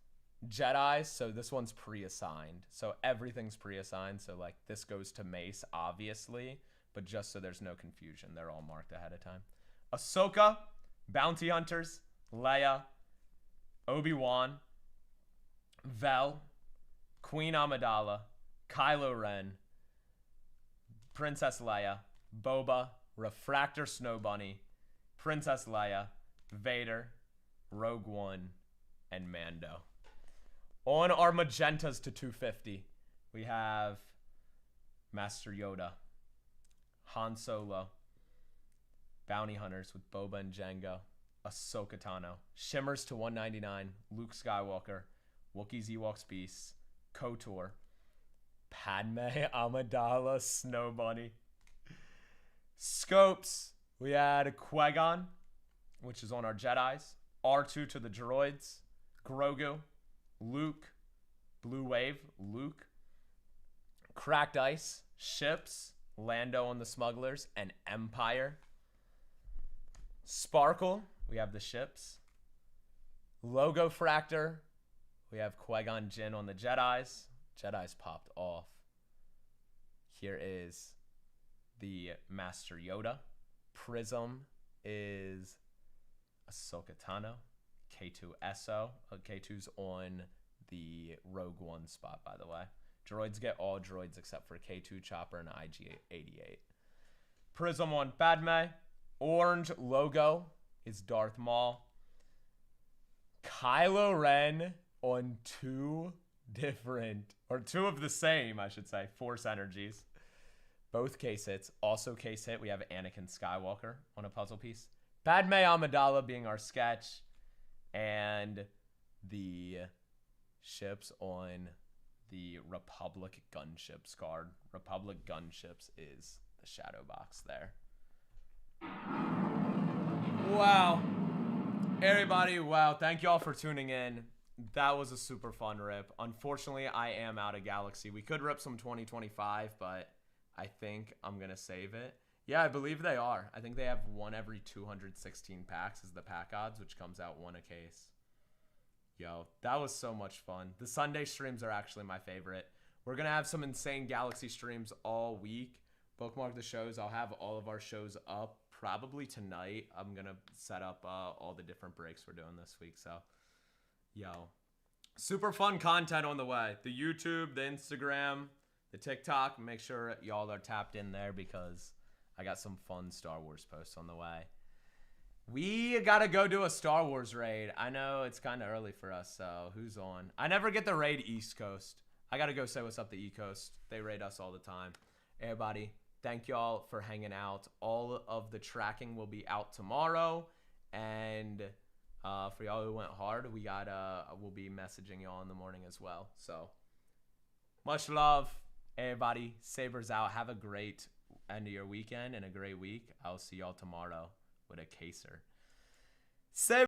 Jedi, so this one's pre-assigned. So everything's pre-assigned. So like this goes to Mace, obviously. But just so there's no confusion, they're all marked ahead of time. Ahsoka, Bounty Hunters, Leia, Obi-Wan, Vel, Queen Amidala, Kylo Ren, Princess Leia, Boba, Refractor Snow Bunny, Princess Leia, Vader, Rogue One, and Mando. On our magentas to 250, we have Master Yoda, Han Solo, Bounty Hunters with Boba and Jango, Ahsoka Tano, Shimmers to 199, Luke Skywalker, Wookiees, Ewoks, Beasts, KOTOR, Padme Amidala, Snow Bunny. Scopes, we had Qui-Gon, which is on our Jedis, R2 to the droids, Grogu, Luke, Blue Wave, Luke, Cracked Ice, Ships, Lando on the Smugglers, and Empire. Sparkle, we have the ships. Logo Fractor, we have Qui-Gon Jinn on the Jedis. Jedis popped off. Here is the Master Yoda. Prism is Ahsoka Tano. K2SO. K2's on the Rogue One spot, by the way. Droids get all droids except for K2 Chopper and IG-88. Prism on Padme. Orange logo is Darth Maul. Kylo Ren on two of the same, I should say, Force energies. Both case hits. Also case hit, we have Anakin Skywalker on a puzzle piece. Padme Amidala being our sketch. And the ships on the Republic Gunships card. Republic Gunships is the shadow box there. Wow. Everybody, wow. Thank y'all for tuning in. That was a super fun rip. Unfortunately, I am out of Galaxy. We could rip some 2025, but I think I'm going to save it. Yeah, I believe they are. I think they have one every 216 packs is the pack odds, which comes out one a case. Yo, that was so much fun. The Sunday streams are actually my favorite. We're going to have some insane Galaxy streams all week. Bookmark the shows. I'll have all of our shows up probably tonight. I'm going to set up all the different breaks we're doing this week. So, yo, super fun content on the way. The YouTube, the Instagram, the TikTok. Make sure y'all are tapped in there because I got some fun Star Wars posts on the way. We got to go do a Star Wars raid. I know it's kind of early for us, so who's on? I never get the raid East Coast. I got to go say what's up to East Coast. They raid us all the time. Everybody, thank y'all for hanging out. All of the tracking will be out tomorrow. And for y'all who went hard, we'll be messaging y'all in the morning as well. So much love, everybody. Sabers out. Have a great end of your weekend and a great week. I'll see y'all tomorrow with a caser.